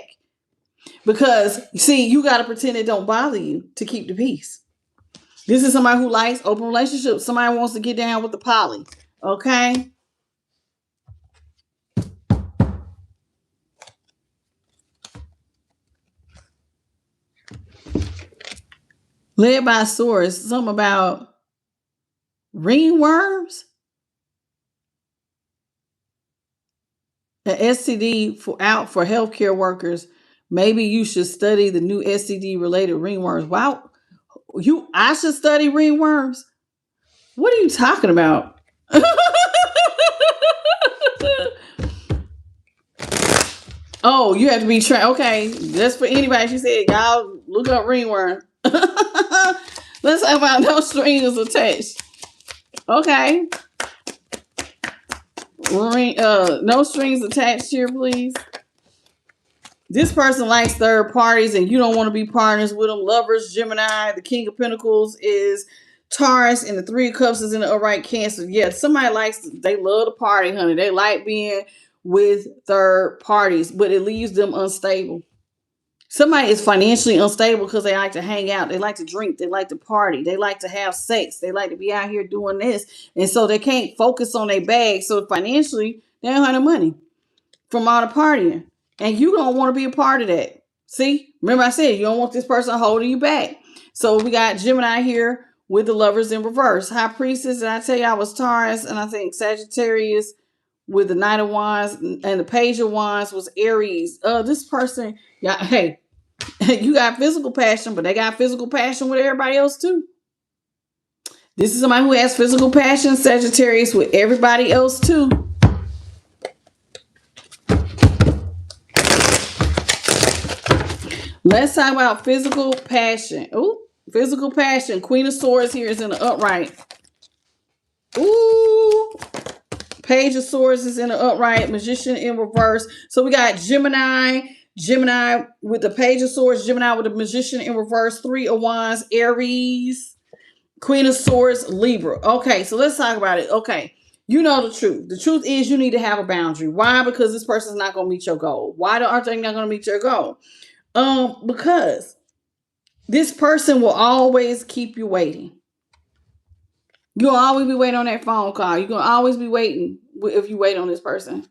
Because, see, you got to pretend it don't bother you to keep the peace. This is somebody who likes open relationships. Somebody wants to get down with the poly. Okay? Led by Source. Something about ringworms. An STD out for healthcare workers. Maybe you should study the new STD related ringworms. Wow. I should study ringworms? What are you talking about? Oh, you have to be trained. Okay, that's for anybody. She said, y'all look up ringworm. Let's talk about no strings attached. Okay. No strings attached here, please. This person likes third parties and you don't want to be partners with them. Lovers, Gemini, the King of Pentacles is Taurus, and the Three of Cups is in the upright, Cancer. Yeah, somebody they love the party, honey. They like being with third parties, but it leaves them unstable. Somebody is financially unstable because they like to hang out. They like to drink. They like to party. They like to have sex. They like to be out here doing this. And so they can't focus on their bag. So financially, they don't have no money from all the partying. And you don't want to be a part of that. See, remember I said you don't want this person holding you back. So we got Gemini here with the Lovers in reverse. High Priestess, and I tell you I was Taurus, and I think Sagittarius with the Knight of Wands and the Page of Wands was Aries. This person, yeah, hey, you got physical passion, but they got physical passion with everybody else too. This is somebody who has physical passion, Sagittarius, with everybody else too. Let's talk about physical passion. Ooh, physical passion. Queen of Swords here is in the upright. Ooh. Page of Swords is in the upright. Magician in reverse. So we got Gemini with the Page of Swords. Gemini with the Magician in reverse. Three of Wands. Aries. Queen of Swords. Libra. Okay, so let's talk about it. Okay. You know the truth. The truth is you need to have a boundary. Why? Because this person's not going to meet your goal. Why aren't they not going to meet your goal? Because this person will always keep you waiting. You'll always be waiting on that phone call. You're going to always be waiting if you wait on this person.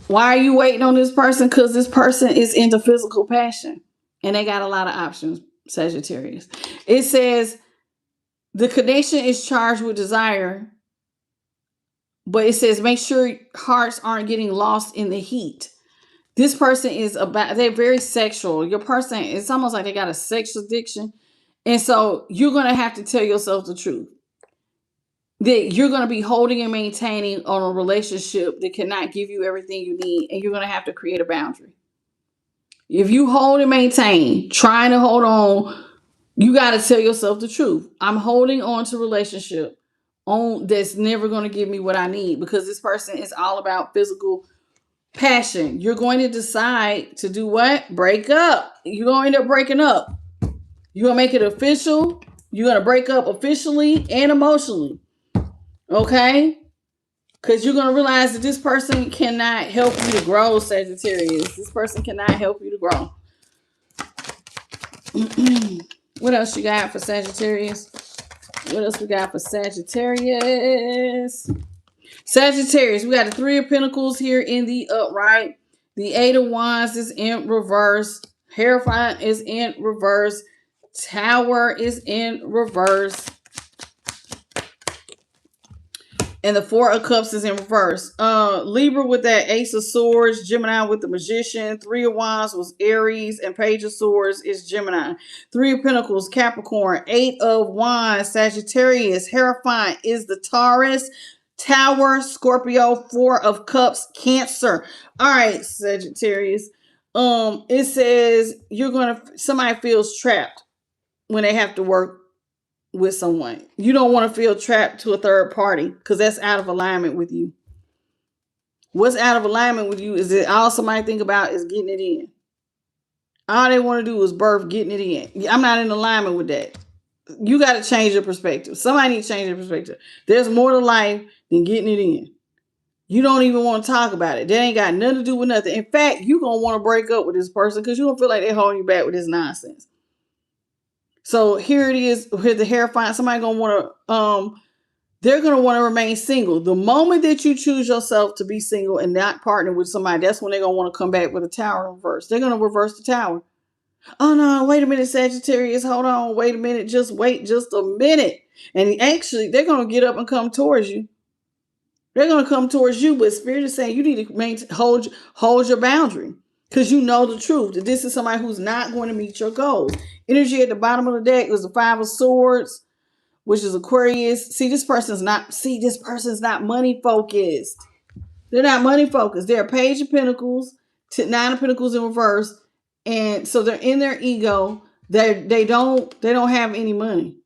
Why are you waiting on this person? Because this person is into physical passion. And they got a lot of options, Sagittarius. It says the connection is charged with desire. But it says make sure hearts aren't getting lost in the heat. This person they're very sexual. Your person, it's almost like they got a sex addiction. And so you're going to have to tell yourself the truth. That you're going to be holding and maintaining on a relationship that cannot give you everything you need. And you're going to have to create a boundary. If you hold and maintain, trying to hold on, you got to tell yourself the truth. I'm holding on to relationship on that's never going to give me what I need, because this person is all about physical passion. You're going to decide to do what? Break up. You're going to end up breaking up. You're going to make it official. You're going to break up officially and emotionally. Okay? Because you're going to realize that this person cannot help you to grow, Sagittarius. This person cannot help you to grow. What else you got for Sagittarius? What else we got for Sagittarius? Sagittarius, we got the Three of Pentacles here in the upright. The Eight of Wands is in reverse. Hierophant is in reverse. Tower is in reverse. And the Four of Cups is in reverse. Libra with that Ace of Swords. Gemini with the Magician. Three of Wands was Aries. And Page of Swords is Gemini. Three of Pentacles, Capricorn. Eight of Wands, Sagittarius. Hierophant is the Taurus. Tower, Scorpio. Four of Cups, Cancer. All right, Sagittarius. It says somebody feels trapped when they have to work with someone. You don't want to feel trapped to a third party, because that's out of alignment with you. What's out of alignment with you is that all somebody think about is getting it in. All they want to do is birth getting it in. I'm not in alignment with that. You got to change your perspective. Somebody needs to change their perspective. There's more to life than getting it in. You don't even want to talk about it. That ain't got nothing to do with nothing. In fact, you're going to want to break up with this person because you don't feel like they're holding you back with this nonsense. So here it is. Here's the Hierophant. Somebody gonna want to they're gonna want to remain single. The moment that you choose yourself to be single and not partner with somebody, that's when they're gonna want to come back with a Tower in reverse. They're gonna reverse the Tower. Oh no, wait a minute, Sagittarius. Hold on, wait a minute, just wait just a minute. And actually, they're gonna get up and come towards you. They're gonna come towards you, but Spirit is saying you need to hold your boundary. Because you know the truth, that this is somebody who's not going to meet your goals. Energy at the bottom of the deck is the Five of Swords, which is Aquarius. This person's not money focused. They're not money focused. They're a Page of Pentacles, Nine of Pentacles in reverse. And so they're in their ego. They don't have any money.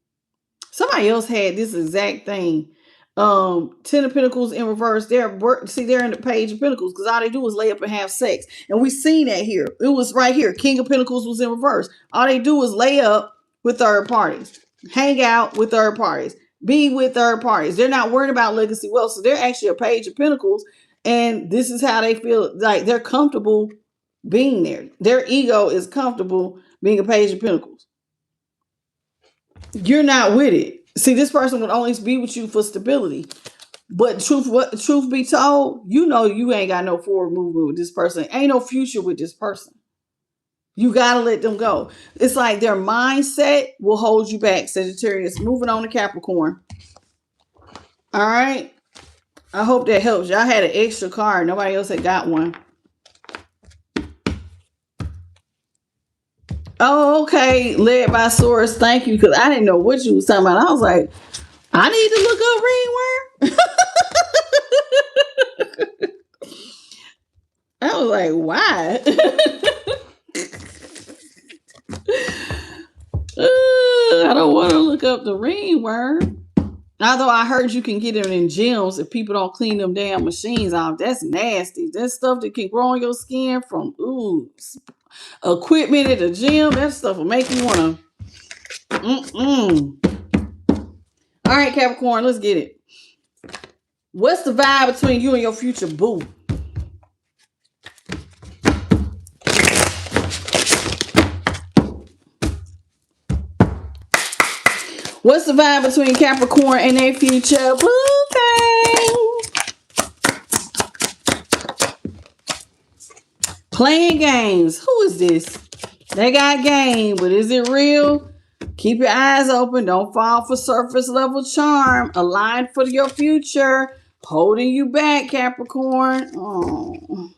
Somebody else had this exact thing. Ten of Pentacles in reverse. They're in the Page of Pentacles because all they do is lay up and have sex. And we seen that here. It was right here. King of Pentacles was in reverse. All they do is lay up with third parties. Hang out with third parties. Be with third parties. They're not worried about legacy wealth. So they're actually a Page of Pentacles. And this is how they feel like they're comfortable being there. Their ego is comfortable being a Page of Pentacles. You're not with it. This person would only be with you for stability. But truth be told, you ain't got no forward movement with this person. Ain't no future with this person. You got to let them go. It's like their mindset will hold you back, Sagittarius. Moving on to Capricorn. All right. I hope that helps. Y'all had an extra card. Nobody else had got one. Oh, okay. Led by Source. Thank you. Because I didn't know what you was talking about. I was like, I need to look up ring wear. I was like, why? I don't want to look up the ring word. Although I heard you can get it in gyms if people don't clean them damn machines off. That's nasty. That's stuff that can grow on your skin from equipment at the gym. That stuff will make you want to. All right, Capricorn, let's get it. What's the vibe between you and your future boo? What's the vibe between Capricorn and their future boo thing? Playing games. Who is this? They got game, but is it real? Keep your eyes open. Don't fall for surface level charm. Align for your future. Holding you back, Capricorn. Oh.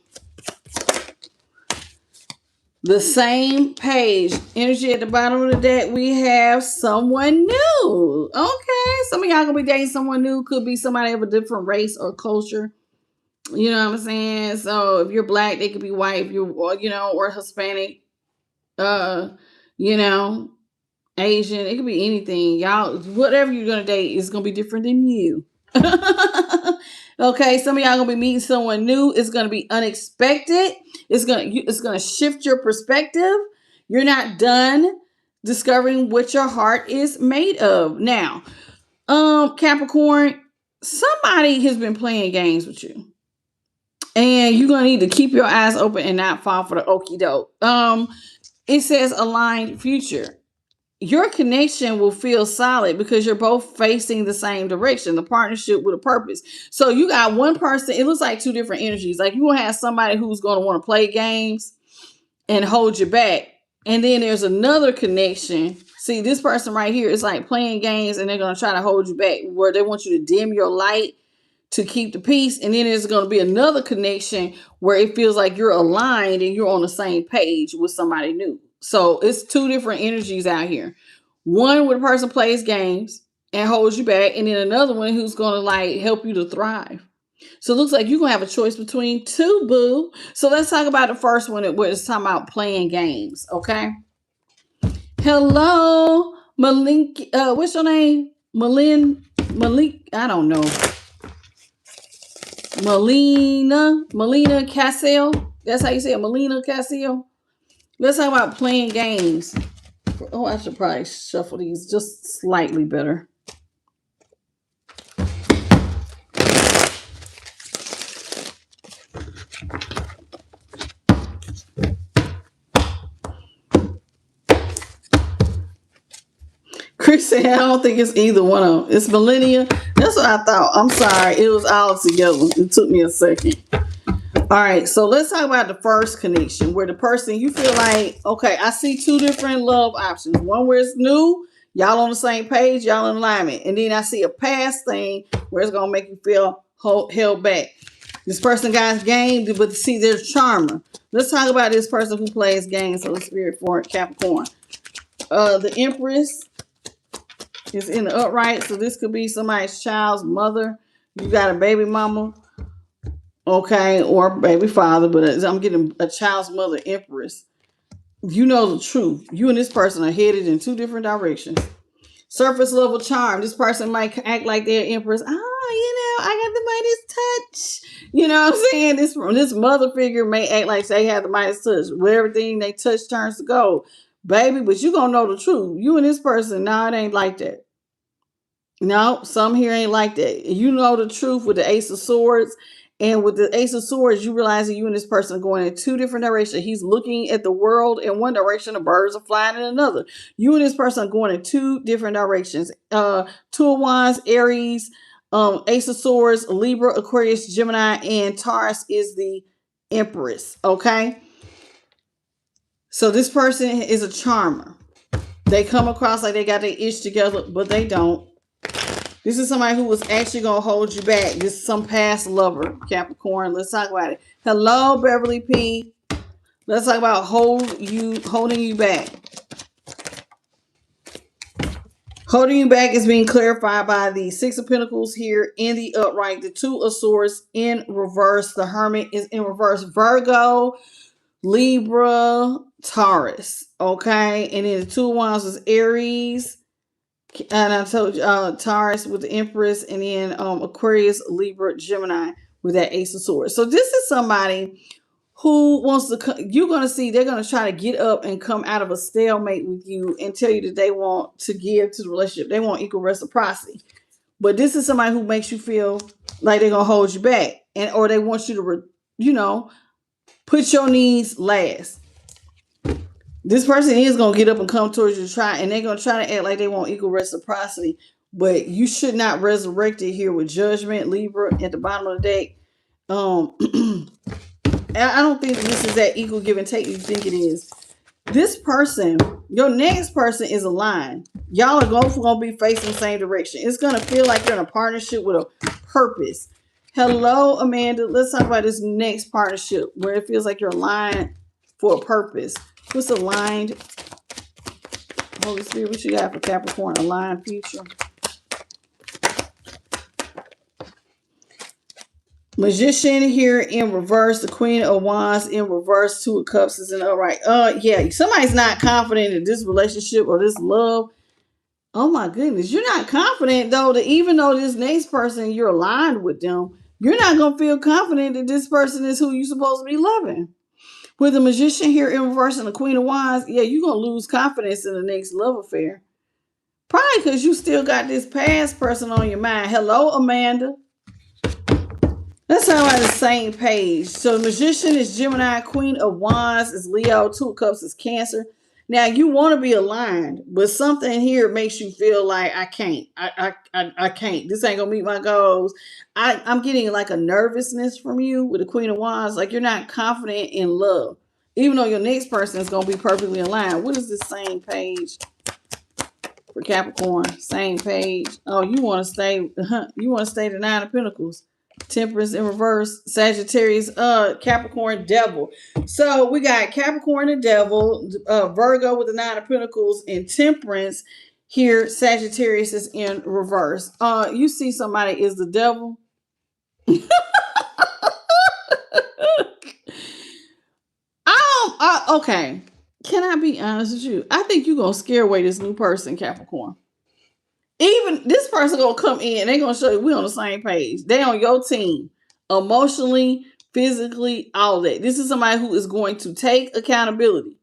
The same page. Energy at the bottom of the deck. We have someone new. Okay. Some of y'all gonna be dating someone new. Could be somebody of a different race or culture. You know what I'm saying? So if you're black, they could be white. If you're, or Hispanic, uh, you know, Asian, it could be anything. Y'all, whatever you're gonna date is gonna be different than you. Okay, some of y'all gonna be meeting someone new. It's gonna be unexpected. It's gonna shift your perspective. You're not done discovering what your heart is made of. Now, Capricorn, somebody has been playing games with you. And you're gonna need to keep your eyes open and not fall for the okie doke. It says aligned future. Your connection will feel solid because you're both facing the same direction, the partnership with a purpose. So you got one person, it looks like two different energies. Like you will have somebody who's going to want to play games and hold you back. And then there's another connection. See, this person right here is like playing games and they're going to try to hold you back where they want you to dim your light to keep the peace. And then there's going to be another connection where it feels like you're aligned and you're on the same page with somebody new. So it's two different energies out here. One where the person plays games and holds you back, and then another one who's going to like help you to thrive. So it looks like you're going to have a choice between two, boo. So let's talk about the first one where it's talking about playing games, okay? Hello, Malik. What's your name? Malik. I don't know. Melina Cassell. That's how you say it, Melina Cassell. Let's talk about playing games. Oh, I should probably shuffle these just slightly better. Chris said, I don't think it's either one of them. It's millennia. That's what I thought. I'm sorry. It was all together. It took me a second. All right. So let's talk about the first connection where the person you feel like, okay, I see two different love options. One where it's new, y'all on the same page, y'all in alignment. And then I see a past thing where it's going to make you feel held back. This person got game, but see, there's charmer. Let's talk about this person who plays games. So the spirit for Capricorn. The Empress is in the upright, so this could be somebody's child's mother. You got a baby mama, okay, or baby father, but I'm getting a child's mother, Empress. You know the truth. You and this person are headed in two different directions. Surface level charm. This person might act like they're Empress. I got the Midas touch. You know what I'm saying? This mother figure may act like they have the Midas touch, where everything they touch turns to gold. Baby, but you gonna know the truth. You and this person, nah, it ain't like that. No, some here ain't like that. You know the truth with the Ace of Swords. And with the Ace of Swords, you realize that you and this person are going in two different directions. He's looking at the world in one direction, the birds are flying in another. You and this person are going in two different directions. Two of Wands, Aries, Ace of Swords, Libra, Aquarius, Gemini, and Taurus is the Empress. Okay? So this person is a charmer. They come across like they got their ish together, but they don't. This is somebody who was actually going to hold you back. This is some past lover, Capricorn. Let's talk about it. Hello, Beverly P. Let's talk about holding you back. Holding you back is being clarified by the Six of Pentacles here in the upright. The Two of Swords in reverse. The Hermit is in reverse. Virgo, Libra, Taurus. Okay. And then the Two of Wands is Aries. And I told you Taurus with the Empress, and then Aquarius, Libra, Gemini with that Ace of Swords. So this is somebody who wants to, you're going to see they're going to try to get up and come out of a stalemate with you and tell you that they want to give to the relationship. They want equal reciprocity. But this is somebody who makes you feel like they're going to hold you back, or they want you to, put your needs last. This person is going to get up and come towards you and they're going to try to act like they want equal reciprocity, but you should not resurrect it here with Judgment, Libra at the bottom of the deck. I don't think that this is that equal give and take you think it is. This person, your next person is aligned. Y'all are both going to be facing the same direction. It's going to feel like you're in a partnership with a purpose. Hello, Amanda. Let's talk about this next partnership where it feels like you're aligned for a purpose. What's aligned? Holy Spirit, what you got for Capricorn? Aligned future. Magician here in reverse, the Queen of Wands in reverse, Two of Cups is in upright. Yeah, somebody's not confident in this relationship or this love. Oh my goodness, you're not confident though that even though this next person you're aligned with them, you're not gonna feel confident that this person is who you're supposed to be loving. With the Magician here in reverse and the Queen of Wands, yeah, you're gonna lose confidence in the next love affair. Probably because you still got this past person on your mind. Hello, Amanda. Let's sound on the same page. So the Magician is Gemini, Queen of Wands is Leo, Two of Cups is Cancer. Now you want to be aligned, but something here makes you feel like I can't. I can't. This ain't gonna meet my goals. I'm getting like a nervousness from you with the Queen of Wands. Like you're not confident in love, even though your next person is gonna be perfectly aligned. What is this same page for Capricorn? Same page. Oh, you want to stay? You want to stay the Nine of Pentacles. Temperance in reverse, Sagittarius, Capricorn, Devil. So we got Capricorn and Devil, Virgo with the Nine of Pentacles, and Temperance here. Sagittarius is in reverse. You see somebody is the devil. Okay. Can I be honest with you? I think you're gonna scare away this new person, Capricorn. Even this person gonna come in, they gonna show you we on the same page. They on your team, emotionally, physically, all that. This is somebody who is going to take accountability.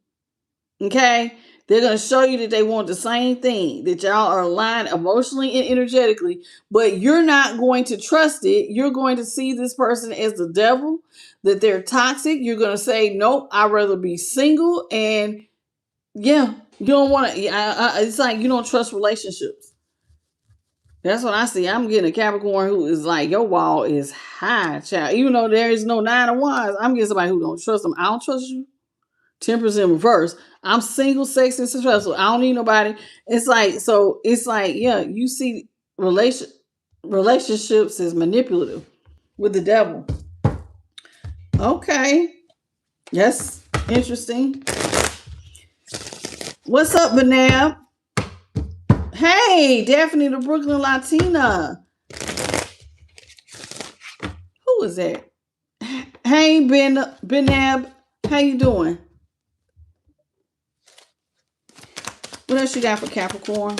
Okay, they're gonna show you that they want the same thing, that y'all are aligned emotionally and energetically, but you're not going to trust it. You're going to see this person as the devil, that they're toxic. You're gonna say, nope, I'd rather be single, and yeah, you don't want to. It's like you don't trust relationships. That's what I see. I'm getting a Capricorn who is like, your wall is high, child. Even though there is no Nine of Wands, I'm getting somebody who don't trust them. I don't trust you. Temperance in reverse. I'm single, sexy, and successful. I don't need nobody. It's like, yeah, you see relationships is manipulative with the devil. Okay. That's interesting. What's up, Banab? Hey, Daphne, the Brooklyn Latina. Who is that? Hey, Benab, how you doing? What else you got for Capricorn?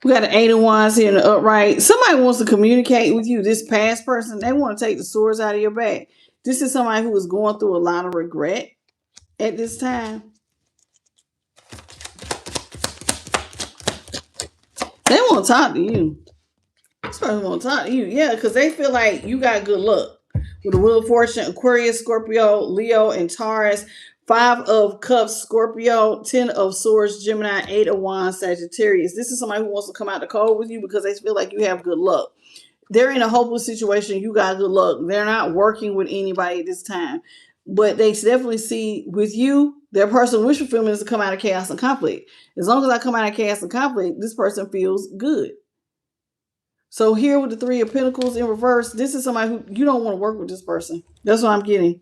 We got the Eight of Wands here in the upright. Somebody wants to communicate with you. This past person, they want to take the swords out of your back. This is somebody who is going through a lot of regret at this time. They want to talk to you. This person want to talk to you. Yeah, because they feel like you got good luck. With the Wheel of Fortune, Aquarius, Scorpio, Leo, and Taurus. 5 of Cups, Scorpio. 10 of Swords, Gemini. 8 of Wands, Sagittarius. This is somebody who wants to come out the cold with you because they feel like you have good luck. They're in a hopeless situation. You got good luck. They're not working with anybody at this time. But they definitely see with you, their personal wish fulfillment is to come out of chaos and conflict. As long as I come out of chaos and conflict, this person feels good. So here with the Three of Pentacles in reverse, this is somebody who you don't want to work with this person. That's what I'm getting.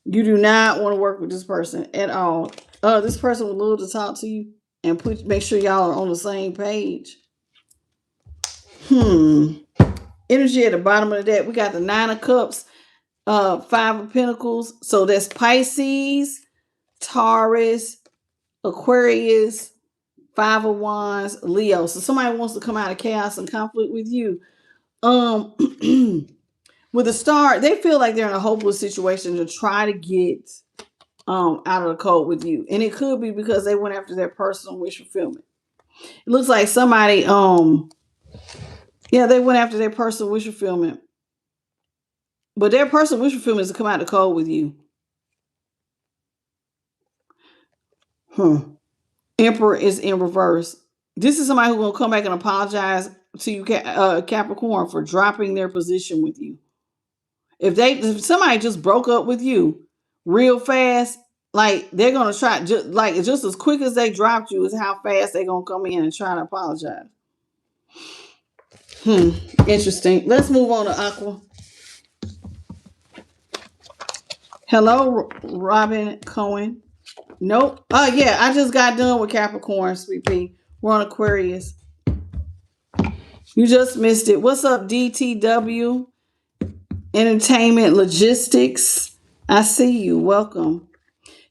You do not want to work with this person at all. This person would love to talk to you and make sure y'all are on the same page. Energy at the bottom of the deck. We got the Nine of Cups, 5 of Pentacles. So that's Pisces, Taurus, Aquarius, 5 of Wands, Leo. So somebody wants to come out of chaos and conflict with you. With the Star, they feel like they're in a hopeless situation to try to get out of the cold with you. And it could be because they went after their personal wish fulfillment. It looks like somebody, they went after their personal wish fulfillment. But their personal wish fulfillment is to come out of the cold with you. Emperor is in reverse. This is somebody who's going to come back and apologize to you, Capricorn, for dropping their position with you. If somebody just broke up with you real fast, like they're going to try, just as quick as they dropped you is how fast they're going to come in and try to apologize. Interesting. Let's move on to Aqua. Hello, Robin Cohen. Nope. Oh, yeah. I just got done with Capricorn, Sweet Pea. We're on Aquarius. You just missed it. What's up, DTW? Entertainment Logistics. I see you. Welcome.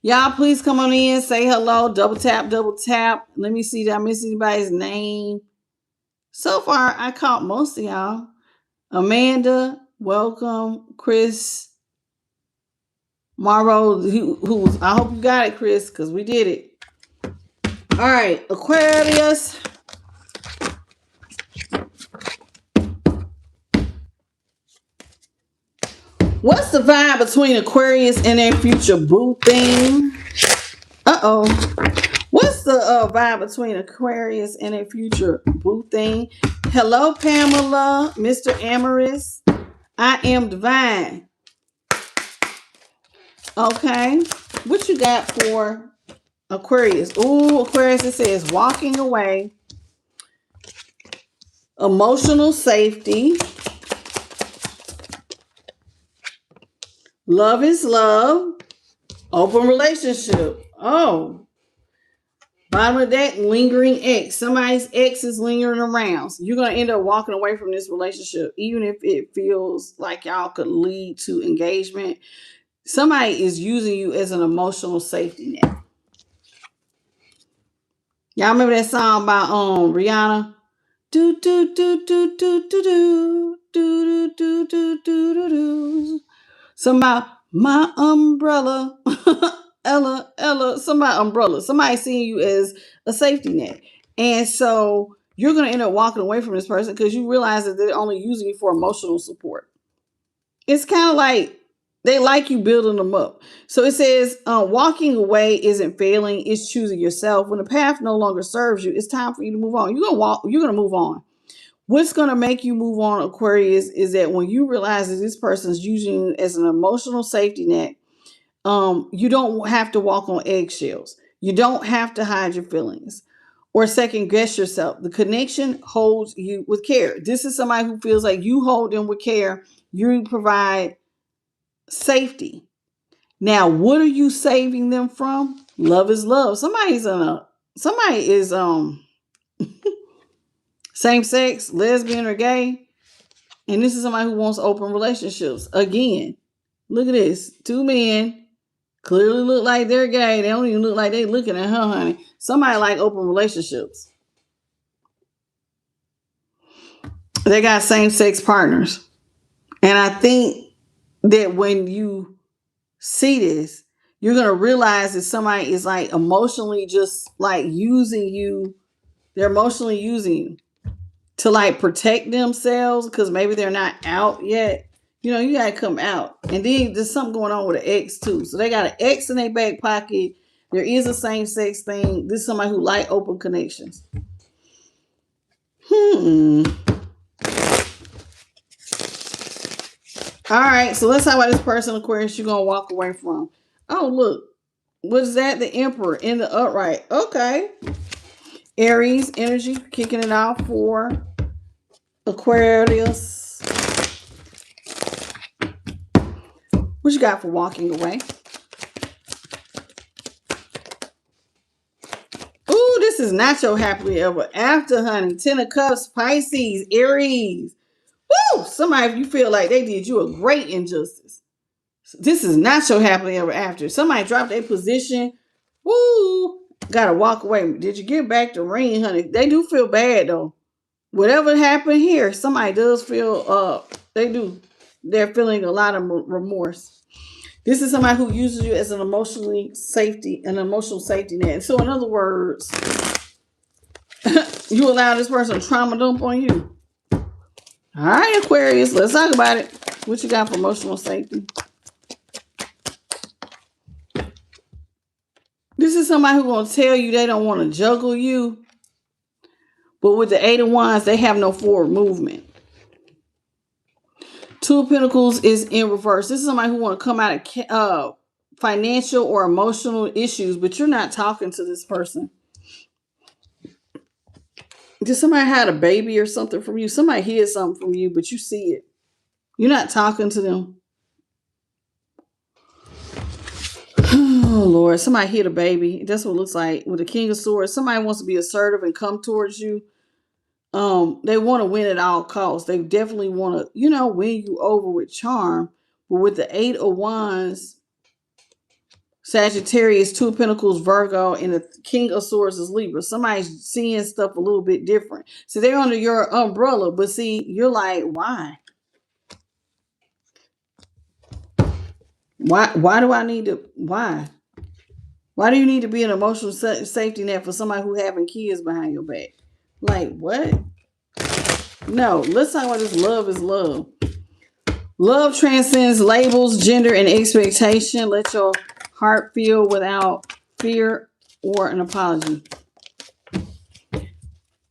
Y'all, please come on in. Say hello. Double tap, double tap. Let me see. Did I miss anybody's name? So far, I caught most of y'all. Amanda, welcome. Chris, Morrow, who's I hope you got it, Chris, because we did it. All right, Aquarius. What's the vibe between Aquarius and their future boo thing? Uh-oh. What's the vibe between Aquarius and their future boo thing? Hello, Pamela, Mr. Amorous. I am divine. Okay. What you got for Aquarius? Ooh, Aquarius, it says walking away, emotional safety, love is love, open relationship. Oh, bottom of that, lingering ex. Somebody's ex is lingering around. So you're going to end up walking away from this relationship, even if it feels like y'all could lead to engagement. Somebody is using you as an emotional safety net. Y'all remember that song by Rihanna? Do do do do do do do do do do do do do. Somebody, my umbrella, Ella, somebody umbrella. Somebody seeing you as a safety net, and so you're gonna end up walking away from this person because you realize that they're only using you for emotional support. It's kind of like they like you building them up. So it says walking away isn't failing, it's choosing yourself. When the path no longer serves you, it's time for you to move on. You're gonna move on. What's gonna make you move on, Aquarius, is that when you realize that this person's using you as an emotional safety net, you don't have to walk on eggshells. You don't have to hide your feelings or second guess yourself. The connection holds you with care. This is somebody who feels like you hold them with care. You provide safety. Now, what are you saving them from? Love is love. Somebody is same sex, lesbian or gay, and this is somebody who wants open relationships. Again, look at this. Two men clearly look like they're gay. They don't even look like they looking at her, honey. Somebody like open relationships. They got same sex partners. And I think that when you see this, you're going to realize that somebody is like emotionally just like using you. They're emotionally using you to like protect themselves because maybe they're not out yet. You know, you got to come out. And then there's something going on with an ex too. So they got an ex in their back pocket. There is a same sex thing. This is somebody who like open connections. All right, so let's talk about this person, Aquarius, you're going to walk away from. Oh, look. What is that? The Emperor in the upright. Okay. Aries energy, kicking it off for Aquarius. What you got for walking away? Ooh, this is not your happily ever after, honey. Ten of Cups, Pisces, Aries. Woo! Somebody, if you feel like they did you a great injustice. This is not your happily ever after. Somebody dropped their position. Woo! Gotta walk away. Did you get back the ring, honey? They do feel bad though. Whatever happened here, somebody does feel they're feeling a lot of remorse. This is somebody who uses you as an emotional safety net. So in other words, you allow this person to trauma dump on you. All right, Aquarius, let's talk about it. What you got for emotional safety? This is somebody who's going to tell you they don't want to juggle you. But with the Eight of Wands, they have no forward movement. Two of Pentacles is in reverse. This is somebody who want to come out of financial or emotional issues, but you're not talking to this person. Did somebody had a baby or something from you? Somebody hid something from you, but you see it. You're not talking to them. Oh, Lord. Somebody hit a baby. That's what it looks like with the King of Swords. Somebody wants to be assertive and come towards you. They want to win at all costs. They definitely want to, win you over with charm. But with the Eight of Wands, Sagittarius, Two of Pentacles, Virgo, and the King of Swords is Libra. Somebody's seeing stuff a little bit different. So they're under your umbrella, but see, you're like, why? Why do I need to? Why? Why do you need to be an emotional safety net for somebody who having kids behind your back? Like, what? No, let's talk about this. Love is love. Love transcends labels, gender, and expectation. Let your heart feel without fear or an apology.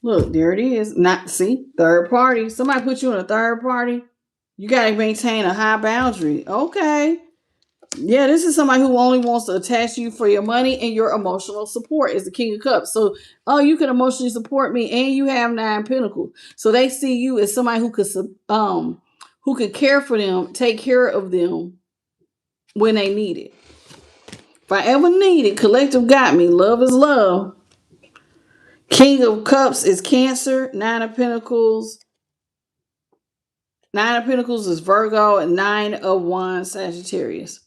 Look, there it is. Not see, third party. Somebody put you in a third party. You got to maintain a high boundary. Okay. Yeah, this is somebody who only wants to attach you for your money and your emotional support is the King of Cups. So, you can emotionally support me and you have 9 Pentacles. So they see you as somebody who could care for them, take care of them when they need it. If I ever need it, collective got me. Love is love. King of Cups is Cancer, 9 of Pentacles. 9 of Pentacles is Virgo, and 9 of Wands, Sagittarius.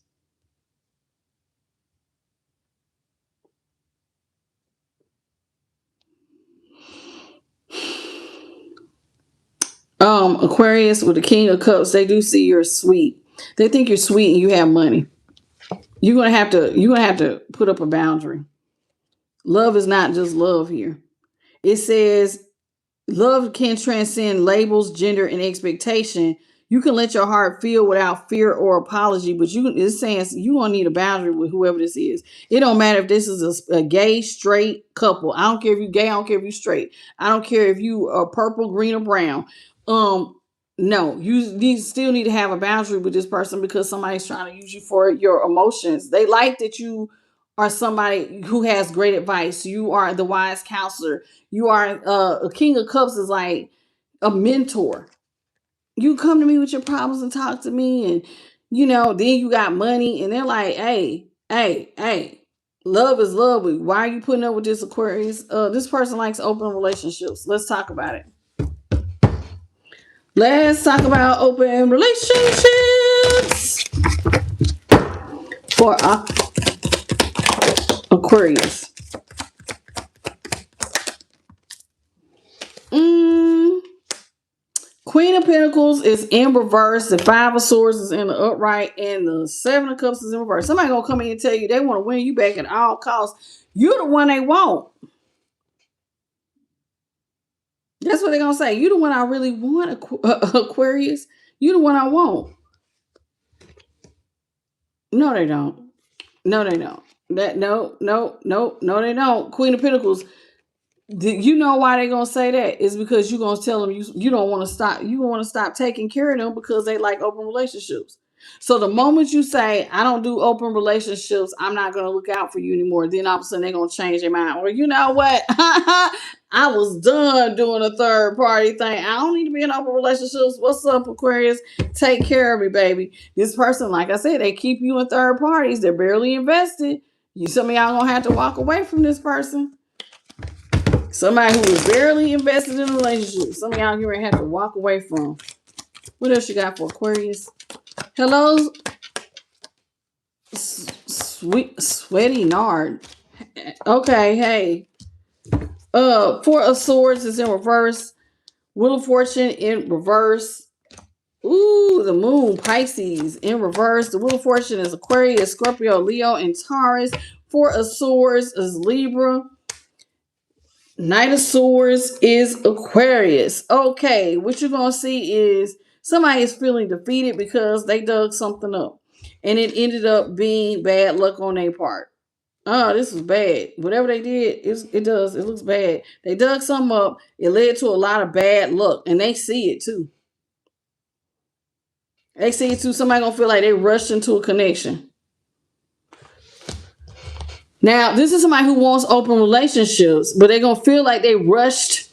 Aquarius with the King of Cups, they do see you're sweet. They think you're sweet and you have money. You're gonna have to put up a boundary. Love is not just love here. It says love can transcend labels, gender, and expectation. You can let your heart feel without fear or apology, but it's saying you gonna need a boundary with whoever this is. It don't matter if this is a gay, straight couple. I don't care if you gay. I don't care if you straight. I don't care if you are purple, green, or brown. No, you still need to have a boundary with this person because somebody's trying to use you for your emotions. They like that you are somebody who has great advice. You are the wise counselor. You are a King of Cups is like a mentor. You come to me with your problems and talk to me, and then you got money, and they're like, hey, love is love. Why are you putting up with this, Aquarius? This person likes open relationships. Let's talk about it. Let's talk about open relationships for Aquarius. Queen of Pentacles is in reverse. The Five of Swords is in the upright, and the Seven of Cups is in reverse. Somebody gonna come in and tell you they want to win you back at all costs. You're the one they want. That's what they're gonna say. You the one I really want, Aquarius. You the one I want. No, they don't. No, they don't. No, they don't. Queen of Pentacles. You know why they're gonna say that? Is because you're gonna tell them you don't want to stop. You want to stop taking care of them because they like open relationships. So the moment you say I don't do open relationships, I'm not gonna look out for you anymore. Then all of a sudden they're gonna change their mind. Or you know what? I was done doing a third party thing. I don't need to be in open relationships. What's up, Aquarius? Take care of me, baby. This person, like I said, they keep you in third parties. They're barely invested. Some of y'all gonna have to walk away from this person. Somebody who is barely invested in a relationship. Some of y'all here have to walk away from. What else you got for Aquarius? Hello, sweaty Nard. Okay, hey. Four of Swords is in reverse. Wheel of Fortune in reverse. Ooh, the Moon, Pisces in reverse. The Wheel of Fortune is Aquarius, Scorpio, Leo, and Taurus. Four of Swords is Libra. Knight of Swords is Aquarius. Okay, what you're going to see is somebody is feeling defeated because they dug something up. And it ended up being bad luck on their part. Oh, this is bad. Whatever they did, it looks bad. They dug something up. It led to a lot of bad luck. And they see it too. They see it too. Somebody going to feel like they rushed into a connection. Now, this is somebody who wants open relationships, but they're going to feel like they rushed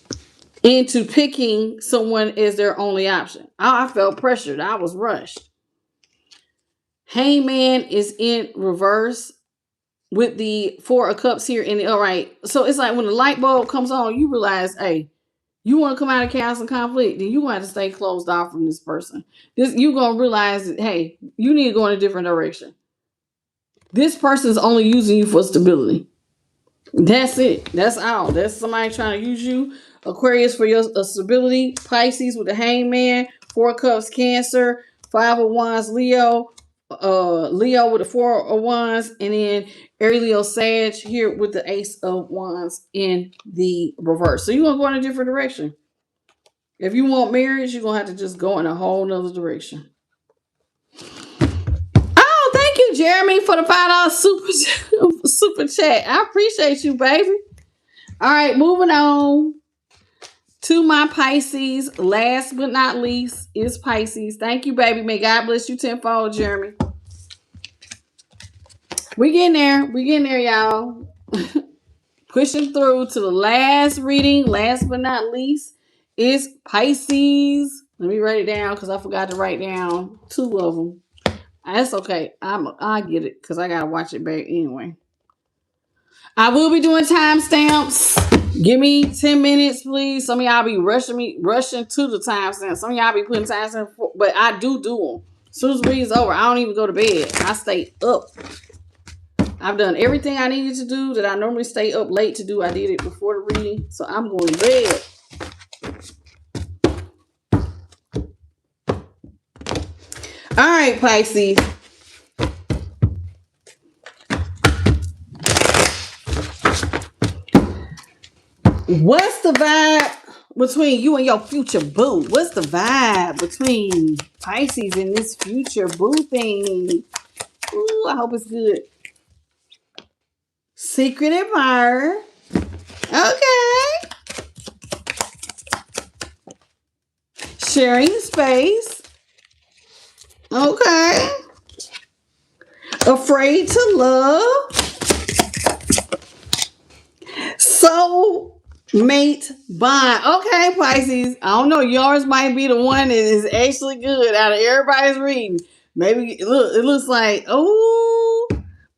into picking someone as their only option. I felt pressured. I was rushed. Hangman is in reverse with the Four of Cups here in the upright. So it's like when the light bulb comes on, you realize, hey, You want to come out of chaos and conflict, then you want to stay closed off from this person. You're going to realize that, hey, you need to go in a different direction. This person is only using you for stability. That's it. That's all. That's somebody trying to use you. Aquarius for your stability. Pisces with the Hangman. Four Cups Cancer. Five of Wands Leo. Leo with the Four of Wands. And then Aries Leo Sag here with the Ace of Wands in the reverse. So you're going to go in a different direction. If you want marriage, you're going to have to just go in a whole nother direction. Oh, thank you, Jeremy, for the $5 super chat. I appreciate you, baby. All right, moving on to my Pisces. Last but not least is Pisces. Thank you, baby. May God bless you tenfold, Jeremy. We getting there, y'all. Pushing through to the last reading. Last but not least is Pisces. Let me write it down because I forgot to write down two of them. That's okay. I get it because I gotta watch it back anyway. I will be doing timestamps. Give me 10 minutes, please. Some of y'all be rushing to the timestamps. Some of y'all be putting timestamps, but I do them. As soon as the reading's over, I don't even go to bed. I stay up. I've done everything I needed to do that I normally stay up late to do. I did it before the reading, so I'm going to bed. All right, Pisces. What's the vibe between you and your future boo? What's the vibe between Pisces and this future boo thing? Ooh, I hope it's good. Secret admirer. Okay. Sharing space. Okay. Afraid to love. Soulmate bond. Okay, Pisces. I don't know. Yours might be the one that is actually good out of everybody's reading. Maybe it looks like, oh,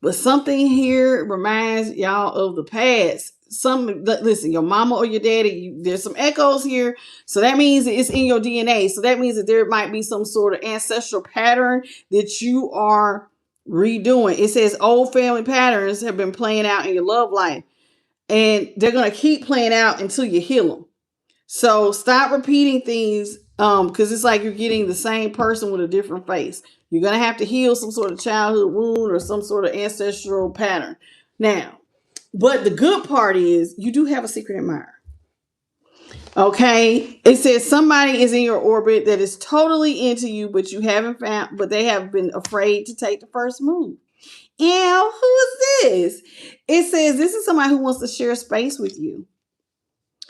but something here reminds y'all of the past. Listen, your mama or your daddy, there's some echoes here. So that means it's in your DNA. So that means that there might be some sort of ancestral pattern that you are redoing. It says old family patterns have been playing out in your love life. And they're going to keep playing out until you heal them. So stop repeating things because it's like you're getting the same person with a different face. You're going to have to heal some sort of childhood wound or some sort of ancestral pattern. Now, but the good part is you do have a secret admirer. Okay. It says somebody is in your orbit that is totally into you, but they have been afraid to take the first move. Yeah, who is this? It says this is somebody who wants to share space with you.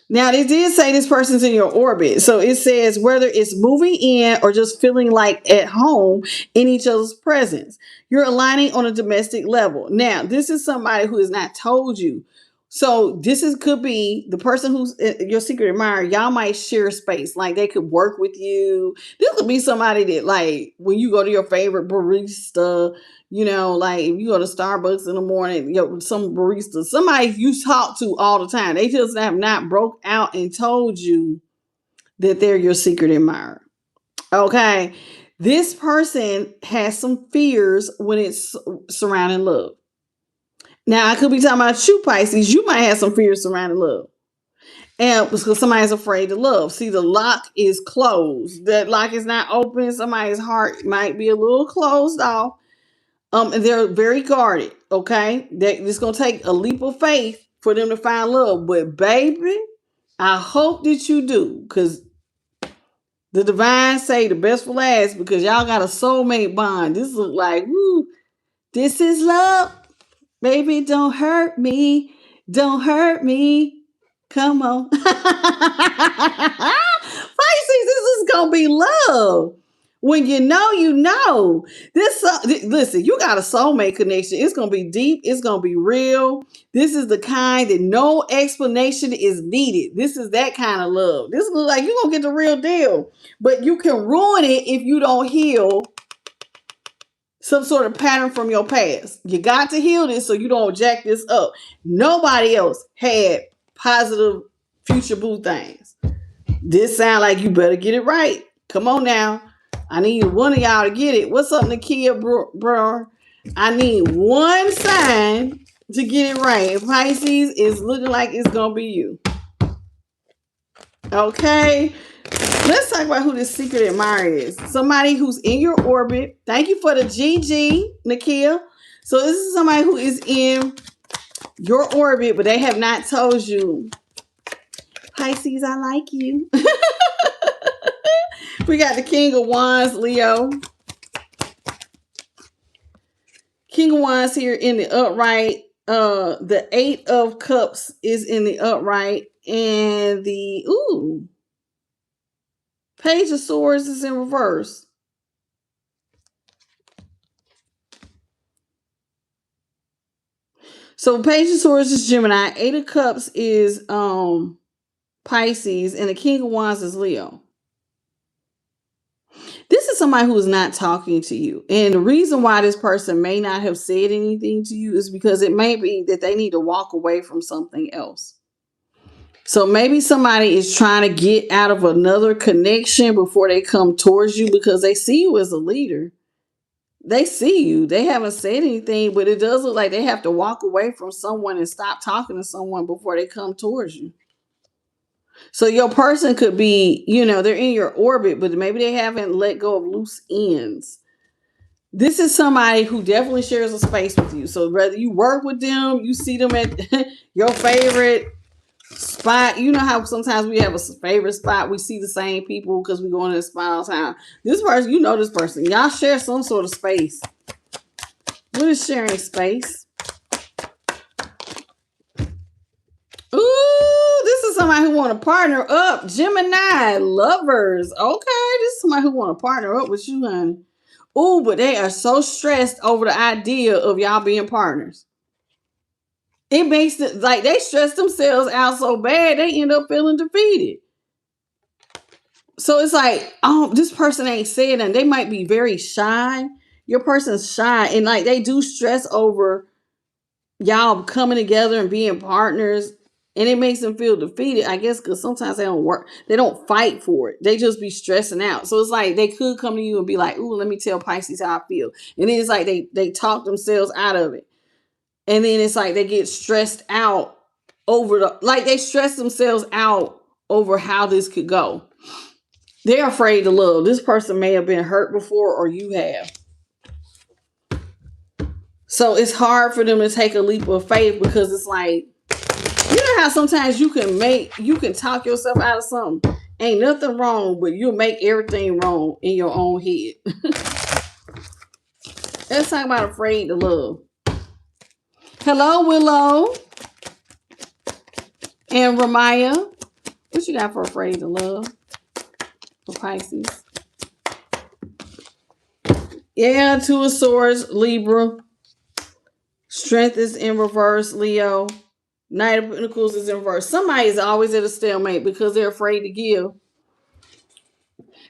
Now, they did say this person's in your orbit. So it says whether it's moving in or just feeling like at home in each other's presence, you're aligning on a domestic level. Now, this is somebody who has not told you. So could be the person who's your secret admirer. Y'all might share space. Like they could work with you. This could be somebody that like when you go to your favorite barista, like if you go to Starbucks in the morning, some barista, somebody you talk to all the time. They just have not broke out and told you that they're your secret admirer. Okay. This person has some fears when it's surrounding love. Now, I could be talking about you, Pisces. You might have some fears surrounding love. And because somebody's afraid to love. See, the lock is closed. That lock is not open. Somebody's heart might be a little closed off. And they're very guarded, okay? It's going to take a leap of faith for them to find love. But, baby, I hope that you do. Because the divine say the best for last. Because y'all got a soulmate bond. This look like, woo, this is love. Baby, don't hurt me. Don't hurt me. Come on. Pisces, this is going to be love. When you know. Listen, you got a soulmate connection. It's going to be deep. It's going to be real. This is the kind that no explanation is needed. This is that kind of love. This looks like you're going to get the real deal. But you can ruin it if you don't heal some sort of pattern from your past. You got to heal this so you don't jack this up. Nobody else had positive future boo things. This sound like you better get it right. Come on now. I need one of y'all to get it. What's up, Nakia, bro? I need one sign to get it right. Pisces is looking like it's going to be you. Okay. Let's talk about who this secret admirer is. Somebody who's in your orbit. Thank you for the GG, Nakia. So this is somebody who is in your orbit, but they have not told you. Pisces, I like you. We got the King of Wands, Leo. King of Wands here in the upright. The Eight of Cups is in the upright. And the Page of Swords is in reverse. So Page of Swords is Gemini. Eight of Cups is Pisces. And the King of Wands is Leo. This is somebody who is not talking to you. And the reason why this person may not have said anything to you is because it may be that they need to walk away from something else. So maybe somebody is trying to get out of another connection before they come towards you because they see you as a leader. They see you. They haven't said anything, but it does look like they have to walk away from someone and stop talking to someone before they come towards you. So your person could be, they're in your orbit, but maybe they haven't let go of loose ends. This is somebody who definitely shares a space with you. So whether you work with them, you see them at your favorite spot. You know how sometimes we have a favorite spot. We see the same people because we go in this spot all the time. This person, this person. Y'all share some sort of space. What is sharing space? Ooh, this is somebody who want to partner up. Gemini, lovers. Okay, this is somebody who want to partner up with you, honey. Ooh, but they are so stressed over the idea of y'all being partners. It makes it like they stress themselves out so bad, they end up feeling defeated. So it's like, this person ain't saying that. They might be very shy. Your person's shy, and like they do stress over y'all coming together and being partners. And it makes them feel defeated, I guess, because sometimes they don't work. They don't fight for it. They just be stressing out. So it's like they could come to you and be like, ooh, let me tell Pisces how I feel. And then it's like they talk themselves out of it. And then it's like they get stressed out they stress themselves out over how this could go. They're afraid to love. This person may have been hurt before or you have. So it's hard for them to take a leap of faith because it's like, you know how sometimes you can talk yourself out of something. Ain't nothing wrong, but you'll make everything wrong in your own head. Let's talk about afraid to love. Hello, Willow. And Ramaya. What you got for afraid to love? For Pisces. Yeah, Two of Swords, Libra. Strength is in reverse, Leo. Knight of Pentacles is in reverse. Somebody is always at a stalemate because they're afraid to give.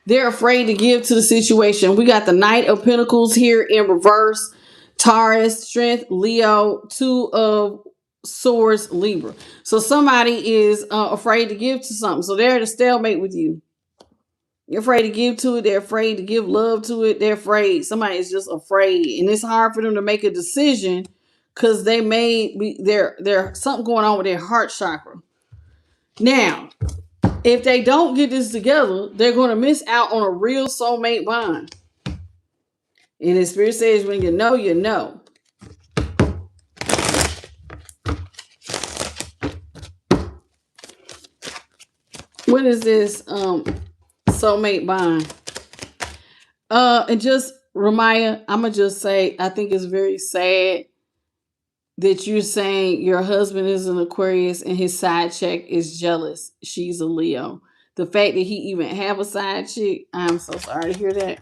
They're afraid to give to the situation. We got the Knight of Pentacles here in reverse. Taurus, Strength, Leo. Two of Swords, Libra. So somebody is afraid to give to something. So they're at a stalemate with you. You're afraid to give to it. They're afraid to give love to it. They're afraid. Somebody is just afraid. And it's hard for them to make a decision because they may be there's something going on with their heart chakra. Now, if they don't get this together, they're going to miss out on a real soulmate bond. And the Spirit says, when you know, you know. What is this soulmate bond? And just Ramaya, I'm gonna just say, I think it's very sad that you're saying your husband is an Aquarius and his side chick is jealous. She's a Leo. The fact that he even have a side chick, I'm so sorry to hear that.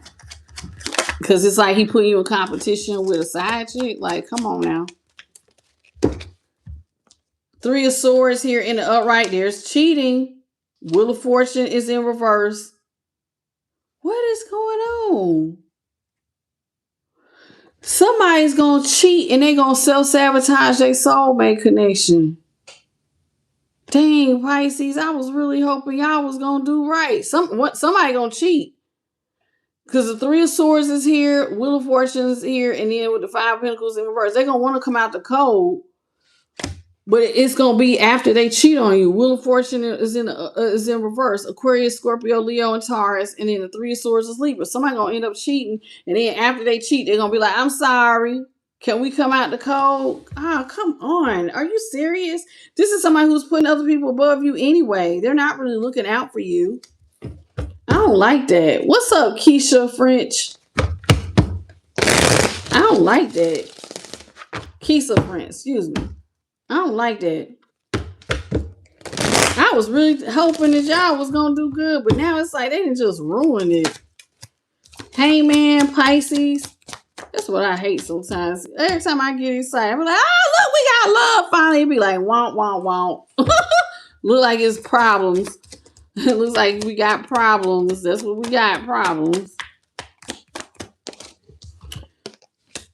Because it's like he putting you in competition with a side chick. Like, come on now. Three of Swords here in the upright. There's cheating. Wheel of Fortune is in reverse. What is going on? Somebody's going to cheat and they're going to self-sabotage their soulmate connection. Dang, Pisces, I was really hoping y'all was gonna do right. Somebody gonna cheat. Because the Three of Swords is here, Wheel of Fortune is here, and then with the Five of Pentacles in reverse, they're gonna want to come out the cold. But it's gonna be after they cheat on you. Wheel of Fortune is in reverse. Aquarius, Scorpio, Leo, and Taurus, and then the Three of Swords is Libra. Somebody gonna end up cheating, and then after they cheat, they're gonna be like, "I'm sorry. Can we come out the cold?" Ah, come on. Are you serious? This is somebody who's putting other people above you anyway. They're not really looking out for you. I don't like that. What's up, Keisha French? I don't like that. Keisha French, excuse me. I don't like that. I was really hoping that y'all was gonna do good, but now it's like they didn't just ruin it. Hey man, Pisces. That's what I hate sometimes. Every time I get excited, I'm like, oh look, we got love finally. It be like, womp, womp, womp. Look like it's problems. It looks like we got problems. That's what we got, problems.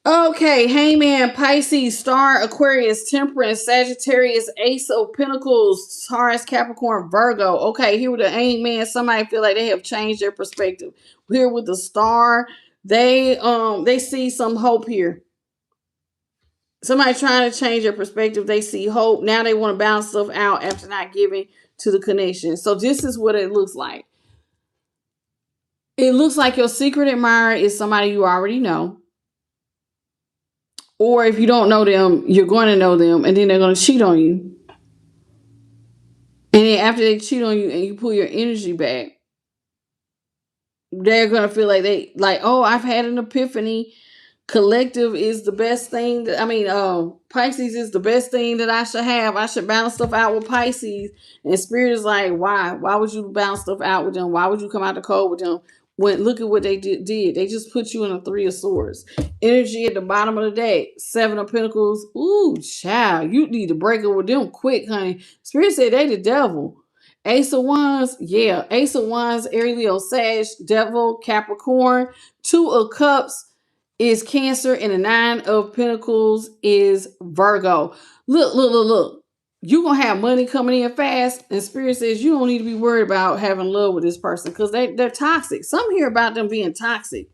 Okay, Hangman, Pisces, Star, Aquarius, Temperance, Sagittarius, Ace of Pentacles, Taurus, Capricorn, Virgo. Okay, here with the Hangman, somebody feel like they have changed their perspective. Here with the Star, they see some hope here. Somebody trying to change their perspective. They see hope. Now they want to balance stuff out after not giving to the connection. So this is what it looks like. It looks like your secret admirer is somebody you already know. Or if you don't know them, you're going to know them, and then they're going to cheat on you. And then after they cheat on you and you pull your energy back, they're going to feel like, oh, I've had an epiphany. Collective is the best thing Pisces is the best thing that I should have. I should balance stuff out with Pisces. And Spirit is like, why? Why would you balance stuff out with them? Why would you come out the cold with them? When look at what they did. They just put you in a Three of Swords. Energy at the bottom of the deck. Seven of Pentacles. Ooh, child. You need to break up with them quick, honey. Spirit said they the devil. Ace of Wands. Yeah. Ace of Wands. Aries, Leo, Sag. Devil. Capricorn. Two of Cups is Cancer. And the Nine of Pentacles is Virgo. Look. You're going to have money coming in fast, and Spirit says you don't need to be worried about having love with this person because they're toxic. Some hear about them being toxic.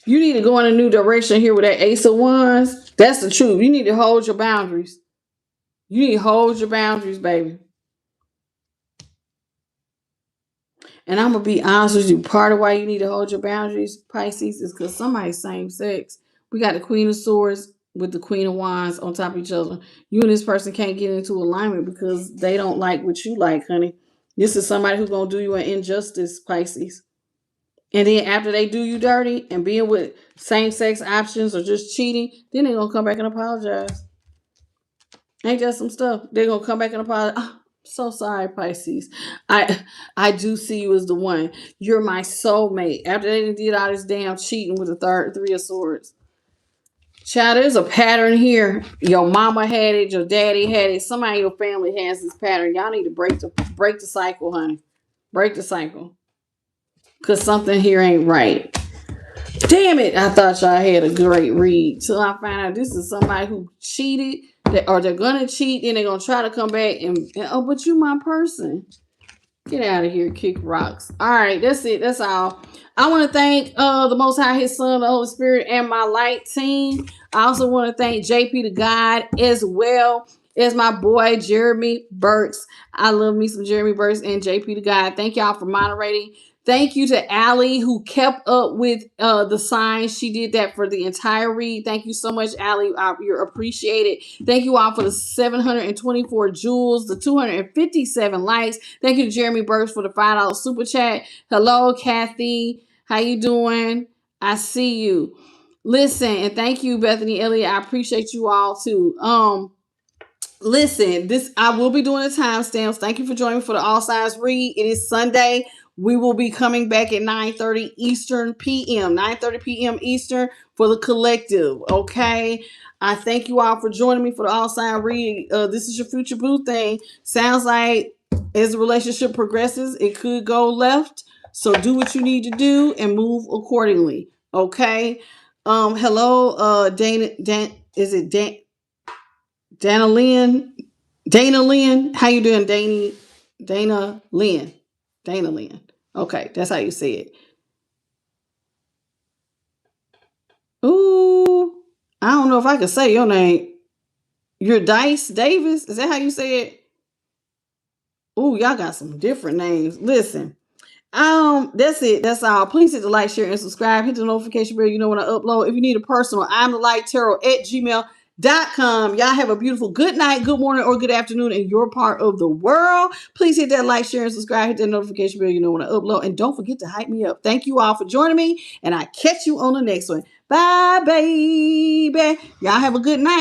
You need to go in a new direction here with that Ace of Wands. That's the truth. You need to hold your boundaries. You need to hold your boundaries, baby. And I'm going to be honest with you. Part of why you need to hold your boundaries, Pisces, is because somebody's same sex. We got the Queen of Swords with the Queen of Wands on top of each other. You and this person can't get into alignment because they don't like what you like, honey. This is somebody who's going to do you an injustice, Pisces. And then after they do you dirty and being with same-sex options or just cheating, then they're going to come back and apologize. Ain't that some stuff? They're going to come back and apologize. Oh, so sorry, Pisces. I do see you as the one. You're my soulmate. After they did all this damn cheating with the Three of Swords. Child, there's a pattern here. Your mama had it. Your daddy had it. Somebody in your family has this pattern. Y'all need to break the cycle, honey. Break the cycle. Because something here ain't right. Damn it. I thought y'all had a great read. Till I find out this is somebody who cheated. Or they're going to cheat. Then they're going to try to come back. And oh, but you my person. Get out of here. Kick rocks. All right. That's it. That's all. I want to thank the Most High, His Son, the Holy Spirit, and my light team. I also want to thank JP the God as well as my boy Jeremy Burks. I love me some Jeremy Burks and JP the God. Thank y'all for moderating. Thank you to Allie who kept up with the signs. She did that for the entire read. Thank you so much, Allie. You're appreciated. Thank you all for the 724 jewels, the 257 likes. Thank you to Jeremy Burks for the $5 super chat. Hello, Kathy. How you doing? I see you. Listen, and thank you, Bethany Elliott. I appreciate you all too. Listen, I will be doing the timestamps. Thank you for joining for the All Signs read. It is Sunday. We will be coming back at 9:30 Eastern PM. 9:30 p.m. Eastern for the collective. Okay. I thank you all for joining me for the All Sign read. This is your future boo thing. Sounds like as the relationship progresses, it could go left. So do what you need to do and move accordingly. Okay. Hello, Dana. Is it Danalyn? Dana Lynn. How you doing, Dana Lynn? Dana Lynn. Okay, that's how you say it. Ooh, I don't know if I can say your name. You're Dice Davis. Is that how you say it? Ooh, y'all got some different names. Listen. That's it. That's all. Please hit the like, share, and subscribe. Hit the notification bell. You know when I upload. If you need a personal, I'm the light tarot at gmail.com. Y'all have a beautiful good night, good morning, or good afternoon in your part of the world. Please hit that like, share, and subscribe. Hit that notification bell. You know when I upload. And don't forget to hype me up. Thank you all for joining me. And I catch you on the next one. Bye, baby. Y'all have a good night.